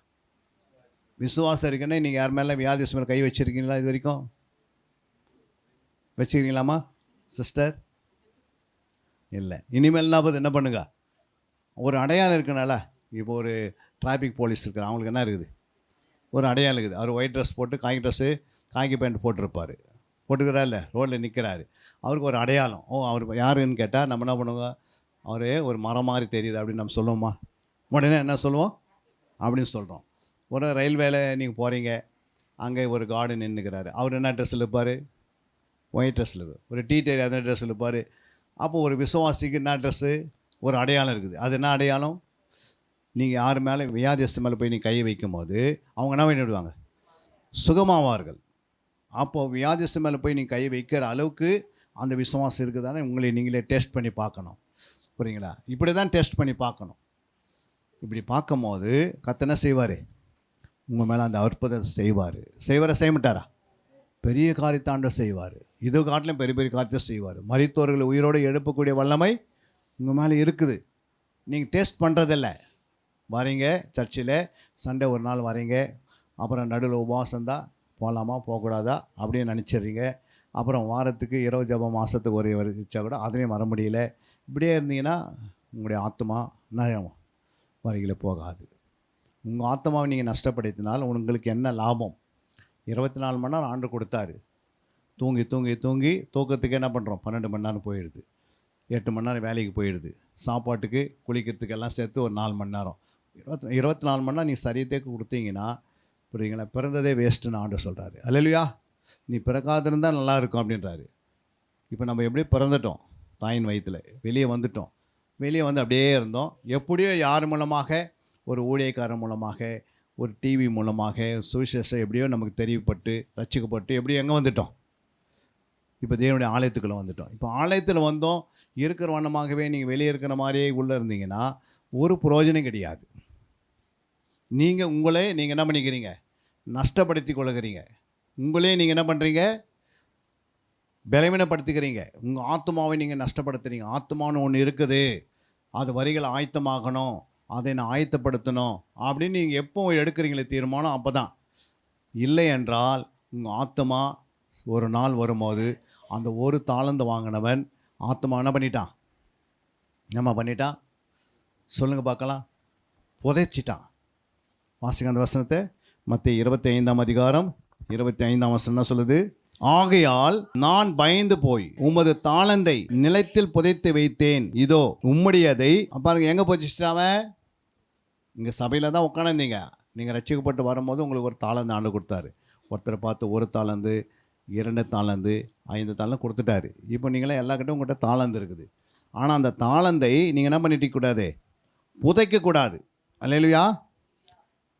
விசுவாசம் இருக்குன்னா நீங்கள் யார் மேலே வியாதிஸ் மேலே கை வச்சுருக்கீங்களா? இது வரைக்கும் வச்சுக்கிறீங்களாம்மா சிஸ்டர்? இல்லை. இனிமேல் என்ன பண்ணுங்க, ஒரு அடையாளம் இருக்குனால. இப்போ ஒரு டிராஃபிக் போலீஸ் இருக்கிற அவங்களுக்கு என்ன இருக்குது? ஒரு அடையாளம் இருக்குது. அவர் ஒயிட் ட்ரெஸ் போட்டு காக்கி பேண்ட் போட்டிருப்பார், போட்டுக்கிறா இல்லை, ரோட்டில் நிற்கிறாரு. அவருக்கு ஒரு அடையாளம். அவர் யாருன்னு கேட்டால் நம்ம என்ன பண்ணுவோங்க, அவரே ஒரு மரம் மாதிரி தெரியுது அப்படின்னு நம்ம சொல்லுவோமா? உடனே என்ன சொல்லுவோம் அப்படின்னு சொல்கிறோம். ஒரு ரயில்வேல நீங்கள் போகிறீங்க, அங்கே ஒரு கார்டு நின்றுக்கிறாரு. அவர் என்ன ட்ரெஸ்ஸில் இருப்பார்? ஒயிட் ட்ரெஸ்ஸில் இருப்பார். ஒரு டீட்டெயில் அந்த ட்ரெஸ்ஸில் இருப்பார். அப்போது ஒரு விசுவாசிக்கு என்ன ட்ரெஸ்ஸு? ஒரு அடையாளம் இருக்குது. அது என்ன அடையாளம்? நீங்கள் யார் மேலே வியாதிஸ்து மேலே போய் நீங்கள் கையை வைக்கும் போது அவங்க என்ன பண்ணிவிடுவாங்க? சுகமாவார்கள். அப்போது வியாதிஸ்து மேலே போய் நீங்கள் கையை வைக்கிற அளவுக்கு அந்த விசுவாசம் இருக்குதானே உங்களை நீங்களே டெஸ்ட் பண்ணி பார்க்கணும். புரியுங்களா? இப்படி தான் டெஸ்ட் பண்ணி பார்க்கணும். இப்படி பார்க்கும் போது கர்த்தர் என்ன செய்வார்? உங்கள் மேலே அந்த அற்புதத்தை செய்வார். செய்ய மாட்டாரா? பெரிய காரியத்தாண்ட செய்வார். இது காட்டிலும் பெரிய பெரிய காரியத்தை செய்வார். மரித்தோர்களை உயிரோடு எழுப்பக்கூடிய வல்லமை உங்கள் மேலே இருக்குது. நீங்கள் டெஸ்ட் பண்ணுறதில்ல. வரீங்க சர்ச்சில், சண்டே ஒரு நாள் வரீங்க, அப்புறம் நடுவில் உபவாசம்தான், போகலாமா போகக்கூடாதா அப்படின்னு நினச்சிடுறீங்க. அப்புறம் வாரத்துக்கு 20 ஜபம், மாதத்துக்கு ஒரு வச்சா கூட அதுலேயும் வர முடியல. இப்படியே இருந்தீங்கன்னா உங்களுடைய ஆத்மா நயம் வரையில் போகாது. உங்கள் ஆத்மாவை நீங்கள் நஷ்டப்படுத்தினால் உங்களுக்கு என்ன லாபம்? 24 மணி நேரம் ஆண்டு கொடுத்தாரு. தூங்கி தூங்கி தூங்கி தூக்கத்துக்கு என்ன பண்ணுறோம்? 12 மணி நேரம் போயிடுது. 8 மணி நேரம் வேலைக்கு போயிடுது. சாப்பாட்டுக்கு குளிக்கிறதுக்கு எல்லாம் சேர்த்து ஒரு 4 மணி நேரம். 24 மணி நேரம் நீ சரியத்துக்கு கொடுத்தீங்கன்னா புரியுங்களா, பிறந்ததே வேஸ்ட்டுன்னு ஆண்டு சொல்கிறாரு. அல்லேலூயா. நீ பிறக்காதிருந்தால் நல்லா இருக்கும் அப்படின்றாரு. இப்போ நம்ம எப்படி பிறந்துட்டோம்? தாயின் வயிற்றில் வெளியே வந்துட்டோம். வெளியே வந்து அப்படியே இருந்தோம். எப்படியோ யார் மூலமாக, ஒரு ஊழியக்காரன் மூலமாக, ஒரு டிவி மூலமாக, சுவிசேஷம் எப்படியோ நமக்கு தெரியப்பட்டு ரட்சிக்கப்பட்டு எப்படியோ எங்கே வந்துட்டோம்? இப்போ தேவனுடைய ஆலயத்துக்குள்ளே வந்துட்டோம். இப்போ ஆலயத்தில் வந்தோம், இருக்கிற வண்ணமாகவே நீங்கள் வெளியே இருக்கிற மாதிரியே உள்ளே இருந்தீங்கன்னா ஒரு பிரயோஜனம் கிடையாது. உங்களே நீங்கள் என்ன பண்ணிக்கிறீங்க? நஷ்டப்படுத்தி கொள்ளுகிறீங்க. உங்களே நீங்கள் என்ன பண்ணுறீங்க? பலவீனப்படுத்திக்கிறீங்க. உங்கள் ஆத்மாவை நீங்கள் நஷ்டப்படுத்துகிறீங்க. ஆத்மான்னு ஒன்று இருக்குது, அது வரிகளை ஆயத்தமாகணும், அதை நான் ஆயத்தப்படுத்தணும் அப்படின்னு நீங்கள் எப்போ எடுக்கிறீங்களே தீர்மானம், அப்போ தான். இல்லை என்றால் உங்கள் ஆத்மா ஒரு நாள் வரும்போது அந்த ஒரு தாளந்து வாங்கினவன் ஆத்மா என்ன பண்ணிட்டான்? நம்ம பண்ணிட்டான் சொல்லுங்கள் பார்க்கலாம். புதைச்சிட்டான். வாசிக்க அந்த வசனத்தை. மத்தேயு 25:25 என்ன சொல்லுது? ஆகையால் நான் பயந்து போய் உமது தாளந்தை நிலத்தில் புதைத்து வைத்தேன், இதோ உம்முடையதை. பாருங்க, எங்கே புதைச்சிட்டாவன்? இங்கே சபையில் தான் உட்காந்துருந்தீங்க. நீங்கள் ரட்சிக்கப்பட்டு வரும்போது உங்களுக்கு ஒரு தாளந்து ஆண்டு கொடுத்தாரு. ஒருத்தரை பார்த்து 1 தாளந்து, 2 தாளந்து, 5 தாளந்து கொடுத்துட்டாரு. இப்போ நீங்களாம் எல்லாக்கிட்டும் உங்கள்கிட்ட தாளந்து இருக்குது. ஆனால் அந்த தாளந்தை நீங்கள் என்ன பண்ணிட்டு கூடாது? புதைக்கக்கூடாது. அல்லேலூயா.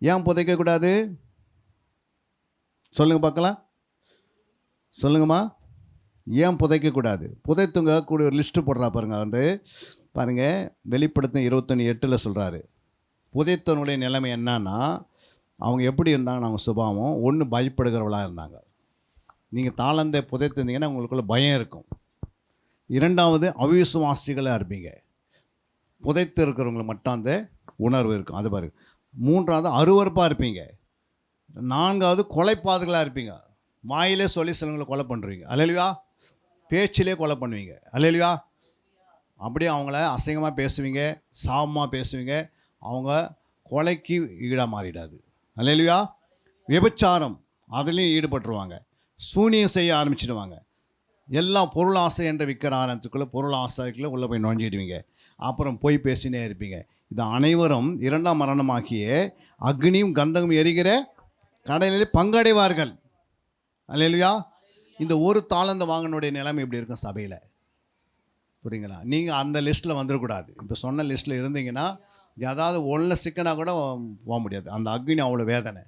ஏன் புதைக்கக்கூடாது? சொல்லுங்கள் பார்க்கலாம். சொல்லுங்கம்மா. ஏன் புதைக்கக்கூடாது? புதைத்துங்க கூட ஒரு லிஸ்ட்டு போடுறா பாருங்க. வந்து பாருங்கள், வெளிப்படுத்தும் 21:8 சொல்கிறாரு, புதைத்தவனுடைய நிலைமை என்னன்னா, அவங்க எப்படி இருந்தாங்கன்னு அவங்க சுபாவம், ஒன்று பயப்படுகிறவளாக இருந்தாங்க. நீங்கள் தாளந்தை புதைத்திருந்தீங்கன்னா உங்களுக்குள்ள பயம் இருக்கும். இரண்டாவது அவிசுவாசிகளாக இருப்பீங்க. புதைத்து இருக்கிறவங்களை மட்டும் அந்த உணர்வு இருக்கும், அது பாருங்க. மூன்றாவது அருவருப்பாக இருப்பீங்க. நான்காவது கொலைப்பாதுகளாக இருப்பீங்க. வாயிலே சொல்லி சிலவங்களை கொலை பண்ணுறீங்க. அல்லேலூயா. பேச்சிலே கொலை பண்ணுவீங்க. அல்லேலூயா. அப்படியே அவங்கள அசிங்கமாக பேசுவீங்க, சாபமாக பேசுவீங்க. அவங்க கொலைக்கு ஈடாக மாறிடாது. அல்லேலூயா. விபச்சாரம் அதுலேயும் ஈடுபட்டுருவாங்க. சூனியம் செய்ய ஆரம்பிச்சிடுவாங்க. எல்லாம் பொருளாசை என்ற விற்கிற ஆரம்பத்துக்குள்ளே பொருள் ஆசைக்குள்ளே உள்ளே போய் நுழைஞ்சிடுவீங்க. அப்புறம் போய் பேசினே இருப்பீங்க. இது அனைவரும் இரண்டாம் மரணமாக்கிய அக்னியும் கந்தகம் எரிகிற கடலிலே பங்கடைவார்கள். அல்லேலூயா. இந்த ஒரு தாளந்து வாங்கினுடைய நிலைமை இப்படி இருக்கும் சபையில். புரியுங்களா? நீங்கள் அந்த லிஸ்ட்டில் வந்துடக்கூடாது. இப்போ சொன்ன லிஸ்ட்டில் இருந்தீங்கன்னா ஏதாவது ஒன்றில் சிக்கனா கூட போக முடியாது. அந்த அக்னி அவ்வளோ வேதனை.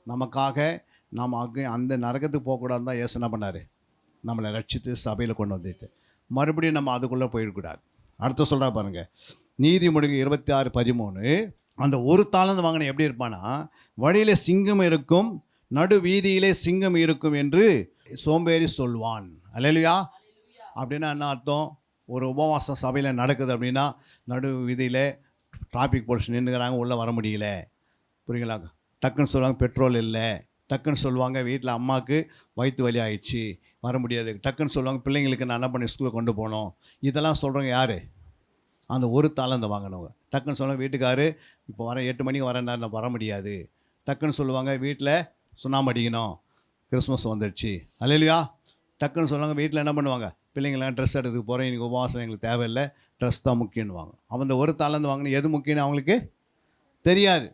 நமக்காக நாம் அக்னி அந்த நரகத்துக்கு போகக்கூடாதுன்னு தான் இயேசு என்ன பண்ணார்? நம்மளை ரட்சித்து சபையில் கொண்டு வந்துச்சு. மறுபடியும் நம்ம அதுக்குள்ளே போயிடக்கூடாது. அடுத்த சொல்கிறா பாருங்கள், நீதிமொழிகள் 26:13. அந்த ஒரு தாளந்து வாங்கின எப்படி இருப்பானா, வழியில் சிங்கம் இருக்கும், நடு வீதியிலே சிங்கம் இருக்கும் என்று சோம்பேறி சொல்வான். அல்லேலூயா. அப்படின்னா என்ன அர்த்தம்? ஒரு உபவாசம் சபையில் நடக்குது அப்படின்னா நடு வீதியில் டிராஃபிக் போலீஸ் நின்றுக்கிறாங்க, உள்ளே வர முடியல. புரியுங்களா? டக்குன்னு சொல்லுவாங்க பெட்ரோல் இல்லை. டக்குன்னு சொல்லுவாங்க வீட்டில் அம்மாவுக்கு வயிற்று வலி ஆயிடுச்சு, வர முடியாது. டக்குன்னு சொல்லுவாங்க பிள்ளைங்களுக்கு நான் என்ன பண்ணி ஸ்கூலில் கொண்டு போகணும். இதெல்லாம் சொல்கிறவங்க யார்? அந்த ஒரு தாளந்து வாங்கினவங்க. டக்குன்னு சொல்லுவாங்க வீட்டுக்காரு இப்போ வர 8 மணிக்கு வரேன், நான் வர முடியாது. டக்குன்னு சொல்லுவாங்க வீட்டில் சுண்ணாம்பு அடிக்கணும், கிறிஸ்மஸ் வந்துடுச்சு. அல்லேலூயா. டக்குன்னு சொல்லுவாங்க வீட்டில் என்ன பண்ணுவாங்க, பிள்ளைங்களாம் ட்ரெஸ் எடுத்துக்கு போகிறேன், இன்றைக்கி உபவாசம் எங்களுக்கு தேவையில்லை, ட்ரெஸ் தான் முக்கியம்னுவாங்க. அவன் ஒரு தாளந்து வாங்கின எது முக்கியம்னு அவங்களுக்கு தெரியாது.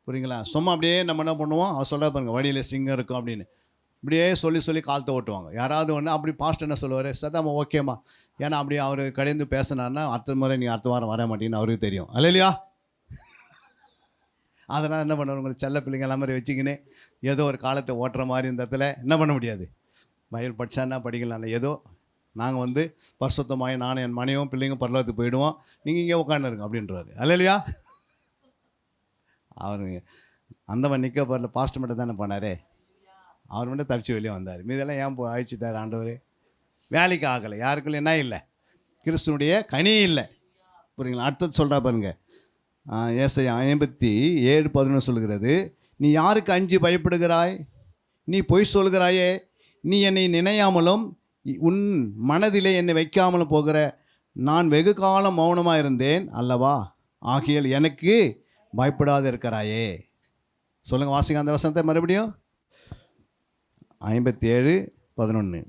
புரியுங்களா? சும்மா அப்படியே நம்ம என்ன பண்ணுவோம், அவன் சொல்ல பாருங்க வழியில் சிங்கம் இருக்கும் அப்படின்னு இப்படியே சொல்லி சொல்லி காலத்தை ஓட்டுவாங்க. யாராவது ஒன்று அப்படி பாஸ்ட் என்ன சொல்லுவார், சதாம்மா ஓகேம்மா, ஏன்னா அப்படி அவர் கடைந்து பேசினார்னா அடுத்த முறை நீ அடுத்த வாரம் வர மாட்டீங்கன்னு அவருக்கு தெரியும். அல்லேலூயா. அதனால் என்ன பண்ணுவார், உங்களுக்கு செல்ல பிள்ளைங்க எல்லாம் மாதிரி வச்சுக்கின்னு ஏதோ ஒரு காலத்தை ஓட்டுற மாதிரி இந்த இடத்துல என்ன பண்ண முடியாது. பைபிள் படித்தான்னா படிக்கலாம், ஏதோ நாங்கள் பரிசுத்தமாகி நானும் என் மனைவியும் பிள்ளைங்க பரலோகத்துக்கு போயிடுவோம், நீங்கள் இங்கே உட்காந்துருங்க அப்படின்றாரு. அல்லேலூயா. அவர் அந்தவன் நிற்க பரல பாஸ்ட் மட்டும் தானே பண்ணார், அவர் மட்டும் தப்பிச்சு வெளியே வந்தார். மீதெல்லாம் ஏன் அழிச்சுட்டார் ஆண்டவர்? வேலைக்கு ஆகலை, யாருக்குள்ள என்ன இல்லை, கிறிஸ்துவனுடைய கனி இல்லை. புரியுங்களா? அடுத்தது சொல்கிறா பாருங்க, ஏசாயா 57:11 சொல்கிறது, நீ யாருக்கு அஞ்சி பயப்படுகிறாய்? நீ பொய் சொல்கிறாயே, நீ என்னை நினையாமலும் உன் மனதிலே என்னை வைக்காமலும் போகிற, நான் வெகு காலம் மௌனமாக இருந்தேன் அல்லவா, ஆகியால் எனக்கு பயப்படாது இருக்கிறாயே. சொல்லுங்க, வாசிங்க அந்த வசனத்தை மறுபடியும். 57:11.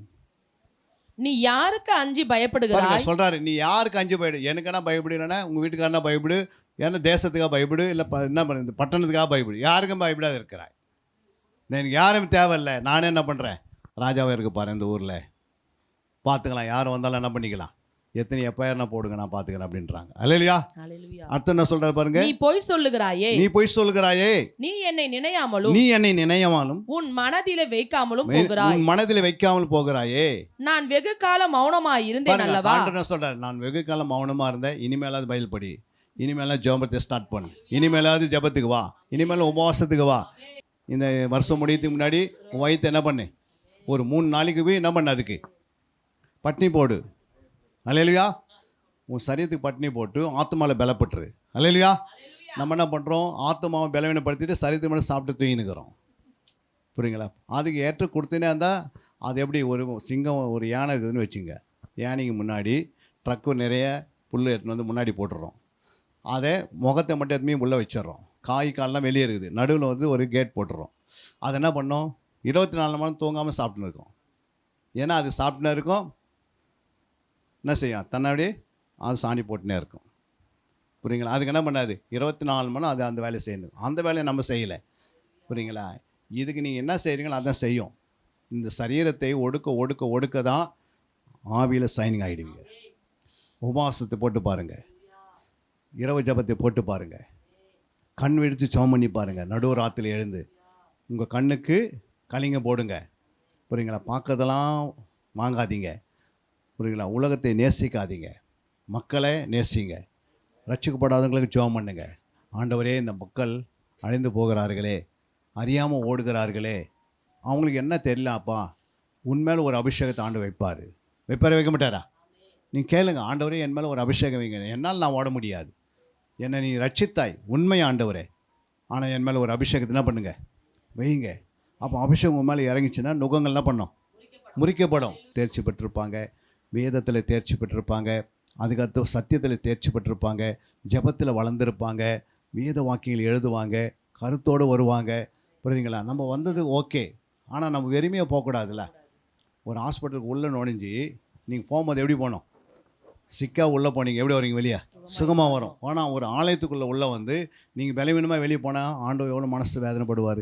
நீ யாருக்கு அஞ்சி பயப்படுகிறாய்? சொல்றாரு, நீ யாருக்கு அஞ்சு பயப்படு? எனக்குன்னா பயப்படுனா உங்க வீட்டுக்காரனா பயப்படு, ஏன்னா தேசத்துக்காக பயப்படு, இல்லை என்ன பண்ண பட்டணத்துக்காக பயப்படு, யாருக்கும் பயப்படாது இருக்கிறாய். எனக்கு யாரும் தேவையில்லை, நானே என்ன பண்ணுறேன், ராஜாவே இருக்கு பாரு இந்த ஊரில், பார்த்துக்கலாம், யாரும் வந்தாலும் என்ன பண்ணிக்கலாம், எத்தனை எப்பயாருனா போடுங்க நான் பார்த்துக்கிறேன் அப்படின்றாங்க. அல்லேலூயா. அர்த்தம் என்ன சொல்றாரு பாருங்க, நீ பொய் சொல்லுகிறாயே, நீ பொய் சொல்லுகிறாயே, நீ என்னை நினையாமலும், நீ என்னை நினையாமலும் உன் மனதிலே வைக்காமலும் போகிறாய், உன் மனதிலே வைக்காமல் போகிறாயே. நான் வெகு காலம் மௌனமாய் இருந்தேன் அல்லவா. என்ன சொல்றாரு, நான் வெகு காலம் மௌனமா இருந்தேன், இனிமேலாவது பைபிள் படி, இனிமேலாம் ஜெபத்தை ஸ்டார்ட் பண்ணு, இனிமேலாவது ஜெபத்துக்கு வா, இனிமேல் உபவாசத்துக்கு வா. இந்த வருஷம் முடியறதுக்கு முன்னாடி உன் வயிற்று என்ன பண்ணு, ஒரு 3 நாளைக்கு போய் என்ன பண்ணு, அதுக்கு பட்னி போடு. அல்லேலூயா. உன் சரீரத்துக்கு பட்னி போட்டு ஆத்மாவில் பலப்பட்டுரு. அல்லேலூயா. நம்ம என்ன பண்ணுறோம், ஆத்மாவை பலவீனப்படுத்திட்டு சரீரத்தை மட்டும் சாப்பிட்டு தூங்கினுக்கிறோம். புரியுங்களா? அதுக்கு ஏற்ற கொடுத்துனே இருந்தால் அது எப்படி, ஒரு சிங்கம் ஒரு யானை இருக்குதுன்னு வச்சுங்க, யானைக்கு முன்னாடி ட்ரக்கு நிறைய புல் எடுத்துன்னு முன்னாடி போட்டுடுறோம், அதை முகத்தை மட்டும் எதுவுமே உள்ளே வச்சிடறோம், கால்லாம் வெளியே இருக்குது, நடுவில் ஒரு கேட் போட்டுடுறோம். அதை என்ன பண்ணோம், 24 மணி நேரம் தூங்காமல் சாப்பிட்டுன்னு இருக்கோம். ஏன்னா அது சாப்பிட்டுனே இருக்கும், என்ன செய்யும், தன்னாடி அது சாணி போட்டுனே இருக்கும். புரியுங்களா? அதுக்கு என்ன பண்ணாது, 24 மணி அது அந்த வேலையை செய்யணும். அந்த வேலையை நம்ம செய்யலை. புரியுங்களா? இதுக்கு நீங்கள் என்ன செய்கிறீங்களோ அதான் செய்யும். இந்த சரீரத்தை ஒடுக்க ஒடுக்க ஒடுக்க தான் ஆவியில் சைனிங் ஆகிடுவீங்க. உபவாசத்தை போட்டு பாருங்கள், இரவு ஜபத்தை போட்டு பாருங்கள், கண் விழித்து சோம் பண்ணி பாருங்கள், நடுவு ராத்திரில் எழுந்து உங்கள் கண்ணுக்கு கலிங்க போடுங்க. புரியுங்களா? பார்க்கறதெல்லாம் வாங்காதீங்க. புரியுங்களா? உலகத்தை நேசிக்காதீங்க, மக்களை நேசிங்க. ரட்சிக்கப்படாதவங்களுக்கு ஜெபம் பண்ணுங்க. ஆண்டவரே, இந்த மக்கள் அழிந்து போகிறார்களே, அறியாமல் ஓடுகிறார்களே, அவங்களுக்கு என்ன தெரியலப்பா, உன்மேலே ஒரு அபிஷேகத்தை ஆண்டு வைப்பார். வைக்க மாட்டாரா? நீங்கள் கேளுங்க, ஆண்டவரே என் மேலே ஒரு அபிஷேகம் வைங்க, என்னால் நான் ஓட முடியாது, என்னை நீ ரட்சித்தாய், உண்மை ஆண்டவரே, ஆனால் என் மேலே ஒரு அபிஷேகத்தை என்ன பண்ணுங்க, வைங்க. அப்போ அபிஷேகம் உன் மேலே இறங்கிச்சுன்னா நுகங்கள் என்ன பண்ணோம்? முறிக்கப்படும். தேர்ச்சி பெற்றிருப்பாங்க, வேதத்தில் தேர்ச்சி பெற்றிருப்பாங்க, அதுக்கடுத்து சத்தியத்தில் தேர்ச்சி பெற்றிருப்பாங்க, ஜெபத்தில் வளர்ந்துருப்பாங்க, வேத வாக்கியங்கள் எழுதுவாங்க, கருத்தோடு வருவாங்க. புரியுதுங்களா? நம்ம வந்தது ஓகே, ஆனால் நம்ம வெறுமையாக போகக்கூடாதுல்ல. ஒரு ஹாஸ்பிட்டலுக்கு உள்ளே நுழைஞ்சி நீங்கள் போகும்போது எப்படி போகணும்? சிக்காக உள்ளே போனீங்க, எப்படி வரீங்க? வெளியே சுகமாக வரும். ஆனால் ஒரு ஆலயத்துக்குள்ளே உள்ளே வந்து நீங்கள் பலவீனமாக வெளியே போனால் ஆண்டவர் எவ்வளோ மனசு வேதனைப்படுவார்.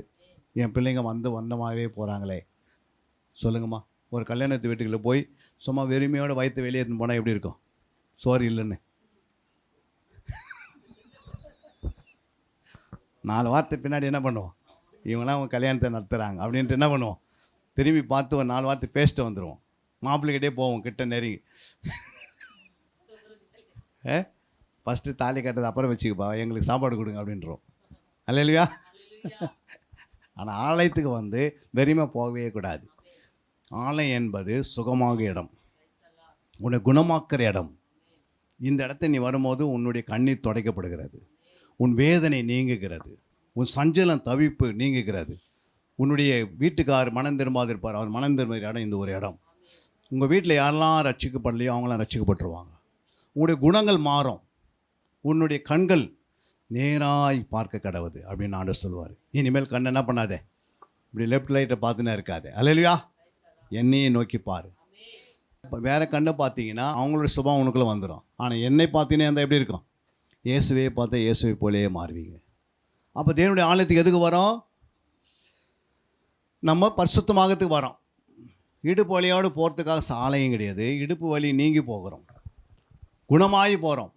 என் பிள்ளைங்க வந்தமாகவே போகிறாங்களே. சொல்லுங்கம்மா, ஒரு கல்யாணத்து வீட்டுக்குள்ளே போய் சும்மா வெறுமையோடு வயிற்று வெளியே எடுத்துன்னு போனால் எப்படி இருக்கும்? சோறு இல்லைன்னு 4 வார்த்தை பின்னாடி என்ன பண்ணுவோம்? இவங்களாம் அவங்க கல்யாணத்தை நடத்துகிறாங்க அப்படின்ட்டு என்ன பண்ணுவோம்? திரும்பி பார்த்து ஒரு 4 வார்த்தை பேசிட்டு வந்துடுவோம். மாப்பிள்ளைகிட்டே போவோம், கிட்ட நெருங்கி, ஃபஸ்ட்டு தாலி கட்டது அப்புறம் வச்சுக்கப்பா, எங்களுக்கு சாப்பாடு கொடுங்க அப்படின்றோம். அல்லையா? ஆனால் ஆலயத்துக்கு வந்து வெறுமை போகவே கூடாது. ஆலயம் என்பது சுகமாக இடம், உன்னை குணமாக்குற இடம். இந்த இடத்தை நீ வரும்போது உன்னுடைய கண்ணீர் துடைக்கப்படுகிறது, உன் வேதனை நீங்குகிறது, உன் சஞ்சலம் தவிப்பு நீங்குகிறது. உன்னுடைய வீட்டுக்கார் மனம் திரும்பாதிருப்பார், அவர் மனம் திரும்ப இடம் இந்த ஒரு இடம். உங்கள் வீட்டில் யாரெல்லாம் ரட்சிக்கப்படலையோ அவங்களாம் ரட்சிக்கப்பட்டுருவாங்க. உங்களுடைய குணங்கள் மாறும், உன்னுடைய கண்கள் நேராய் பார்க்க கடவுது அப்படின்னு ஆண்டவர் சொல்லுவார். இனிமேல் கண் என்ன பண்ணாதே, இப்படி லெஃப்ட் ரைட்டை பார்த்துனே இருக்காது. அல்லையா? என்னையே நோக்கி பாரு. இப்போ வேறு கண்ணை பார்த்தீங்கன்னா அவங்களுடைய சுபாவம் உனக்குள்ளே வந்துடும். ஆனால் என்னை பார்த்தீங்கன்னா அந்த எப்படி இருக்கும்? இயேசுவே பார்த்தா இயேசுவை போலேயே மாறுவீங்க. அப்போ தேவனுடைய ஆலயத்துக்கு எதுக்கு வரோம்? நம்ம பரிசுத்தமாகறதுக்கு வரோம். இடுப்பு வலியோடு போகிறதுக்காக ஆலயம் கிடையாது. இடுப்பு வலி நீங்கி போகிறோம், குணமாகி போகிறோம்,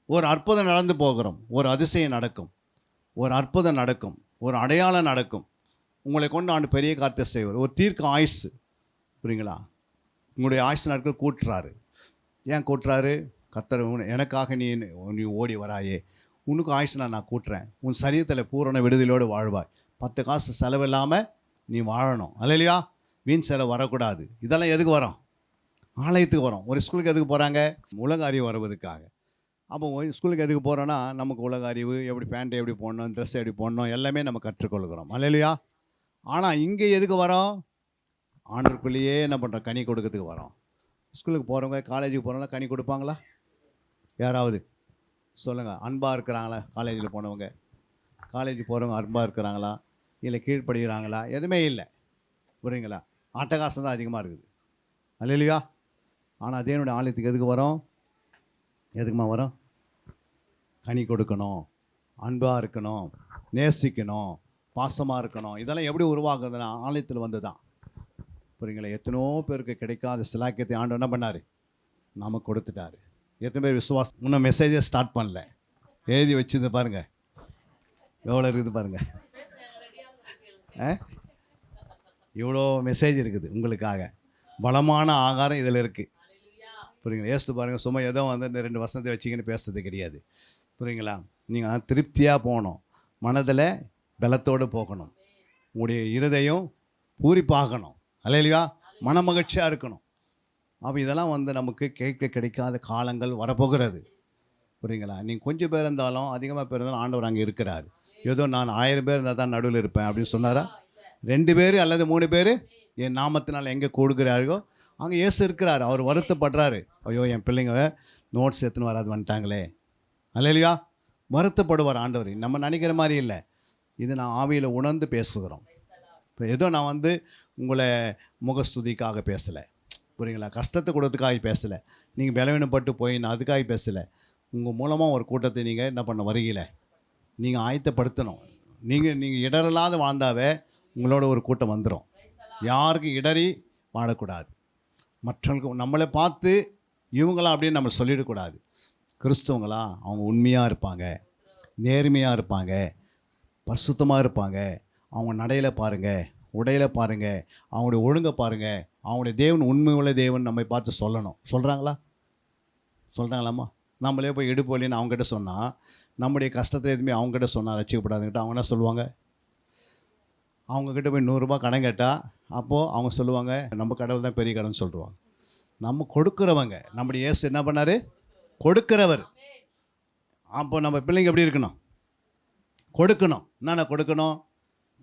ஒரு அற்புதம் நடந்து போகிறோம், ஒரு அதிசயம் நடக்கும், ஒரு அற்புதம் நடக்கும், ஒரு அடையாளம் நடக்கும். உங்களை கொண்டு ஆண்டு பெரிய காரியத்தை செய்வார். ஒரு தீர்க்க ஆயுசு. புரியுங்களா? உங்களுடைய ஆயுசு நாட்கள் கூட்டுறாரு. ஏன் கூட்டுறாரு? கர்த்தர் எனக்காக நீ ஓடி வராயே, உனக்கு ஆயுசு நான் கூட்டுறேன், உன் சரீரத்தில் பூரண விடுதலையோடு வாழ்வாய், 10 காசு செலவில்லாமல் நீ வாழணும். அல்லையா? வீண் செலவு வரக்கூடாது. இதெல்லாம் எதுக்கு வரோம்? ஆலயத்துக்கு வரோம். ஒரு ஸ்கூலுக்கு எதுக்கு போகிறாங்க? உலக அறிவு வருவதுக்காக. அப்போ ஸ்கூலுக்கு எதுக்கு போகிறோன்னா நமக்கு உலக அறிவு, எப்படி பேண்ட்டு எப்படி போடணும், ட்ரெஸ் எப்படி போடணும், எல்லாமே நம்ம கற்றுக்கொள்கிறோம். அல்லையா? ஆனால் இங்கே எதுக்கு வரோம்? ஆண்டவருக்குள்ளேயே என்ன பண்ணுறோம்? கனி கொடுக்கறதுக்கு வரோம். ஸ்கூலுக்கு போகிறவங்க, காலேஜுக்கு போகிறவங்க கனி கொடுப்பாங்களா? யாராவது சொல்லுங்கள். அன்பாக இருக்கிறாங்களா? காலேஜில் போனவங்க, காலேஜ் போகிறவங்க அன்பாக இருக்கிறாங்களா? இல்லை கீழ்ப்படுகிறாங்களா? எதுவுமே இல்லை. புரியுங்களா? அட்டகாசம் தான் அதிகமாக இருக்குது. அல்லையா? ஆனால் தேவனுடைய ஆலயத்துக்கு எதுக்கு வரோம்? எதுக்குமா வரோம்? கனி கொடுக்கணும், அன்பாக இருக்கணும், நேசிக்கணும், பாசமாக இருக்கணும். இதெல்லாம் எப்படி உருவாக்குதுன்னா ஆலயத்தில் வந்து தான். புரியுங்களா? எத்தனோ பேருக்கு கிடைக்காத சிலாக்கியத்தை ஆண்டவர் என்ன பண்ணார்? நமக்கு கொடுத்துட்டாரு. எத்தனை பேர் விசுவாசம்? இன்னும் மெசேஜை ஸ்டார்ட் பண்ணல, எழுதி வச்சுது பாருங்கள், எவ்வளோ இருக்குது பாருங்கள். இவ்வளோ மெசேஜ் இருக்குது உங்களுக்காக. பலமான ஆகாரம் இதில் இருக்குது. புரியுங்களா? ஏசுட்டு பாருங்கள். சும்மா ஏதோ வந்து இந்த 2 வசனத்தை வச்சிங்கன்னு பேசுறது கிடையாது. புரியுங்களா? நீங்கள் திருப்தியாக போகணும், மனதில் பலத்தோடு போகணும், உங்களுடைய இருதயம் பூரிப்பாகணும். அல்லையா? மன மகிழ்ச்சியாக இருக்கணும். அப்போ இதெல்லாம் வந்து நமக்கு கேட்க கிடைக்காத காலங்கள் வரப்போகிறது. புரியுங்களா? நீங்கள் கொஞ்சம் பேர் இருந்தாலும் அதிகமாக பேர் இருந்தாலும் ஆண்டவர் அங்கே இருக்கிறார். ஏதோ நான் 1000 பேர் இருந்தால் தான் நடுவில் இருப்பேன் அப்படின்னு சொன்னாரா? 2 பேர் அல்லது 3 பேர் என் நாமத்தினால் எங்கே கொடுக்குறார்களோ அங்கே இயேசு இருக்கிறார். அவர் வருத்தப்படுறாரு. ஐயோ, என் பிள்ளைங்க நோட்ஸ் எடுத்துன்னு வராது வந்துட்டாங்களே. அல்லையா? வருத்தப்படுவார் ஆண்டவர். நம்ம நினைக்கிற மாதிரி இல்லை. இது நான் ஆவியில் உணர்ந்து பேசுகிறோம். இப்போ ஏதோ நான் வந்து உங்களை முகஸ்துதிக்காக பேசலை. புரியுங்களா? கஷ்டத்தை கொடுத்ததுக்காக பேசலை. நீங்கள் பலவீனப்பட்டு போய் நான் அதுக்காக பேசலை. உங்கள் மூலமாக ஒரு கூட்டத்தை நீங்கள் என்ன பண்ண வருகீல நீங்கள் ஆயத்தப்படுத்தணும். நீங்கள் இடரில்லாத வாழ்ந்தாவே உங்களோட ஒரு கூட்டம் வந்துடும். யாருக்கும் இடறி வாழக்கூடாது. மற்றவங்களுக்கு நம்மளை பார்த்து இவங்களா அப்படின்னு நம்ம சொல்லிடக்கூடாது. கிறிஸ்தவங்களா அவங்க உண்மையாக இருப்பாங்க, நேர்மையாக இருப்பாங்க, பரிசுத்தமாக இருப்பாங்க. அவங்க நடையில் பாருங்கள், உடையில பாருங்கள், அவங்களுடைய ஒழுங்கை பாருங்கள். அவங்களுடைய தேவன் உண்மை உள்ள தேவன் நம்மை பார்த்து சொல்லணும். சொல்கிறாங்களாம்மா? நம்மளே போய் இடுப்பு வலின்னு அவங்ககிட்ட சொன்னால், நம்முடைய கஷ்டத்தை எதுவுமே அவங்ககிட்ட சொன்னால் ரசிக்கப்படாதுங்கிட்ட அவங்க என்ன சொல்லுவாங்க? அவங்கக்கிட்ட போய் 100 ரூபாய் கடன் கேட்டால் அப்போது அவங்க சொல்லுவாங்க, நம்ம கடவுள் தான் பெரிய கடன் சொல்லுவாங்க. நம்ம கொடுக்குறவங்க. நம்முடைய இயேசு என்ன பண்ணார்? கொடுக்கிறவர். அப்போ நம்ம பிள்ளைங்க எப்படி இருக்கணும்? கொடுக்கணும். என்னென்ன கொடுக்கணும்?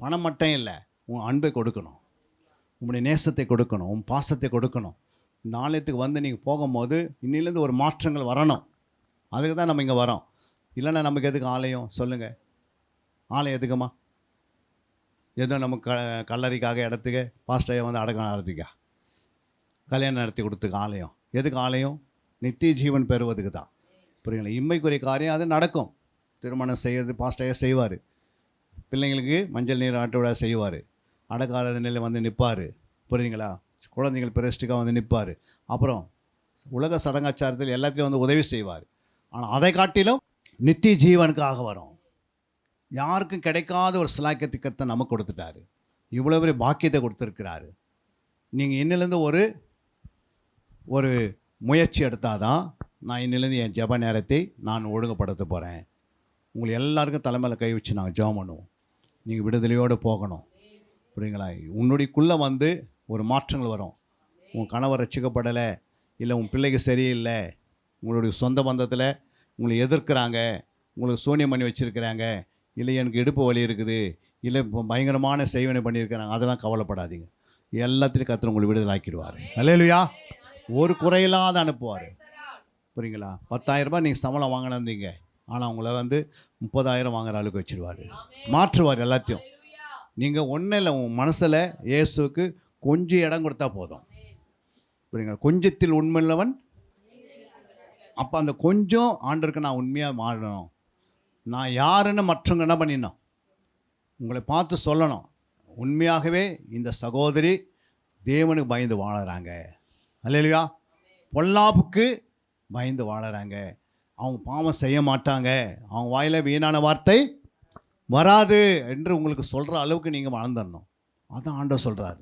பணம் மட்டும் இல்லை, உன் அன்பை கொடுக்கணும், உன்னுடைய நேசத்தை கொடுக்கணும், உன் பாசத்தை கொடுக்கணும். இந்த ஆலயத்துக்கு வந்து நீங்கள் போகும்போது இன்னிலேருந்து ஒரு மாற்றங்கள் வரணும். அதுக்கு தான் நம்ம இங்கே வரோம். இல்லைன்னா நமக்கு எதுக்கு ஆலயம்? சொல்லுங்கள். ஆலயம் எதுக்குமா? ஏதோ நமக்கு கல்லறைக்காக இடத்துக்கு பாஸ்டையை வந்து அடக்கம் நடத்திக்கா, கல்யாணம் நடத்தி கொடுத்துக்க ஆலயம். எதுக்கு ஆலயம்? நித்திய ஜீவன் பெறுவதுக்கு தான். புரியுங்களா? இம்மைக்குரிய காரியம் அது நடக்கும். திருமணம் செய்கிறது பாஸ்டையை செய்வார், பிள்ளைங்களுக்கு மஞ்சள் நீர் ஆட்டு விழா செய்வார், அடக்காத நிலையில் வந்து நிற்பார். புரியுதுங்களா? குழந்தைகள் பிரஸ்டிக்காக வந்து நிற்பார். அப்புறம் உலக சடங்காச்சாரத்தில் எல்லாத்தையும் வந்து உதவி செய்வார். ஆனால் அதை காட்டிலும் நித்திய ஜீவனுக்காக வரும். யாருக்கும் கிடைக்காத ஒரு சிலாக்கியத்துக்கத்தை நமக்கு கொடுத்துட்டாரு. இவ்வளோ பெரிய பாக்கியத்தை கொடுத்துருக்கிறாரு. நீங்கள் இன்னிலேருந்து ஒரு முயற்சி எடுத்தால் தான் நான் இன்னிலேருந்து என் ஜெப நேரத்தை நான் ஒழுங்குபடுத்த போகிறேன். உங்களை எல்லாருக்கும் தலைமையில் கை வச்சு நாங்கள் ஜெபம் பண்ணுவோம். நீங்கள் விடுதலையோடு போகணும். புரியுங்களா? உன்னுடையக்குள்ளே வந்து ஒரு மாற்றங்கள் வரும். உன் கணவர் ரட்சிக்கப்படலை, இல்லை உன் பிள்ளைக்கு சரியில்லை, உங்களுடைய சொந்த பந்தத்தில் உங்களை எதிர்க்கிறாங்க, உங்களுக்கு சூனியம் பண்ணி வச்சுருக்கிறாங்க, இல்லை எனக்கு இடுப்பு வலி இருக்குது, இல்லை இப்போ பயங்கரமான செய்வனை பண்ணியிருக்கிறாங்க, அதெல்லாம் கவலைப்படாதீங்க. எல்லாத்திலையும் கர்த்தர் உங்களை விடுதலை ஆக்கிடுவார். அல்லேலூயா. ஒரு குறையில்லாத அனுப்புவார். புரியுங்களா? 10,000 ரூபாய் நீங்கள் சம்பளம் வாங்கினீங்க, ஆனால் உங்களை வந்து 30,000 வாங்குற அளவுக்கு வச்சுருவார், மாற்றுவார் எல்லாத்தையும். நீங்கள் ஒன்றும் இல்லை, உங்கள் மனசில் இயேசுக்கு கொஞ்சம் இடம் கொடுத்தா போதும். புரியுங்களா? கொஞ்சத்தில் உண்மையுள்ளவன். அப்போ அந்த கொஞ்சம் ஆண்டருக்கு நான் உண்மையாக மாறணும், நான் யாருன்னு மற்றவங்க என்ன பண்ணிடணும், உங்களை பார்த்து சொல்லணும், உண்மையாகவே இந்த சகோதரி தேவனுக்கு பயந்து வாழறாங்க. அல்லேலூயா. பொல்லாப்புக்கு பயந்து வாழறாங்க, அவங்க பாவம் செய்ய மாட்டாங்க, அவங்க வாயில் வீணான வார்த்தை வராது என்று உங்களுக்கு சொல்கிற அளவுக்கு நீங்கள் வாழ்ந்துடணும். அதான் ஆண்டவர் சொல்கிறாரு.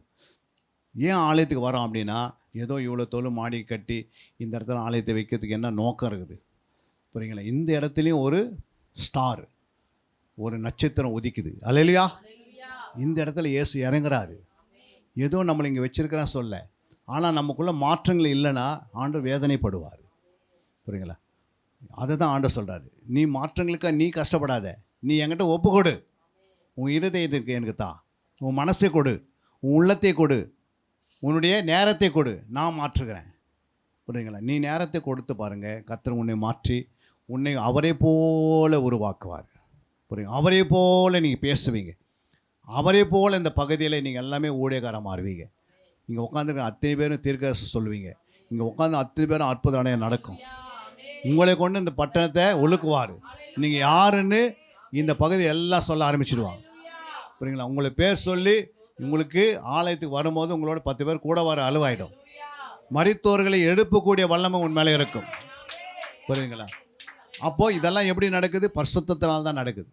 ஏன் ஆலயத்துக்கு வரோம் அப்படின்னா, ஏதோ இவ்வளோ தோல் மாடி கட்டி இந்த இடத்துல ஆலயத்தை வைக்கிறதுக்கு என்ன நோக்கம் இருக்குது? புரியுங்களா? இந்த இடத்துலையும் ஒரு ஸ்டார், ஒரு நட்சத்திரம் உதிக்குது. அல்லேலூயா. இந்த இடத்துல இயேசு இறங்குறாரு. ஏதோ நம்மளை இங்கே வச்சிருக்கிறேன் சொல்ல, ஆனால் நமக்குள்ள மாற்றங்கள் இல்லைன்னா ஆண்டவர் வேதனைப்படுவார். புரியுங்களா? அதை தான் ஆண்டவர் சொல்கிறாரு. நீ மாற்றங்களுக்காக நீ கஷ்டப்படாத, நீ என்கிட்ட ஒப்பு கொடு, உன் இருதயத்துக்கு எனக்கு தான், உன் மனசை கொடு, உன் உள்ளத்தை கொடு, உன்னுடைய நேரத்தை கொடு, நான் மாற்றுகிறேன். புரியுங்களா? நீ நேரத்தை கொடுத்து பாருங்கள், கர்த்தர் உன்னை மாற்றி உன்னை அவரை போல உருவாக்குவார். புரியுங்க? அவரை போல் நீங்கள் பேசுவீங்க, அவரை போல் இந்த பகுதியில் நீங்கள் எல்லாமே ஊழியக்காரம் மாறுவீங்க. இங்கே உட்காந்துருக்க அத்தனை பேரும் தீர்க்கதரிசனம் சொல்லுவீங்க. இங்கே உட்காந்து அத்தனை பேரும் அற்புத அடைய நடக்கும். உங்களை கொண்டு இந்த பட்டணத்தை ஒழுக்குவார். நீங்கள் யாருன்னு இந்த பகுதி எல்லாம் சொல்ல ஆரம்பிச்சிடுவாங்க. புரியுங்களா? உங்களை பேர் சொல்லி உங்களுக்கு ஆலயத்துக்கு வரும்போது உங்களோட 10 பேர் கூட வர அளவாயிடும். மரித்தோர்களை எழுப்பக்கூடிய வல்லமை உன் மேலே இருக்கும். புரியுதுங்களா? அப்போது இதெல்லாம் எப்படி நடக்குது? பரிசுத்தத்தினால் தான் நடக்குது.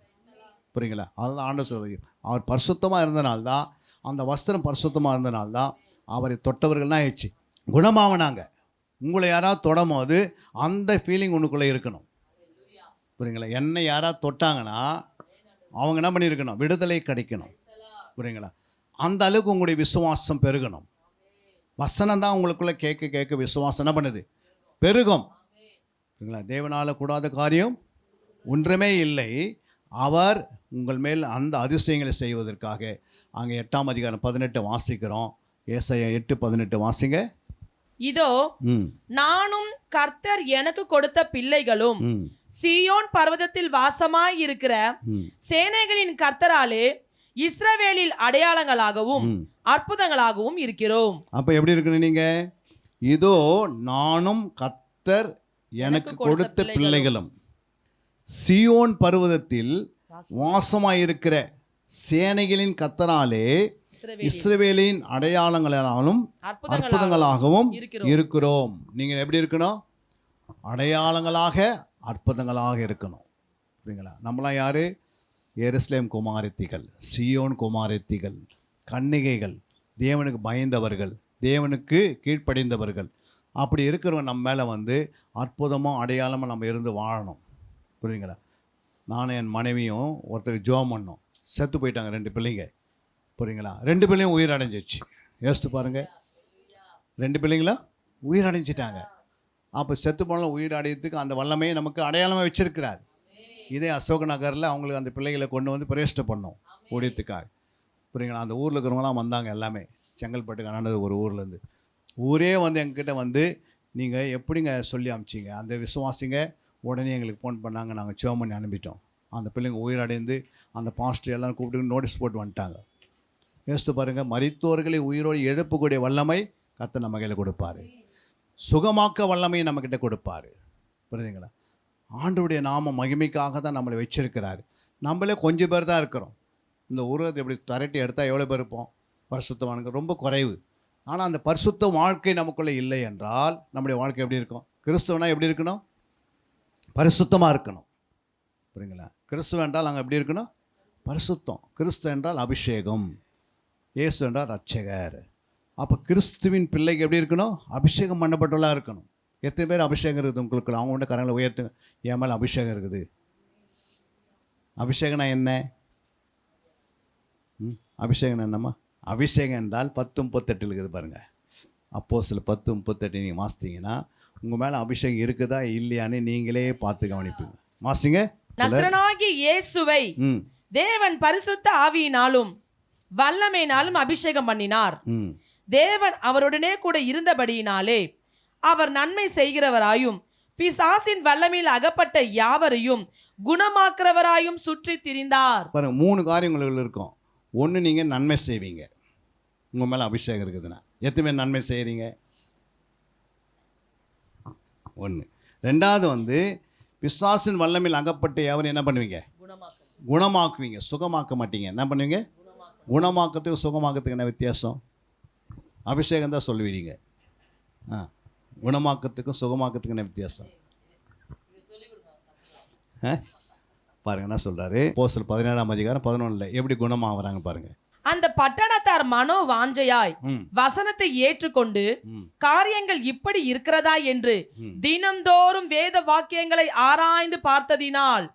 புரியுங்களா? அதுதான் ஆண்டவர் சொல்லுது. அவர் பரிசுத்தமாக இருந்தனால்தான், அந்த வஸ்திரம் பரிசுத்தமாக இருந்தனால்தான் அவரை தொட்டவர்கள்னா ஆயிடுச்சு, குணமாவனாங்க. உங்களை யாராவது தொடும் போது அந்த ஃபீலிங் உனக்குள்ளே இருக்கணும். புரியுங்களா? என்னை யாராவது தொட்டாங்கன்னா அவங்க என்ன பண்ணியிருக்கணும்? விடுதலை கிடைக்கணும். புரியுங்களா? அந்த அளவுக்கு உங்களுடைய விசுவாசம் பெருகணும். வசனம் தான் உங்களுக்குள்ளே கேட்க கேட்க விசுவாசம் என்ன பண்ணுது? பெருகும். புரியுங்களா? தேவனால் கூடாத காரியம் ஒன்றுமே இல்லை. அவர் உங்கள் மேல் அந்த அதிசயங்களை செய்வதற்காக அங்கே 8ஆம் அதிகாரம் 18 வாசிக்கிறோம். ஏசாயா 8:18 வாசிங்க. இதோ நானும் கர்த்தர் எனக்கு கொடுத்த பிள்ளைகளும் சீயோன் பர்வதத்தில் வாசமாய் இருக்கிற சேனைகளின் கர்த்தராலே இஸ்ரவேலில் அடையாளங்களாகவும் அற்புதங்களாகவும் இருக்கிறோம். அப்ப எப்படி இருக்கணும் நீங்க? இதோ நானும் கர்த்தர் எனக்கு கொடுத்த பிள்ளைகளும் சீயோன் பர்வதத்தில் வாசமாயிருக்கிற சேனைகளின் கர்த்தராலே இஸ்ரவேலின் அடையாளங்களாலும் அற்புதங்களாகவும் இருக்கிறோம். நீங்கள் எப்படி இருக்கணும்? அடையாளங்களாக அற்புதங்களாக இருக்கணும். சரிங்களா? நம்மளாம் யாரு? எருசலேம் குமாரத்திகள், சியோன் குமாரத்திகள், கன்னிகைகள், தேவனுக்கு பயந்தவர்கள், தேவனுக்கு கீழ்ப்படிந்தவர்கள். அப்படி இருக்கிறவங்க நம்ம மேலே வந்து அற்புதமாக அடையாளமாக நம்ம இருந்து வாழணும். புரியுதுங்களா? நானும் என் மனைவியும் ஒருத்தருக்கு ஜோம் பண்ணோம். செத்து போயிட்டாங்க 2 பிள்ளைங்க. புரியுங்களா? 2 பிள்ளையும் உயிர் அடைஞ்சிச்சு. யோசித்து பாருங்கள், 2 பிள்ளைங்களா உயிர் அடைஞ்சிட்டாங்க. அப்போ செத்து போனாலும் உயிர் அடையத்துக்கு அந்த வல்லமையை நமக்கு அடையாளமாக வச்சிருக்கிறார். இதே அசோக் நகரில் அவங்களுக்கு அந்த பிள்ளைகளை கொண்டு வந்து பிரேஷ்ட பண்ணோம் ஊழியத்துக்காக. புரியுங்களா? அந்த ஊரில் இருக்கிறவங்களாம் வந்தாங்க, எல்லாமே செங்கல்பட்டுக்கு அண்ணாண்டது ஒரு ஊர்லேருந்து. ஊரே வந்து எங்ககிட்ட வந்து நீங்கள் எப்படிங்க சொல்லி அனுப்பிச்சிங்க? அந்த விசுவாசிங்க உடனே எங்களுக்கு ஃபோன் பண்ணாங்க, நாங்கள் ஜெபம் பண்ணி அனுப்பிட்டோம். அந்த பிள்ளைங்க உயிரடைந்து அந்த பாஸ்டர் எல்லாம் கூப்பிட்டு நோட்டீஸ் போட்டு வந்துட்டாங்க. யோசித்து பாருங்கள், மரித்தோர்களை உயிரோடு எழுப்பக்கூடிய வல்லமை கர்த்தர் நம்ம கையில் கொடுப்பார். சுகமாக்க வல்லமையை நம்மக்கிட்ட கொடுப்பார். புரியுதுங்களா? ஆண்டவருடைய நாம மகிமைக்காக தான் நம்மளை வச்சிருக்கிறாரு. நம்மளே கொஞ்சம் பேர் தான் இருக்கிறோம். இந்த உருவத்தை எப்படி திரட்டி எடுத்தால் எவ்வளோ பேர் இருப்போம்? பரிசுத்தவானுங்க ரொம்ப குறைவு. ஆனால் அந்த பரிசுத்த வாழ்க்கை நமக்குள்ளே இல்லை என்றால் நம்முடைய வாழ்க்கை எப்படி இருக்கும்? கிறிஸ்துவனா எப்படி இருக்கணும்? பரிசுத்தமாக இருக்கணும். புரியுங்களா? கிறிஸ்துவ என்றால் நாங்கள் எப்படி இருக்கணும்? பரிசுத்தம். கிறிஸ்து என்றால் அபிஷேகம், இயேசு என்றால் ரட்சகர். அப்போ கிறிஸ்துவின் பிள்ளைக்கு எப்படி இருக்கணும்? அபிஷேகம் பண்ணப்பட்டவளாக இருக்கணும். எத்தனை பேர் அபிஷேகம் இருக்குது உங்களுக்கு? அவங்க மட்டும் கரங்களை உயர்த்துங்க. என் மேலே அபிஷேகம் இருக்குது. அபிஷேகம்னா என்ன? அபிஷேகம் என்னம்மா? அபிஷேகம் என்றால் 10:38 இருக்குது பாருங்கள். அப்போஸ்தலர் 10:38 நீங்கள் வாசித்தீங்கன்னா உங்கள் மேலே அபிஷேகம் இருக்குதா இல்லையான்னு நீங்களே பார்த்து கவனிப்பீங்க. வாசிங்க. நசரனாகிய இயேசுவை தேவன் பரிசுத்த ஆவியினாலும் வல்லமையினாலும் அபிஷேகம் பண்ணினார். தேவன் அவருடனே கூட இருந்தபடியினாலே அவர் நன்மை செய்கிறவராயும் பிசாசின் வல்லமையில் அகப்பட்ட யாவரையும் குணமாக்குறவராயும் சுற்றி திரிந்தார். பாருங்க, 3 காரியங்கள் இருக்கும். ஒன்று, நீங்கள் நன்மை செய்வீங்க. உங்கள் மேலே அபிஷேகம் இருக்குதுன்னா எத்தனை பேர் நன்மை செய்கிறீங்க? 1. 2வது வந்து பிசாசின் வல்லமையில் அகப்பட்ட யாவரையும் என்ன பண்ணுவீங்க? குணமாக்குவீங்க. சுகமாக்க மாட்டீங்க. என்ன பண்ணுவீங்க? குணமாக்கத்துக்கு சுகமாக்கத்துக்கு என்ன வித்தியாசம்? அபிஷேகம் தான் சொல்லுவீங்க. குணமாக்கத்துக்கும் சுகமாக்கத்துக்கு என்ன வித்தியாசம்? பாருங்க என்ன சொல்றாரு. அப்போஸ்தலர் 17ஆம் அதிகாரம் 11 எப்படி குணமாகறாங்க பாருங்க. அந்த பட்டணத்தார் மனோ வாஞ்சையாய் வசனத்தை ஏற்றுக்கொண்டு காரியங்கள் இப்படி இருக்கிறதா என்று தினம்தோறும் வேத வாக்கியங்களை ஆராய்ந்து பார்த்ததினால்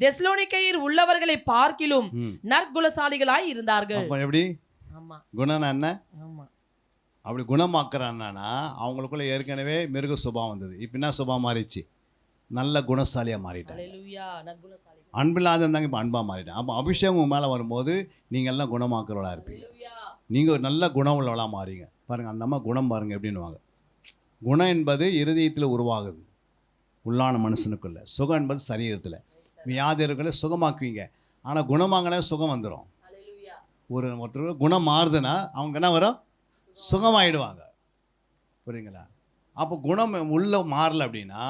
தெசலோனிக்கேயர் உள்ளவர்களை பார்க்கிலும் நற்குணசாலிகளாய் இருந்தார்கள். எப்படி குணம் என்ன? அப்படி குணமாக்குறான்னா அவங்களுக்குள்ள ஏற்கனவே மிருக சுபாவம் வந்தது. இப்போ என்ன சுபாவம் மாறிச்சு? நல்ல குணசாலியாக மாறிட்டாங்க. அன்பில்லாத இருந்தாங்க, இப்போ அன்பாக மாறிட்டேன். அப்போ அபிஷேகம் உங்கள் மேலே வரும்போது நீங்கள் எல்லாம் குணமாக்குறவளாக இருப்பீங்க. நீங்கள் ஒரு நல்ல குணம் உள்ளவளாக மாறிங்க. பாருங்கள், அந்த அம்மா குணம் பாருங்கள் எப்படின்னுவாங்க. குணம் என்பது இருதயத்தில் உருவாகுது, உள்ளான மனுஷனுக்குள்ள. சுகம் என்பது சரீரத்தில். வியாதி இருக்கிற சுகமாக்குவீங்க. ஆனால் குணமாங்கினா சுகம் வந்துடும். ஒருத்தர் குணம் மாறுதுன்னா அவங்க என்ன வரும்? சுகமாயிடுவாங்க. புரியுங்களா? அப்போ குணம் உள்ள மாறல அப்படின்னா,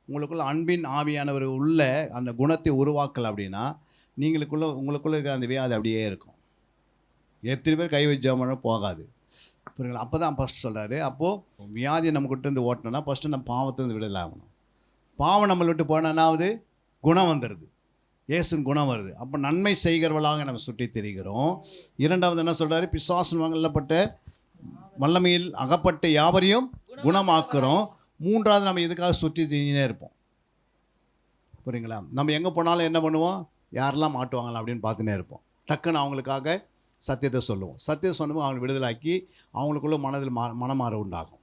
உங்களுக்குள்ள அன்பின் ஆவியானவர் உள்ள அந்த குணத்தை உருவாக்கலை அப்படின்னா உங்களுக்குள்ள இருக்கிற அந்த வியாதி அப்படியே இருக்கும். எத்தனை பேர் கை வச்சாமல் போகாது. புரியுங்களா? அப்போ தான் ஃபஸ்ட் சொல்கிறாரு. அப்போது வியாதியை நம்மக்கிட்ட இருந்து ஓட்டணும்னா ஃபஸ்ட்டு நம்ம பாவத்திலிருந்து விடுதலை ஆகணும். பாவம் நம்மளை விட்டு போனாவது குணம் வந்துடுது, இயேசுன்னு குணம் வருது. அப்போ நன்மை செய்கிறவளாக நம்ம சுற்றி தெரிகிறோம். 2வது என்ன சொல்கிறாரு? பிசாசின் வல்லப்பட்ட வல்லமையில் அகப்பட்ட யாவரையும் குணமாக்குறோம். 3வது நம்ம இதுக்காக சுற்றி திரிஞ்சினே இருப்போம். புரியுங்களா? நம்ம எங்கே போனாலும் என்ன பண்ணுவோம்? யாரெல்லாம் மாட்டுவாங்களா அப்படின்னு பார்த்துனே இருப்போம். டக்குன்னு அவங்களுக்காக சத்தியத்தை சொல்லுவோம். சத்தியத்தை சொன்னபோது அவங்களை விடுதலாக்கி அவங்களுக்குள்ள மனதில் மனமாறு உண்டாகும்.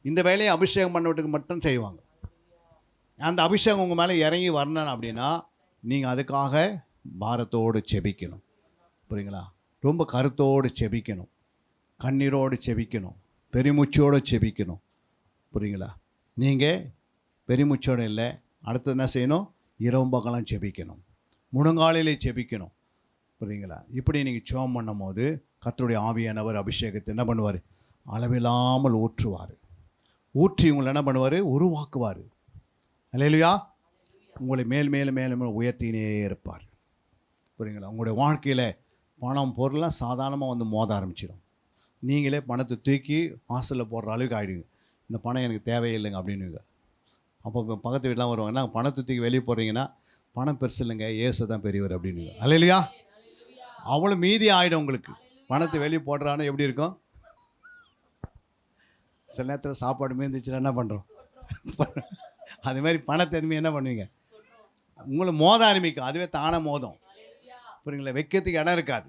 இந்த வேலையை அபிஷேகம் பண்ணவட்டுக்கு மட்டும் செய்வாங்க. அந்த அபிஷேகம் உங்கள் மேலே இறங்கி வரணும் அப்படின்னா நீங்கள் அதுக்காக பாரத்தோடு செபிக்கணும். புரியுங்களா? ரொம்ப கருத்தோடு செபிக்கணும், கண்ணீரோடு செபிக்கணும், பெருமூச்சோடு செபிக்கணும். புரியுங்களா? நீங்கள் பெருமூச்சோடு இல்லை, அடுத்தது என்ன செய்யணும்? இரவும் பகலாம் செபிக்கணும், முழங்காலிலே செபிக்கணும். புரியுங்களா? இப்படி நீங்கள் ஜெபம் பண்ணும் போது கர்த்தருடைய ஆவியானவர் அபிஷேகத்தை என்ன பண்ணுவார்? அளவில்லாமல் ஊற்றுவார். ஊற்றி உங்களை என்ன பண்ணுவார்? உருவாக்குவார். அல்லேலூயா. உங்களை மேல் மேலும் மேலும் உயர்த்தினே இருப்பார். புரியுங்களா? உங்களுடைய வாழ்க்கையில் பணம் பொருள்லாம் சாதாரணமாக வந்து மோத ஆரம்பிச்சிடும். நீங்களே பணத்தை தூக்கி வாசலில் போடுற அளவுக்கு ஆகிடுங்க. இந்த பணம் எனக்கு தேவையில்லைங்க அப்படின்னுங்க. அப்போ பக்கத்து வீட்டெலாம் வருவாங்கன்னா பணத்தை தூக்கி வெளியே போடுறீங்கன்னா பணம் பெருசு இல்லைங்க, இயேசு தான் பெரியவர் அப்படின்னுங்க. அல்லேலூயா. அவ்வளோ மீதி ஆகிடும் உங்களுக்கு. பணத்தை வெளியே போடுறானோ எப்படி இருக்கும்? சில நேரத்தில் சாப்பாடு மீந்துச்சுன்னா என்ன பண்ணுறோம்? அது மாதிரி பணத்தன்மை என்ன பண்ணுவீங்க? உங்களை மோத ஆரம்பிக்கும், அதுவே தானே மோதும். புரியுங்களா? வைக்கிறதுக்கு இடம் இருக்காது.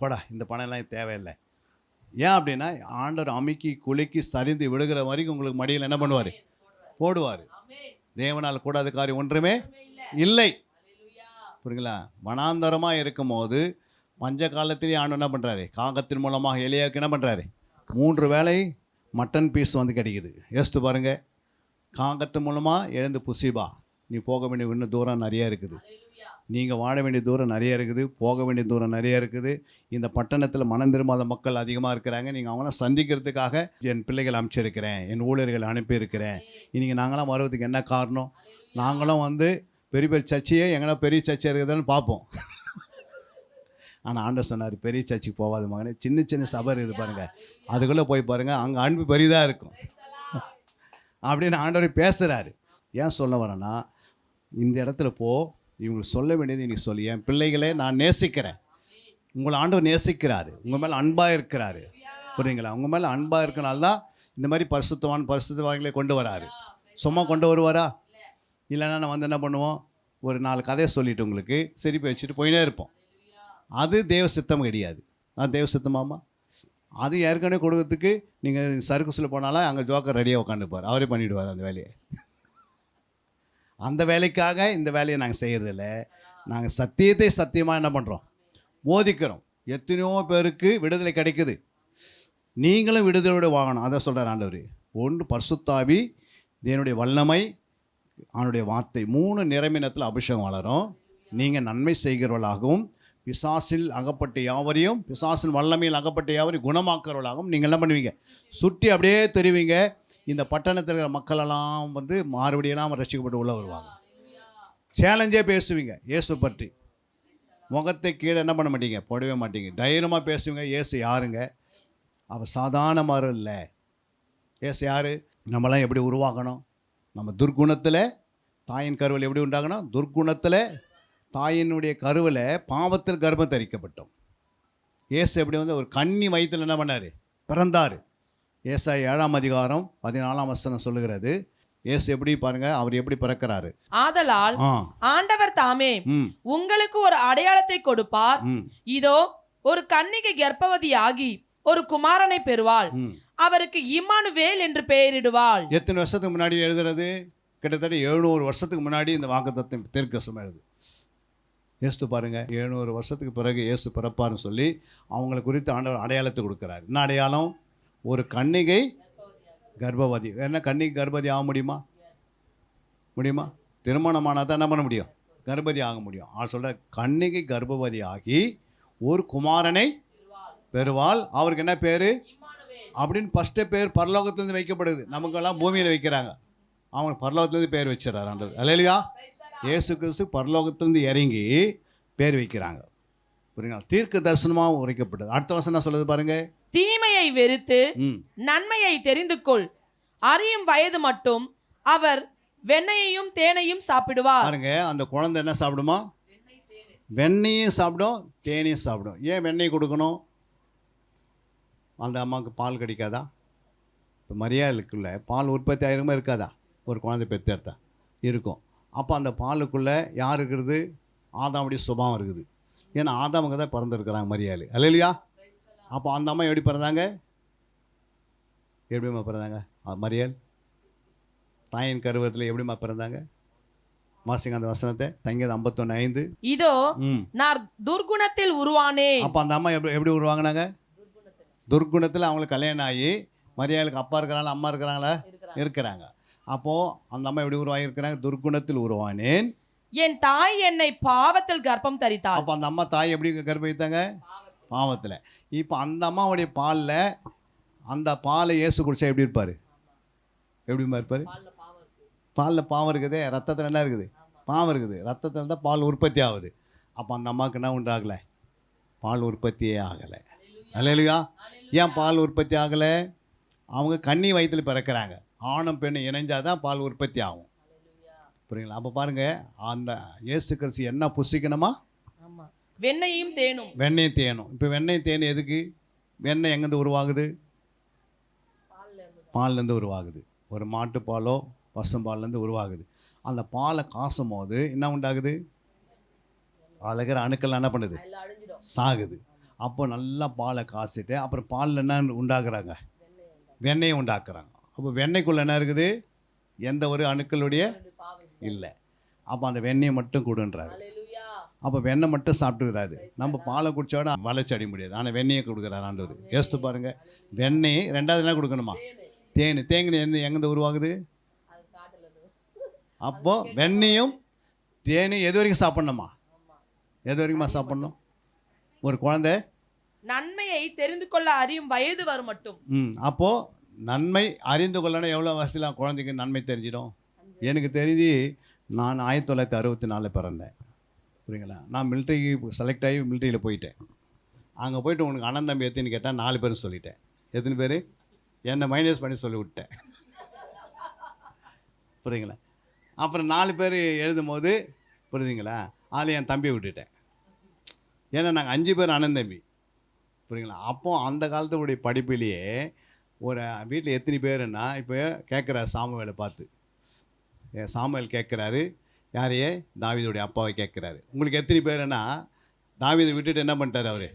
போடா இந்த பணம் எல்லாம் தேவையில்லை. ஏன் அப்படின்னா ஆண்டவர் அமுக்கி குலுக்கி சரிந்து விடுகிற வரைக்கும் உங்களுக்கு மடியில் என்ன பண்ணுவார்? போடுவார். தேவனால் கூடாத காரியம் ஒன்றுமே இல்லை. புரியுங்களா? வனாந்தரமாக இருக்கும் போது பஞ்ச காலத்திலேயே ஆண்டு என்ன பண்ணுறாரு? காகத்தின் மூலமாக எலியாவுக்கு என்ன பண்ணுறாரு? 3 வேளை மட்டன் பீஸ் வந்து கிடைக்குது. யோசித்து பாருங்கள். காகத்து மூலமாக எழுந்து புசிபா, நீ போக வேண்டிய இன்னும் தூரம் நிறையா இருக்குது, நீங்கள் வாழ வேண்டிய தூரம் நிறைய இருக்குது, போக வேண்டிய தூரம் நிறைய இருக்குது. இந்த பட்டணத்தில் மனம் திரும்பாத மக்கள் அதிகமாக இருக்கிறாங்க. நீங்கள் அவங்களாம் சந்திக்கிறதுக்காக என் பிள்ளைகள் அனுப்பிச்சிருக்கிறேன், என் ஊழியர்கள் அனுப்பியிருக்கிறேன். இன்றைக்கி நாங்களாம் வருவதுக்கு என்ன காரணம்? நாங்களும் வந்து பெரிய பெரிய சர்ச்சையே எங்கன்னா பெரிய சர்ச்சை இருக்குதுன்னு பார்ப்போம். ஆனால் ஆண்டவர் சொன்னார், பெரிய சர்ச்சைக்கு போகாத மகனே, சின்ன சின்ன சபை இருக்குது பாருங்கள், அதுக்குள்ளே போய் பாருங்கள், அங்கே அன்பு பெரிதாக இருக்கும் அப்படின்னு ஆண்டவர் பேசுகிறாரு. ஏன் சொல்ல வரேன்னா, இந்த இடத்துல இவங்களுக்கு சொல்ல வேண்டியது இன்னைக்கு சொல்லி, என் பிள்ளைகளே நான் நேசிக்கிறேன், உங்களை ஆண்டவர் நேசிக்கிறாரு, உங்கள் மேலே அன்பாக இருக்கிறாரு. புரியுங்களா? உங்கள் மேலே அன்பாக இருக்கிறனால தான் இந்த மாதிரி பரிசுத்தவான்களே கொண்டு வராரு. சும்மா கொண்டு வருவாரா? இல்லைன்னா நான் வந்து என்ன பண்ணுவோம், ஒரு 4 கதையை சொல்லிவிட்டு உங்களுக்கு சிரிப்பை வச்சுட்டு போயினே இருப்போம். அது தேவ சித்தம் கிடையாது. அது தேவ சித்தமாமா? அது ஏற்கனவே கொடுக்கறதுக்கு நீங்கள் சர்க்கஸில் போனாலும் அங்கே ஜோக்கர் ரெடியாக உட்காந்துப்பார், அவரே பண்ணிவிடுவார் அந்த வேலையை. அந்த வேலைக்காக இந்த வேலையை நாங்கள் செய்கிறதில்ல. நாங்கள் சத்தியத்தை சத்தியமாக என்ன பண்ணுறோம்? போதிக்கிறோம். எத்தனையோ பேருக்கு விடுதலை கிடைக்குது. நீங்களும் விடுதலையோடு வாங்கணும். அதை சொல்கிறார் ஆண்டவர். ஒன்று பரிசுத்தாவி, தேவனுடைய வல்லமை, அவனுடைய வார்த்தை, 3 நிறமினத்தில் அபிஷேகம் வளரும். நீங்கள் நன்மை செய்கிறவர்களாகவும் பிசாசில் அகப்பட்ட யாவரையும், பிசாசின் வல்லமையில் அகப்பட்ட யாவரையும் குணமாக்குறவர்களாகவும் நீங்கள் என்ன பண்ணுவீங்க? சுற்றி அப்படியே தெரிவிங்க. இந்த பட்டணத்தில் இருக்கிற மக்களெல்லாம் வந்து மறுபடியெல்லாம் ரசிக்கப்பட்டு உள்ள வருவாங்க. சேலஞ்சே பேசுவீங்க இயேசு பற்றி. முகத்தை கீழே என்ன பண்ண மாட்டீங்க? போடவே மாட்டீங்க. தைரியமாக பேசுவீங்க. இயேசு யாருங்க? அவர் சாதாரணமாக இல்லை. இயேசு யார்? நம்மளாம் எப்படி உருவாக்கணும்? நம்ம துர்க்குணத்தில் தாயின் கருவில் எப்படி உண்டாகணும்? துர்க்குணத்தில் தாயினுடைய கருவில் பாவத்தில் கர்ப்பம் தரிக்கப்பட்டோம். இயேசு எப்படி வந்து ஒரு கன்னி வயிற்றில் என்ன பண்ணார்? பிறந்தார். ஏசாயா 7ஆம் அதிகாரம் 14ஆம் வசனம் சொல்லுகிறது. இயேசு எப்படி பாருங்க, அவர் எப்படி பிறக்கிறாரு? ஆதலால் ஆண்டவர் தாமே உங்களுக்கு ஒரு அடையாளத்தை கொடுப்பார். இதோ ஒரு கன்னிகை கர்ப்பவதியாகி ஒரு குமாரனை பெறுவாள், அவருக்கு இம்மானுவேல் என்று பெயரிடுவாள். எத்தனை வருஷத்துக்கு முன்னாடி எழுதுறது? கிட்டத்தட்ட 700 வருஷத்துக்கு முன்னாடி இந்த வாக்குத்தத்தம் தீர்க்கதரிசனம் எழுது. இயேசு பாருங்க, 700 வருஷத்துக்கு பிறகு இயேசு பிறப்பார்னு சொல்லி அவங்களை குறித்து ஆண்டவர் அடையாளத்தை கொடுக்குறாரு. என்ன அடையாளம்? ஒரு கன்னிகை கர்ப்பவதி. என்ன கன்னிகை கர்ப்பவதி ஆக முடியுமா? முடியுமா? திருமணமானால் தான் என்ன பண்ண முடியும்? கர்ப்பவதி ஆக முடியும். அவர் சொல்ற கன்னிகை கர்ப்பவதி ஆகி ஒரு குமாரனை பெறுவாள், அவருக்கு என்ன பேர் அப்படின்னு ஃபஸ்ட்டு பேர் பரலோகத்திலேருந்து வைக்கப்படுது. நமக்கெல்லாம் பூமியில் வைக்கிறாங்க, அவங்க பரலோகத்திலேருந்து பேர் வச்சிடறாரு ஆண்டவர். அல்லேலூயா. இயேசு கிறிஸ்து பரலோகத்திலேருந்து இறங்கி பேர் வைக்கிறாங்க. புரியுங்களா? தீர்க்க தரிசனமாக உரைக்கப்பட்டது. அடுத்த வசனம் சொல்லுது பாருங்க. தீமையை வெறுத்து நன்மையை தெரிந்து கொள், அறியும் வயது மட்டும் அவர் வெண்ணையையும் தேனையும் சாப்பிடுவார். பாருங்க, அந்த குழந்தை என்ன சாப்பிடுமா? வெண்ணையும் சாப்பிடும், தேனையும் சாப்பிடும். ஏன் வெண்ணெய் கொடுக்கணும்? அந்த அம்மாவுக்கு பால் கிடைக்காதா? இப்போ மரியாதைக்குள்ள பால் உற்பத்தி ஆயிருமா இருக்காதா? ஒரு குழந்தை பெற்றெடுத்தா இருக்கும். அப்போ அந்த பாலுக்குள்ளே யார் இருக்கிறது? ஆதாமுடைய சுபாவம் இருக்குது. ஏன்னா ஆதாமுங்க தான் பிறந்திருக்கிறாங்க மரியாதை. அல்லேலூயா. அப்போ அந்த அம்மா எப்படி பிறந்தாங்க? எப்படிமா பிறந்தாங்க? மரியாள் தாயின் கருவத்தில் எப்படிமா பிறந்தாங்க? வாசிங்க அந்த வசனத்தை. சங்கீதம் 51:5. இதோ நான் துர்குணத்தில் உருவானே. அப்போ அந்த அம்மா எப்படி உருவாங்கினாங்க? துர்குணத்தில் அவங்களுக்கு கல்யாணம் ஆகி மரியாளுக்கு அப்பா இருக்கிறாங்களா அம்மா இருக்கிறாங்களா? இருக்கிறாங்க. அப்போது அந்த அம்மா எப்படி உருவாகியிருக்கிறாங்க? துர்குணத்தில் உருவானேன், என் தாய் என்னை பாவத்தில் கர்ப்பம் தரித்தாள். அப்போ அந்த அம்மா தாய் எப்படி கர்ப்பம்? பாவத்தில். இப்போ அந்த அம்மாவுடைய பாலில், அந்த பாலை இயேசு குடிச்சா எப்படி இருப்பார்? எப்படிமா இருப்பார்? பாலில் பாவம் இருக்குதே, ரத்தத்தில் என்ன இருக்குது? பாவம் இருக்குது. ரத்தத்தில் தான் பால் உற்பத்தி ஆகுது. அப்போ அந்த அம்மாவுக்கு என்ன உண்டாகலை? பால் உற்பத்தியே ஆகலை. அல்லேலூயா. ஏன் பால் உற்பத்தி ஆகலை? அவங்க கன்னி வயிற்றில் பிறக்கிறாங்க. ஆணும் பெண்ணும் இணைஞ்சால் தான் பால் உற்பத்தி ஆகும். புரியுங்களா? அப்போ பாருங்கள், அந்த இயேசு கிறிஸ்து என்ன புசிக்கணுமா? வெண்ணையும் தேனும். வெண்ணெய் தேனும். இப்போ வெண்ணெய் தேன் எதுக்கு? வெண்ணெய் எங்கேருந்து உருவாகுது? பால்லேருந்து உருவாகுது. ஒரு மாட்டுப்பாலோ பசும்பால்லேருந்து உருவாகுது. அந்த பாலை காசும் போது என்ன உண்டாகுது? அதில் இருக்கிற அணுக்கள் என்ன பண்ணுது? சாகுது. அப்போ நல்லா பாலை காசிட்டு அப்புறம் பாலில் என்ன உண்டாக்குறாங்க? வெண்ணெயை உண்டாக்குறாங்க. அப்போ வெண்ணெய்க்குள்ளே என்ன இருக்குது? எந்த ஒரு அணுக்களுடைய இல்லை. அப்போ அந்த வெண்ணெயை மட்டும் கொடுன்றாரு. அப்போ வெண்ணெய் மட்டும் சாப்பிட்டுக்கிறாரு. நம்ம பாலை குடிச்சோட வளர்ச்சி அடைய முடியாது. ஆனால் வெண்ணெயை கொடுக்குறாரு ஆண்டவர். யோசித்து பாருங்கள். வெண்ணெய் ரெண்டாவது என்ன கொடுக்கணுமா? தேன். தேங்கு எங்கேருந்து உருவாகுது? அப்போது வெண்ணெயும் தேனும் எது வரைக்கும் சாப்பிட்ணுமா? எது வரைக்குமா சாப்பிட்ணும்? ஒரு குழந்தை நன்மையை தெரிந்து கொள்ள அறியும் வயது வரும் மட்டும். அப்போது நன்மை அறிந்து கொள்ளணும். எவ்வளோ வசதிலாம் குழந்தைக்கு நன்மை தெரிஞ்சிடும்? எனக்கு தெரிஞ்சு நான் 1964 பிறந்தேன். புரியுங்களா? நான் மிலிட்ரிக்கு செலக்ட் ஆகி மிலிட்ரியில் போயிட்டேன். அங்கே போய்ட்டு உனக்கு அண்ணன் தம்பி எத்தனை கேட்டால் 4 பேர் சொல்லிட்டேன். எத்தனை பேர்? என்னை மைனஸ் பண்ணி சொல்லி விட்டேன். புரியுங்களா? அப்புறம் 4 பேர் எழுதும் போது புரியுதுங்களா, அதில் என் தம்பியை விட்டுட்டேன். ஏன்னா நாங்கள் 5 பேர் அண்ணன் தம்பி. புரியுங்களா? அப்போது அந்த காலத்துடைய படிப்பிலேயே ஒரு வீட்டில் எத்தனை பேருன்னா இப்போ கேட்குறாரு சாமுவேலை பார்த்து. சாமுவேல் கேட்குறாரு யாரையே? தாவீதுடைய அப்பாவை கேட்குறாரு. உங்களுக்கு எத்தனை பேருன்னா தாவீதை விட்டுட்டு என்ன பண்ணிட்டார்? அவர்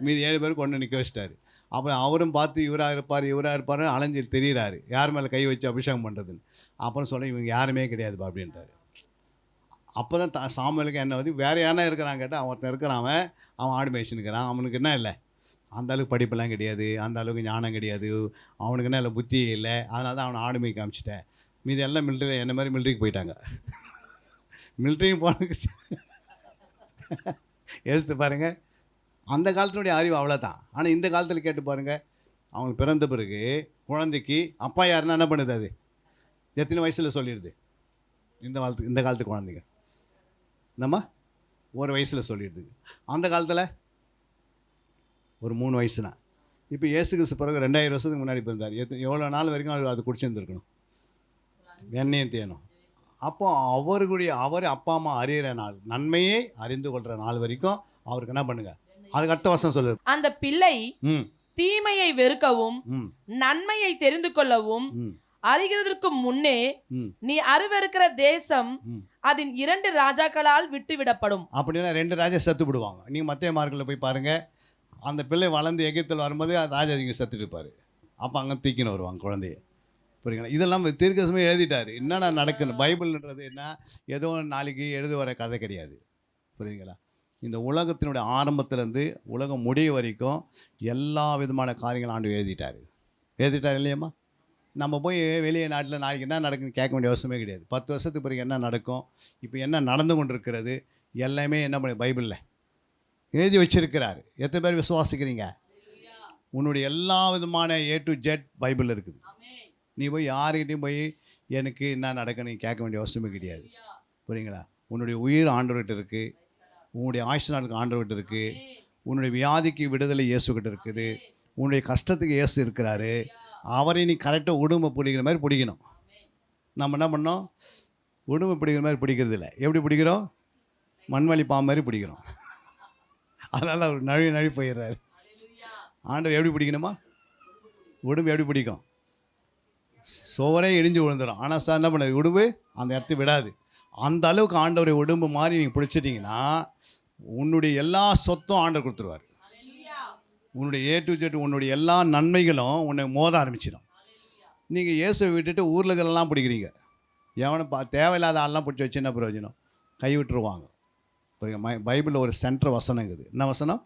மீதி 7 பேருக்கு ஒன்று நிற்க வச்சிட்டாரு. அப்புறம் அவரும் பார்த்து இவராக இருப்பார் அலைஞ்சி தெரிகிறாரு யார் மேலே கை வச்சு அபிஷேகம் பண்ணுறதுன்னு. அப்புறம் சொல்ல இவங்க யாருமே கிடையாதுப்பா அப்படின்றாரு. அப்போ தான் சாமுவேலுக்கு என்ன வந்து வேறு யாரா இருக்கிறான் கேட்டால் ஒருத்தன் இருக்கிறான், அவன் ஆடு மேய்ச்சினுக்கிறான். அவனுக்கு என்ன இல்லை? அந்த அளவுக்கு படிப்பெல்லாம் கிடையாது, அந்த அளவுக்கு ஞானம் கிடையாது, அவனுக்கு என்ன இல்லை, புத்தி இல்லை. அதனால தான் அவனை ஆடு மேய்க்க காமிச்சிட்டேன். மீதி எல்லாம் மிலிட்ரியில் என்ன மாதிரி மிலிட்ரிக்கு போயிட்டாங்க. மிலிட்ரிக்கு போனதுக்கு யோசித்து பாருங்கள். அந்த காலத்தினுடைய அறிவு அவ்வளோதான். ஆனால் இந்த காலத்தில் கேட்டு பாருங்கள். அவங்க பிறந்த பிறகு குழந்தைக்கு அப்பா யாருன்னா என்ன பண்ணுது? அது எத்தனை வயசில் சொல்லிடுது? இந்த காலத்து குழந்தைங்க நம்ம 1 வயசில் சொல்லிடுது. அந்த காலத்தில் ஒரு 3 வயசுனா. இப்போ இயேசு கிறிஸ்து பிறகு 2000 வருஷத்துக்கு முன்னாடி பிறந்தார். எவ்வளோ நாள் வரைக்கும் அவர் அது குடிச்சிருந்துருக்கணும், வெண்ணையும் தேனும். அப்போ அவர் அப்பா அம்மா அறிகிற நாள், நன்மையை அறிந்து கொள்கிற நாள் வரைக்கும் அவருக்கு என்ன பண்ணுங்க? அதுக்கு அடுத்த வருஷம் சொல்லுது, அந்த பிள்ளை தீமையை வெறுக்கவும் நன்மையை தெரிந்து கொள்ளவும் அறிகிறதற்கு முன்னே நீ அருவருக்கிற தேசம் அதன் 2 ராஜாக்களால் விட்டுவிடப்படும். அப்படின்னா 2 ராஜா செத்து விடுவாங்க. நீங்கள் மத்திய மார்க்கில் போய் பாருங்கள். அந்த பிள்ளை வளர்ந்து எகிப்தில் வரும்போது ராஜா இங்கே செத்துட்டு இருப்பார். அப்போ அங்கே தூக்கின்னு வருவாங்க குழந்தைய. புரியுங்களா? இதெல்லாம் தீர்க்கதரிசனமே எழுதிட்டார். என்னென்ன நடக்குன்னு. பைபிள்ன்றது என்ன ஏதோ நாளைக்கு எழுத வர கதை கிடையாது. புரியுதுங்களா? இந்த உலகத்தினுடைய ஆரம்பத்திலேருந்து உலகம் முடிய வரைக்கும் எல்லா விதமான காரியங்களும் ஆண்டு எழுதிட்டார் இல்லையம்மா? நம்ம போய் வெளியே நாட்டில் நாளைக்கு என்ன நடக்குன்னு கேட்க வேண்டிய அவசியமே கிடையாது. 10 வருஷத்துக்கு பிறகு என்ன நடக்கும், இப்போ என்ன நடந்து கொண்டிருக்கிறது எல்லாமே என்ன பண்ணி பைபிளில் எழுதி வச்சிருக்கிறார். எத்தனை பேர் விசுவாசிக்கிறீங்க? உன்னுடைய எல்லா விதமான A to Z பைபிள் இருக்குது. நீ போய் யாருக்கிட்டையும் போய் எனக்கு என்ன நடக்குன்னு கேட்க வேண்டிய அவசியமே கிடையாது. புரியுங்களா? உன்னுடைய உயிர் ஆண்டவர்கிட்ட இருக்குது, உன்னுடைய ஆயுசு நாளுக்கு ஆண்டவர்கிட்ட இருக்குது, உன்னுடைய வியாதிக்கு விடுதலை இயேசுக்கிட்ட இருக்குது, உன்னுடைய கஷ்டத்துக்கு இயேசு இருக்கிறாரு. அவரை நீ கரெக்டாக உடுமை பிடிக்கிற மாதிரி பிடிக்கணும். நம்ம என்ன பண்ணோம்? உடுமை பிடிக்கிற மாதிரி பிடிக்கிறது இல்லை. எப்படி பிடிக்கிறோம்? மண்வழி பாம்பு மாதிரி பிடிக்கிறோம். அதனால் அவர் நழுவி போயிடுறாரு. ஆண்டவர் எப்படி பிடிக்கணுமா? உடும்பு எப்படி பிடிக்கும்? சோரே இடிஞ்சு விழுந்துடும். ஆனால் சார் என்ன பண்ணுது? உடும்பு அந்த இடத்த விடாது. அந்த அளவுக்கு ஆண்டவரை உடும்பு மாதிரி நீங்கள் பிடிச்சிட்டிங்கன்னா உன்னுடைய எல்லா சொத்தும் ஆண்டவர் கொடுத்துருவார். உன்னுடைய A to Z உன்னுடைய எல்லா நன்மைகளும் உன்னை மோத ஆரம்பிச்சிடும். நீங்கள் இயேசுவை விட்டுட்டு ஊர்லகளெல்லாம் பிடிக்கிறீங்க. எவனை தேவையில்லாத ஆள்லாம் பிடிச்சி வச்சு என்ன பிரயோஜனம்? கை விட்டுருவாங்க. புரியுங்க? பைபிளில் ஒரு சென்ட்ரு வசனம் இருக்குது. என்ன வசனம்?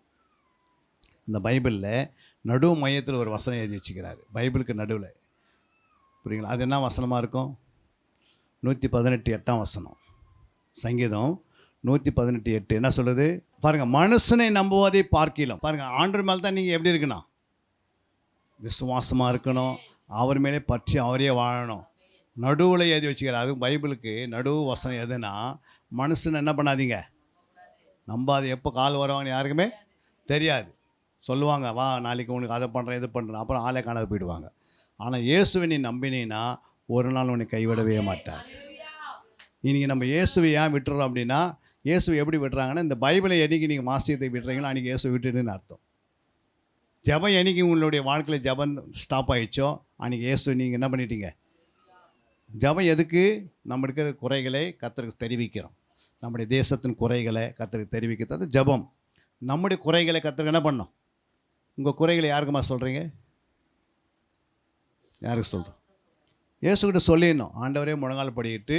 இந்த பைபிளில் நடுவு மையத்தில் ஒரு வசனம் எழுதி வச்சுக்கிறாரு. பைபிளுக்கு நடுவில். புரியுங்களா? அது என்ன வசனமாக இருக்கும்? 118 வசனம். சங்கீதம் 118:8 என்ன சொல்லுது பாருங்கள். மனுஷனை நம்புவதை பார்க்கலாம். பாருங்கள், ஆண்டவர் மேலே தான் நீங்கள் எப்படி இருக்கணும்? விசுவாசமாக இருக்கணும். அவர் மேலே பற்றி அவரே வாழணும். நடுவில் எழுதி வச்சுக்கிறார். அது பைபிளுக்கு நடுவு வசனம் எதுனா, மனுஷனை என்ன பண்ணாதீங்க, நம்பாது. எப்போ கால் வருவாங்கன்னு யாருக்குமே தெரியாது. சொல்லுவாங்க, வா நாளைக்கு உனக்கு அதை பண்ணுறேன் இது பண்ணுறேன், அப்புறம் ஆளே காணாது போயிடுவாங்க. ஆனால் இயேசுவை நீ நம்பினீன்னா ஒரு நாள் உன்னை கைவிடவே மாட்டார். இன்றைக்கி நம்ம இயேசுவை ஏன் விட்டுறோம் அப்படின்னா, இயேசு எப்படி விடுறாங்கன்னா, இந்த பைபிளை என்னைக்கு நீங்கள் வாசியத்தை விடுறீங்களோ அன்றைக்கி இயேசு விட்டுடுன்னு அர்த்தம். ஜெபம் என்னைக்கு உங்களுடைய வாழ்க்கையில் ஜெபம் ஸ்டாப் ஆகிடுச்சோ அன்றைக்கி இயேசு நீங்கள் என்ன பண்ணிட்டீங்க. ஜெபம் எதுக்கு? நம்ம இருக்கிற குறைகளை கர்த்தருக்கு தெரிவிக்கிறோம். நம்முடைய தேசத்தின் குறைகளை கர்த்தருக்கு தெரிவிக்கிறது ஜெபம். நம்முடைய குறைகளை கர்த்தருக்கு என்ன பண்ணோம்? உங்கள் குறைகளை யாருக்குமா சொல்கிறீங்க? யாருக்கு சொல்கிறோம்? இயேசுக்கிட்ட சொல்லிடணும். ஆண்டவரே முழங்கால் படிக்கிட்டு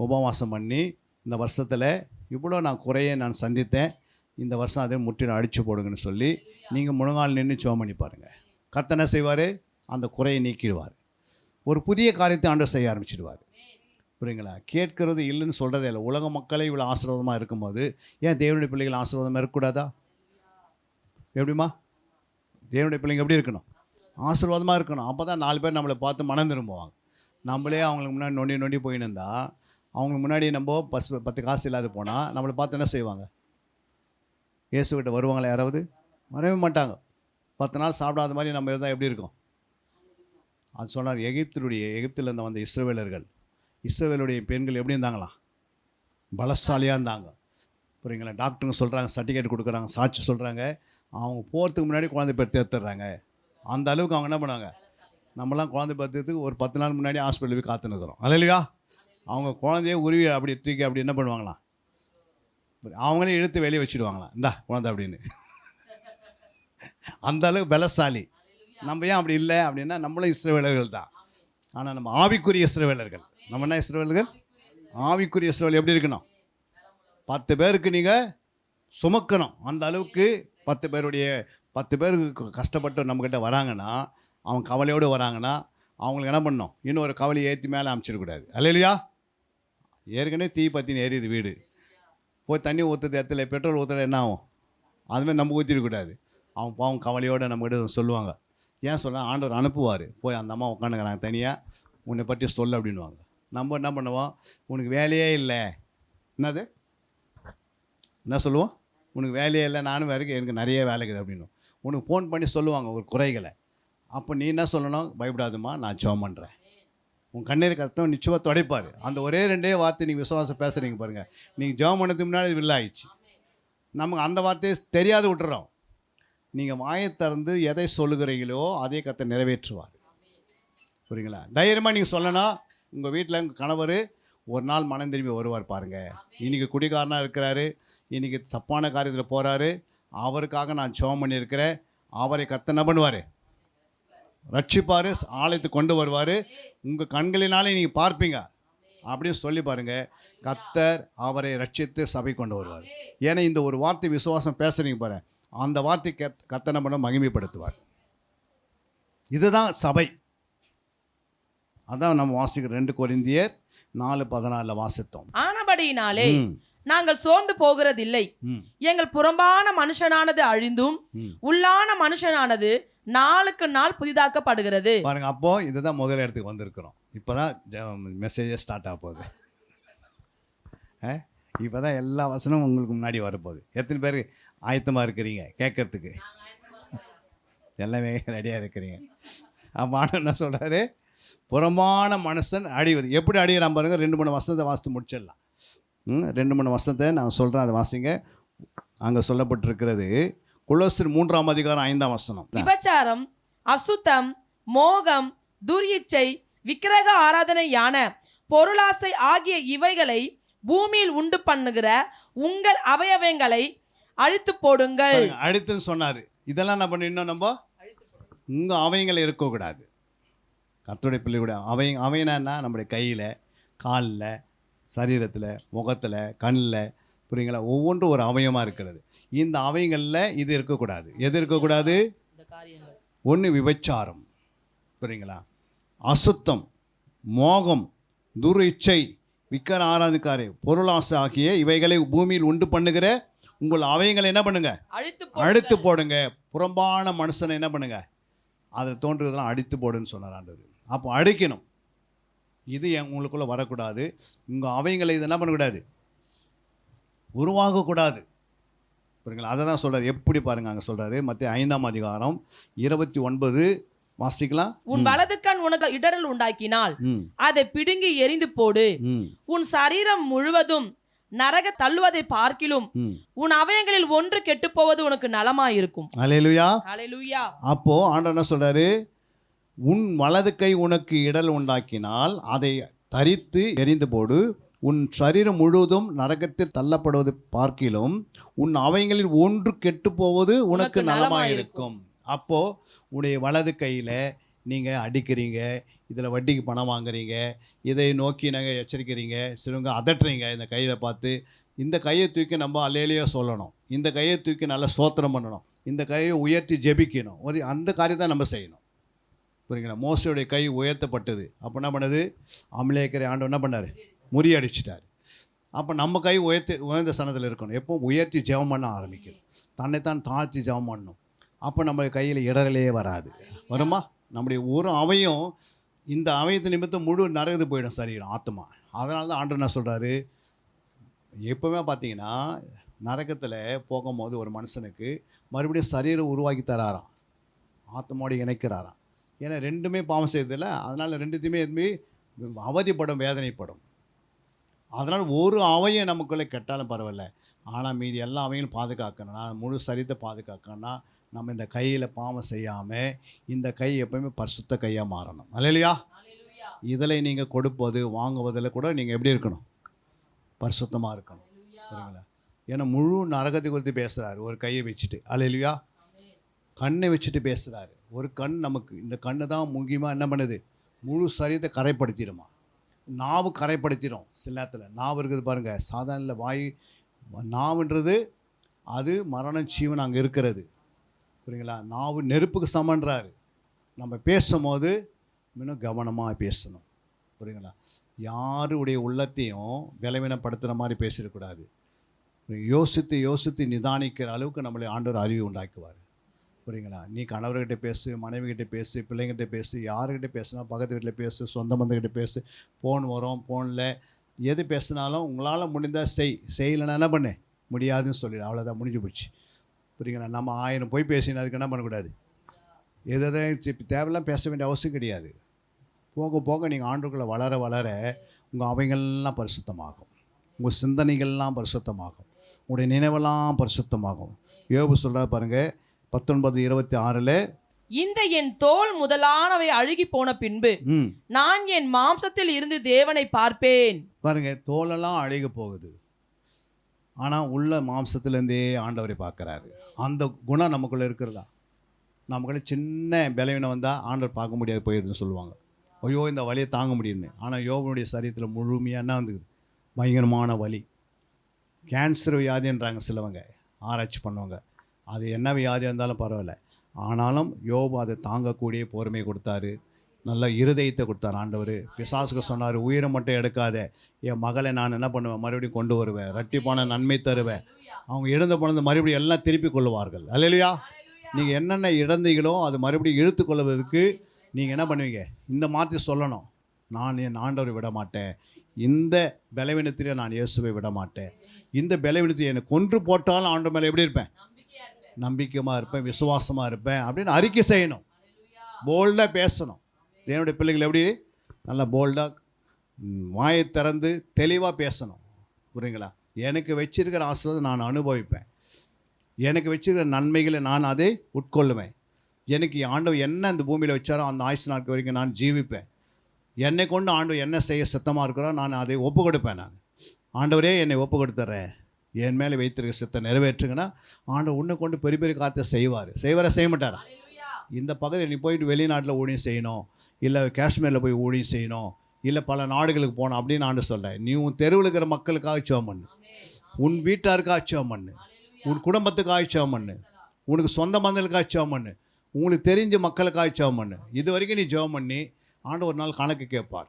உபவாசம் பண்ணி இந்த வருஷத்தில் இவ்வளோ நான் குறையை நான் சந்தித்தேன், இந்த வருஷம் அதை முற்றிலும் அடித்து போடுங்கன்னு சொல்லி நீங்கள் முழங்கால் நின்று ஜெபம் பண்ணி பாருங்கள். கர்த்தர் என்ன செய்வார்? அந்த குறையை நீக்கிடுவார். ஒரு புதிய காரியத்தை ஆண்டவர் செய்ய ஆரம்பிச்சிடுவார். புரியுங்களா? கேட்கறது இல்லைன்னு சொல்கிறதே இல்லை. உலக மக்களே இவ்வளோ ஆசீர்வாதமாக இருக்கும்போது ஏன் தேவனுடைய பிள்ளைகள் ஆசீர்வாதமாக இருக்கக்கூடாதா? எப்படிமா? தேவனுடைய பிள்ளைங்க எப்படி இருக்கணும்? ஆசீர்வாதமாக இருக்கணும். அப்போ தான் 4 பேர் நம்மளை பார்த்து மனம் திரும்புவாங்க. நம்மளே அவங்களுக்கு முன்னாடி நொண்டி நொண்டி போயின்னு இருந்தால், அவங்களுக்கு முன்னாடி நம்ம 10 காசு இல்லாத போனால் நம்மளை பார்த்து என்ன செய்வாங்க? இயேசுக்கிட்ட வருவாங்களா? யாராவது வரவே மாட்டாங்க. 10 நாள் சாப்பிடாத மாதிரி நம்ம இருந்தால் எப்படி இருக்கும்? அது சொன்னார். எகிப்திலேருந்து வந்த இஸ்ரவேலுடைய பெண்கள் எப்படி இருந்தாங்களாம்? பலசாலியாக இருந்தாங்க. புரியுங்களா? டாக்டருங்க சொல்கிறாங்க, சர்டிஃபிகேட் கொடுக்குறாங்க, சாட்சி சொல்கிறாங்க. அவங்க போகிறதுக்கு முன்னாடி குழந்தை பேர் தேர்த்துறாங்க. அந்த அளவுக்கு அவங்க என்ன பண்ணுவாங்க? நம்மலாம் குழந்தை பார்த்துறதுக்கு ஒரு 10 நாள் முன்னாடி ஹாஸ்பிட்டல் போய் காத்துனுக்குறோம். அது இல்லையா? அவங்க குழந்தைய உருவி அப்படி தூக்கி அப்படி என்ன பண்ணுவாங்களாம்? அவங்களே இழுத்து வெளியே வச்சுடுவாங்களாம், இந்தா குழந்தை அப்படின்னு. அந்த அளவுக்கு பலசாலி. நம்ம ஏன் அப்படி இல்லை அப்படின்னா, நம்மளும் இஸ்ரவேலர்கள் தான். ஆனால் நம்ம ஆவிக்குரிய இஸ்ரவேலர்கள். நம்ம என்ன இஸ்ரவேலர்கள்? ஆவிக்குரிய இஸ்ரவேல் எப்படி இருக்கணும்? 10 பேருக்கு நீங்கள் சுமக்கணும். அந்த அளவுக்கு 10 பேருக்கு கஷ்டப்பட்டு நம்மக்கிட்ட வராங்கன்னா, அவங்க கவலையோடு வராங்கன்னா, அவங்களுக்கு என்ன பண்ணணும்? இன்னொரு கவலையை ஏற்றி மேலே அமைச்சிடக்கூடாது. அல்லையா? ஏற்கனவே தீ பற்றின எரியுது வீடு, போய் தண்ணி ஊற்றுறது இடத்துல பெட்ரோல் ஊற்றுறது என்ன ஆகும்? அதுமாதிரி நம்ம ஊற்றிடக்கூடாது. அவங்க பாவம் கவலையோடு நம்மக்கிட்ட சொல்லுவாங்க. ஏன் சொல்ல? ஆண்டவர் அனுப்புவார். போய் அந்த அம்மா உட்காந்துக்கிறாங்க தனியாக, உன்னை பற்றி சொல்ல அப்படின்வாங்க. நம்ம என்ன பண்ணுவோம்? உனக்கு வேலையே இல்லை. என்னது? என்ன சொல்லுவோம்? உனக்கு வேலையே இல்லை, நானும் வரைக்கும் எனக்கு நிறைய வேலை இருக்குது அப்படின்னு உனக்கு ஃபோன் பண்ணி சொல்லுவாங்க ஒரு குறைகளை. அப்போ நீ என்ன சொல்லணும்? பயப்படாதுமா, நான் ஜெபம் பண்ணுறேன். உன் கண்ணீர் கர்த்தர் நிச்சயமாக துடைப்பார். அந்த ஒரே 2 வார்த்தை நீங்கள் விசுவாசம் பேசுகிறீங்க பாருங்கள். நீங்கள் ஜெபம் பண்ணதுக்கு முன்னாடி வில்லாயிடுச்சு. நமக்கு அந்த வார்த்தையை தெரியாது விட்டுறோம். நீங்கள் வாயை திறந்து எதை சொல்லுகிறீங்களோ அதே கர்த்தர் நிறைவேற்றுவார். புரியுங்களா? தைரியமாக நீங்கள் சொல்லணும். உங்கள் வீட்டில் உங்கள் கணவர் ஒரு நாள் மனம் திரும்பி வருவார் பாருங்கள். இன்றைக்கி குடிகாரனாக இருக்கிறாரு, இன்றைக்கி தப்பான காரியத்தில் போகிறாரு, அவருக்காக நான் ஜெபம் பண்ணியிருக்கிறேன், அவரை கர்த்தர் என்ன பண்ணுவார்? ரட்சிப்பார், ஆலயத்துக்கு கொண்டு வருவார், உங்கள் கண்களினாலே நீங்கள் பார்ப்பீங்க அப்படின்னு சொல்லி பாருங்கள். கர்த்தர் அவரை ரட்சித்து சபை கொண்டு வருவார். ஏன்னா இந்த ஒரு வார்த்தை விசுவாசம் பேசுகிறீங்க பாரு, அந்த வார்த்தை கர்த்தர் என்ன பண்ண மகிமைப்படுத்துவார். இதுதான் சபை. அதான் நம்ம வாசிக்கிற 2 கொரிந்தியர் 4:14 வாசித்தோம். ஆனபடியினாலே நாங்கள் சோர்ந்து போகிறதில்லை. எங்கள் புறம்பான மனுஷனானது அழிந்தும் உள்ளான மனுஷனானது நாளுக்கு நாள் புதிதாக்கப்படுகிறது. பாருங்க, அப்போ இதுதான் முதல் இடத்துக்கு வந்திருக்கிறோம். இப்போதான் மெசேஜே ஸ்டார்ட் ஆக போகுது. இப்போதான் எல்லா வசனமும் உங்களுக்கு முன்னாடி வரப்போகுது. எத்தனை பேர் ஆயத்தமாக இருக்கிறீங்க கேட்கறதுக்கு? எல்லாமே ரெடியாக இருக்கிறீங்க. அப்போ என்ன சொல்கிறாரு? புறமான மனுஷன் அழிவது. எப்படி அழிகிறான் பாருங்க. 2-3 வசனத்தை வாசித்து முடிச்சிடலாம். 2-3 வசனத்தை நான் சொல்கிறேன், அதை வாசிங்க. அங்கே சொல்லப்பட்டிருக்கிறது கொலோசியர் 3ஆம் அதிகாரம் 5ஆம் வசனம். விபச்சாரம், அசுத்தம், மோகம், துர்யிச்சை, விக்கிரக ஆராதனையான பொருளாசை ஆகிய இவைகளை பூமியில் உண்டு பண்ணுகிற உங்கள் அவயவங்களை அழித்து போடுங்கள். அழித்துன்னு சொன்னார். இதெல்லாம் நம்ம இன்னும் நம்ம உங்கள் அவயங்களை இருக்கக்கூடாது. கர்த்தருடைய பிள்ளைகளுடைய அவையனா நம்முடைய கையில், காலில், சரீரத்தில், முகத்தில், கண்ணில், புரியுங்களா? ஒவ்வொன்றும் ஒரு அவயமாக இருக்கிறது. இந்த அவயங்களில் இது இருக்கக்கூடாது. எது இருக்கக்கூடாது? ஒன்று விபச்சாரம், புரியுங்களா? அசுத்தம், மோகம், துர் இச்சை, விக்கிர ஆராதனைக்காரை, பொருளாசை ஆகிய இவைகளை பூமியில் உண்டு பண்ணுகிற உங்கள் அவயங்களை என்ன பண்ணுங்க? அழித்து போடுங்க. புறம்பான மனுஷனை என்ன பண்ணுங்க? அதை தோன்றுறதெல்லாம் அடித்து போடுன்னு சொன்னார் ஆண்டவர். அப்போ அடிக்கணும். இது உங்களுக்குள்ளே வரக்கூடாது. உங்கள் அவயங்களை இது என்ன பண்ணக்கூடாது? உருவாகக்கூடாது. புரியுங்களா? அதை தான் சொல்கிறார். எப்படி பாருங்க, அங்கே சொல்கிறாரு மத்தேயு 5ஆம் அதிகாரம் 29 வாசிக்கலாம். உன் வலது கண் உனக்கு இடரல் உண்டாக்கினால் அதை பிடுங்கி எரிந்து போடு. உன் சரீரம் முழுவதும் நரக தள்ளுவதை பார்க்கிலும் உன் அவயங்களில் ஒன்று கெட்டு போவது உனக்கு நலமாயிருக்கும். அல்லேலூயா. ஹல்லேலூயா. அப்போ ஆண்டவர் என்ன சொல்றாரு? உன் வலது கை உனக்கு இடல் உண்டாக்கினால் அதை தரித்து எரிந்து போடு. உன் சரீரம் முழுவதும் நரகத்தில் தள்ளப்படுவது பார்க்கிலும் உன் அவயங்களில் ஒன்று கெட்டு போவது உனக்கு நலமாயிருக்கும். அப்போ உடைய வலது கையில் நீங்கள் அடிக்கிறீங்க, இதில் வட்டிக்கு பணம் வாங்குறீங்க, இதை நோக்கி நாங்கள் எச்சரிக்கிறீங்க, சிலவங்க அதட்டுறீங்க. இந்த கையில் பார்த்து இந்த கையை தூக்கி நம்ம அல்லேலூயா சொல்லணும், இந்த கையை தூக்கி நல்லா ஸ்தோத்திரம் பண்ணணும், இந்த கையை உயர்த்தி ஜெபிக்கணும். அந்த காரியம் தான் நம்ம செய்யணும். புரியுங்களா? மோசையுடைய கை உயர்த்தப்பட்டது. அப்போ என்ன பண்ணுது? அமலேக்கரை ஆண்டவர் என்ன பண்ணார்? முறியடிச்சிட்டார். அப்போ நம்ம கை உயர்ந்த சனத்தில் இருக்கணும். எப்போ உயர்த்தி ஜெபம் பண்ண ஆரம்பிக்கணும், தன்னைத்தான் தாழ்த்தி ஜெபம் பண்ணணும். அப்போ நம்ம கையில் இடரலே வராது. வருமா? நம்முடைய ஒரு அவயம், இந்த அவயத்து நிமித்தம் முழு நரகத்து போயிடும் சரீரம், ஆத்மா. அதனால தான் ஆண்டவர் என்ன சொல்கிறாரு? எப்போவுமே பார்த்தீங்கன்னா நரகத்தில் போகும்போது ஒரு மனுஷனுக்கு மறுபடியும் சரீரம் உருவாக்கி தராராம், ஆத்மாவோடு இணைக்கிறாராம். ஏன்னா ரெண்டுமே பாவம் செய்யறதில்ல, அதனால் ரெண்டுத்தையுமே எதுவுமே அவதிப்படும், வேதனைப்படும். அதனால் ஒரு அவயம் நமக்குள்ளே கெட்டாலும் பரவாயில்ல, ஆனால் மீதி எல்லா அவையும் பாதுகாக்கணும்னா, முழு சரீரத்தை பாதுகாக்கணும்னா நம்ம இந்த கையில் பாவம் செய்யாமல் இந்த கை எப்போயுமே பரிசுத்த கையாக மாறணும். அல்லேலூயா. இதில் நீங்கள் கொடுப்பது வாங்குவதில் கூட நீங்கள் எப்படி இருக்கணும்? பரிசுத்தமாக இருக்கணும். சரிங்களா? ஏன்னா முழு நரகத்தை குறித்து பேசுகிறாரு ஒரு கையை வச்சுட்டு. அல்லேலூயா. கண்ணை வச்சுட்டு பேசுகிறாரு. ஒரு கண் நமக்கு, இந்த கண்ணு தான் முக்கியமாக என்ன பண்ணுது? முழு சரீரத்தை கரைப்படுத்திடுமா. நாவு கரைப்படுத்திடும். சில நேரத்தில் நாவு இருக்குது பாருங்கள், சாதாரண வாய் நாவுன்றது அது மரணம் ஜீவன் அங்கே இருக்கிறது. புரியுங்களா? நாவு நெருப்புக்கு சமன்றாரு. நம்ம பேசும்போது இன்னும் கவனமாக பேசணும். புரியுங்களா? யாருடைய உள்ளத்தையும் விளைவினப்படுத்துகிற மாதிரி பேசிடக்கூடாது. யோசித்து யோசித்து நிதானிக்கிற அளவுக்கு நம்மளை ஆண்டவர் அறிவு உண்டாக்குவார். புரியுங்களா? நீ கணவர்கிட்ட பேசு, மனைவிகிட்ட பேசு, பிள்ளைங்கிட்ட பேசு, யாருக்கிட்ட பேசுனா, பக்கத்து வீட்டில் பேசு, சொந்த பந்தக்கிட்ட பேசு, ஃபோன் வரும், ஃபோனில் எது பேசினாலும் உங்களால் முடிந்தால் செய்யலைன்னா என்ன பண்ணு, முடியாதுன்னு சொல்லிடு. அவ்வளோதான், முடிஞ்சு போச்சு. புரியுங்களா? நம்ம 1000 போய் பேசினா அதுக்கு என்ன பண்ணக்கூடாது? எதாவது தேவையெல்லாம் பேச வேண்டிய அவசியம் கிடையாது. போக போக நீங்கள் ஆண்டுக்குள்ளே வளர வளர உங்கள் அவைகள்லாம் பரிசுத்தமாகும், உங்கள் சிந்தனைகள்லாம் பரிசுத்தமாகும், உங்களுடைய நினைவெல்லாம் பரிசுத்தமாகும். யோபு சொல்கிறார் பாருங்கள் 19:26, இந்த என் தோல் முதலானவை அழுகி போன பின்பு நான் என் மாம்சத்தில் இருந்து தேவனை பார்ப்பேன். பாருங்க, தோலெல்லாம் அழுகி போகுது, ஆனால் உள்ள மாம்சத்துலேருந்தே ஆண்டவரை பார்க்குறாரு. அந்த குணம் நமக்குள்ளே இருக்கிறதா? நமக்குள்ளே சின்ன பலவீனம் வந்தால் ஆண்டவர் பார்க்க முடியாது போயிடுதுன்னு சொல்லுவாங்க. ஐயோ இந்த வலியை தாங்க முடியும்னு. ஆனால் யோகனுடைய சரீரத்தில் முழுமையாக என்ன வந்துக்குது? பயங்கரமான வலி. கேன்சர் வியாதின்றாங்க சிலவங்க, ஆராய்ச்சி பண்ணுவாங்க. அது என்ன வியாதியாக இருந்தாலும் பரவாயில்ல, ஆனாலும் யோபு அதை தாங்கக்கூடிய பொறுமை கொடுத்தாரு, நல்ல இருதயத்தை கொடுத்தார் ஆண்டவர். பிசாசுக்கு சொன்னார், உயிரை மட்டும் எடுக்காத, என் மகளை நான் என்ன பண்ணுவேன், மறுபடியும் கொண்டு வருவேன், இரட்டிப்பான நன்மை தருவேன். அவங்க இழந்த போனது மறுபடியும் எல்லாம் திருப்பி கொள்ளுவார்கள். அல்லேலூயா. நீங்கள் என்னென்ன இழந்தீங்களோ அது மறுபடியும் இழுத்து கொள்வதற்கு நீங்கள் என்ன பண்ணுவீங்க? இந்த மாற்றி சொல்லணும், நான் என் ஆண்டவரை விட மாட்டேன், இந்த பலவீனத்திலே நான் இயேசுவை விட மாட்டேன், இந்த பலவீனத்தை என்னை கொன்று போட்டாலும் ஆண்டவர் மேலே எப்படி இருப்பேன்? நம்பிக்கையாக இருப்பேன், விசுவாசமாக இருப்பேன் அப்படின்னு அறிக்கை செய்யணும். போல்டாக பேசணும். என்னுடைய பிள்ளைகள் எப்படி நல்லா போல்டாக வாயை திறந்து தெளிவாக பேசணும். புரியுங்களா? எனக்கு வச்சிருக்கிற ஆசீர்வாதம் நான் அனுபவிப்பேன், எனக்கு வச்சிருக்கிற நன்மைகளை நான் அதை உட்கொள்ளுவேன், எனக்கு ஆண்டவர் என்ன இந்த பூமியில் வச்சாரோ அந்த ஆயுசு நாட்கள் வரைக்கும் நான் ஜீவிப்பேன், என்னை கொண்டு ஆண்டவர் என்ன செய்ய சித்தமாக இருக்கிறோ நான் அதை ஒப்பு கொடுப்பேன். நான் ஆண்டவரே என்னை ஒப்பு கொடுத்துட்றேன், என் மேலே வைத்திருக்க சித்தம் நிறைவேற்றுங்கன்னா ஆண்டவர் உன்னை கொண்டு பெரிய பெரிய காரியத்தை செய்வார். செய்ய மாட்டாரா? இந்த பகுதியில் நீ போயிட்டு வெளிநாட்டில் ஊழியம் செய்யணும், இல்லை காஷ்மீரில் போய் ஊழியம் செய்யணும், இல்லை பல நாடுகளுக்கு போகணும் அப்படின்னு ஆண்டு சொல்கிறேன். நீ உன் தெருவில் இருக்கிற மக்களுக்காக ஜெபம் பண்ணு, உன் வீட்டாருக்காக ஜெபம் பண்ணு, உன் குடும்பத்துக்காக ஜெபம் பண்ணு, உனக்கு சொந்த பந்தங்களுக்காக ஜெபம் பண்ணு, உங்களுக்கு தெரிஞ்ச மக்களுக்காக ஜெபம் பண்ணு. இது வரைக்கும் நீ ஜெபம் பண்ணி ஆண்டு ஒரு நாள் கணக்கு கேட்பார்.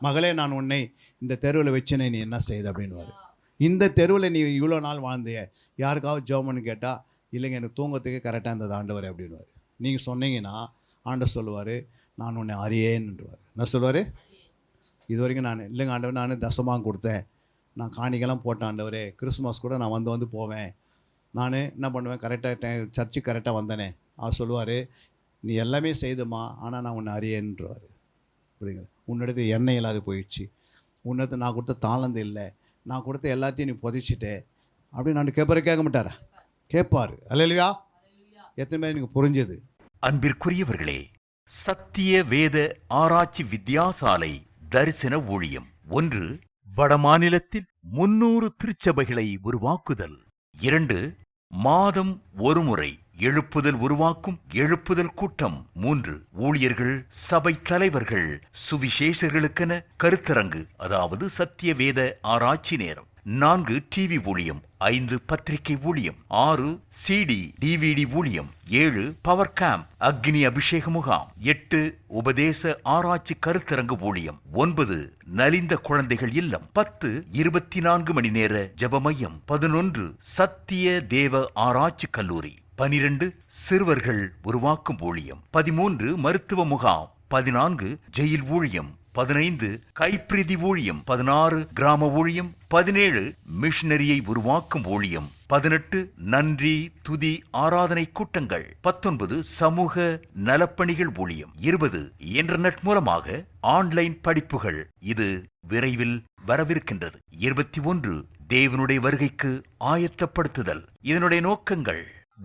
மகளே, நான் உன்னை இந்த தெருவில் வச்சேனே, நீ என்ன செய்த அப்படின்வார். இந்த தெருவில் நீ இவ்வளோ நாள் வாழ்ந்தைய, யாருக்காவது ஜெபம் பண்ணு கேட்டால் இல்லைங்க எனக்கு தூங்கத்துக்கு கரெக்டாக இருந்தது ஆண்டவர் அப்படின்வார். நீங்கள் சொன்னீங்கன்னா ஆண்டவர் சொல்லுவார், நான் உன்னை அறியேன்னுவார். என்ன சொல்லுவார்? இது வரைக்கும் நான் இல்லைங்க ஆண்டவர், நான் தசமாக கொடுத்தேன், நான் காணிக்கெல்லாம் போட்டேன் ஆண்டவரே, கிறிஸ்துமஸ் கூட நான் வந்து போவேன், நான் என்ன பண்ணுவேன், கரெக்டாக சர்ச்சுக்கு கரெக்டாக வந்தேனே. அவர் சொல்லுவார், நீ எல்லாமே செய்துமா, ஆனால் நான் உன்னை அறியேன்றார். புரியுங்களா? உன்னிடத்து எண்ணெய் இல்லாது போயிடுச்சு, உன்னிடத்து நான் கொடுத்த தாளந்து இல்லை, நான் கொடுத்த எல்லாத்தையும் நீ புதைச்சிட்டே அப்படின்னு நான் கேட்க மாட்டாரா? கேட்பார். அல்லேலூயா. எத்தனை பேர் எனக்கு புரிஞ்சது? அன்பிற்குரியவர்களே, சத்திய வேத ஆராய்ச்சி வித்தியாசாலை தரிசன ஊழியம். 1. வடமாநிலத்தில் 300 திருச்சபைகளை உருவாக்குதல். 2. மாதம் ஒருமுறை எழுப்புதல் உருவாக்கும் எழுப்புதல் கூட்டம். 3. ஊழியர்கள், சபை தலைவர்கள், சுவிசேஷர்களுக்கென கருத்தரங்கு, அதாவது சத்திய வேத ஆராய்ச்சி நேரம். 4. டிவி ஊழியம். 5. பத்திரிகை ஊழியம். 6. சிடி டிவிடி ஊழியம். 7. பவர் கேம்ப் அக்னி அபிஷேக முகாம். 8. உபதேச ஆராய்ச்சி கருத்தரங்கு ஊழியம். 9. நலிந்த குழந்தைகள் இல்லம். 10. 24 மணி நேர ஜெப மையம். 11. சத்திய தேவ ஆராய்ச்சி கல்லூரி. 12. சிறுவர்கள் உருவாக்கும் ஊழியம். 13. மருத்துவ முகாம். 14. ஜெயில் ஊழியம். 15. கைப்பிரதி ஊழியம். 16. கிராம ஊழியம். 17. மிஷனரியை உருவாக்கும் ஊழியம். 18. நன்றி துதி ஆராதனை கூட்டங்கள். 19. சமூக நலப்பணிகள் ஊழியம். 20. இன்டர்நெட் மூலமாக ஆன்லைன் படிப்புகள். இது விரைவில் வரவிருக்கின்றது. 21. தேவனுடைய வருகைக்கு ஆயத்தப்படுத்துதல். இதனுடைய நோக்கங்கள்: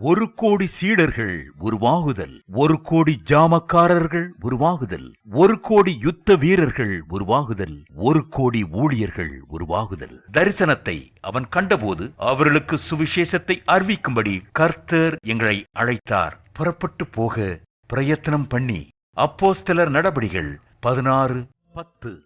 1 கோடி சீடர்கள் உருவாகுதல், 1 கோடி ஜாமக்காரர்கள் உருவாகுதல், 1 கோடி யுத்த வீரர்கள் உருவாகுதல், 1 கோடி ஊழியர்கள் உருவாகுதல். தரிசனத்தை அவன் கண்டபோது அவர்களுக்கு சுவிசேஷத்தை அறிவிக்கும்படி கர்த்தர் எங்களை அழைத்தார். புறப்பட்டு போக பிரயத்தனம் பண்ணி. அப்போஸ்தலர் நடபடிகள் 16:10.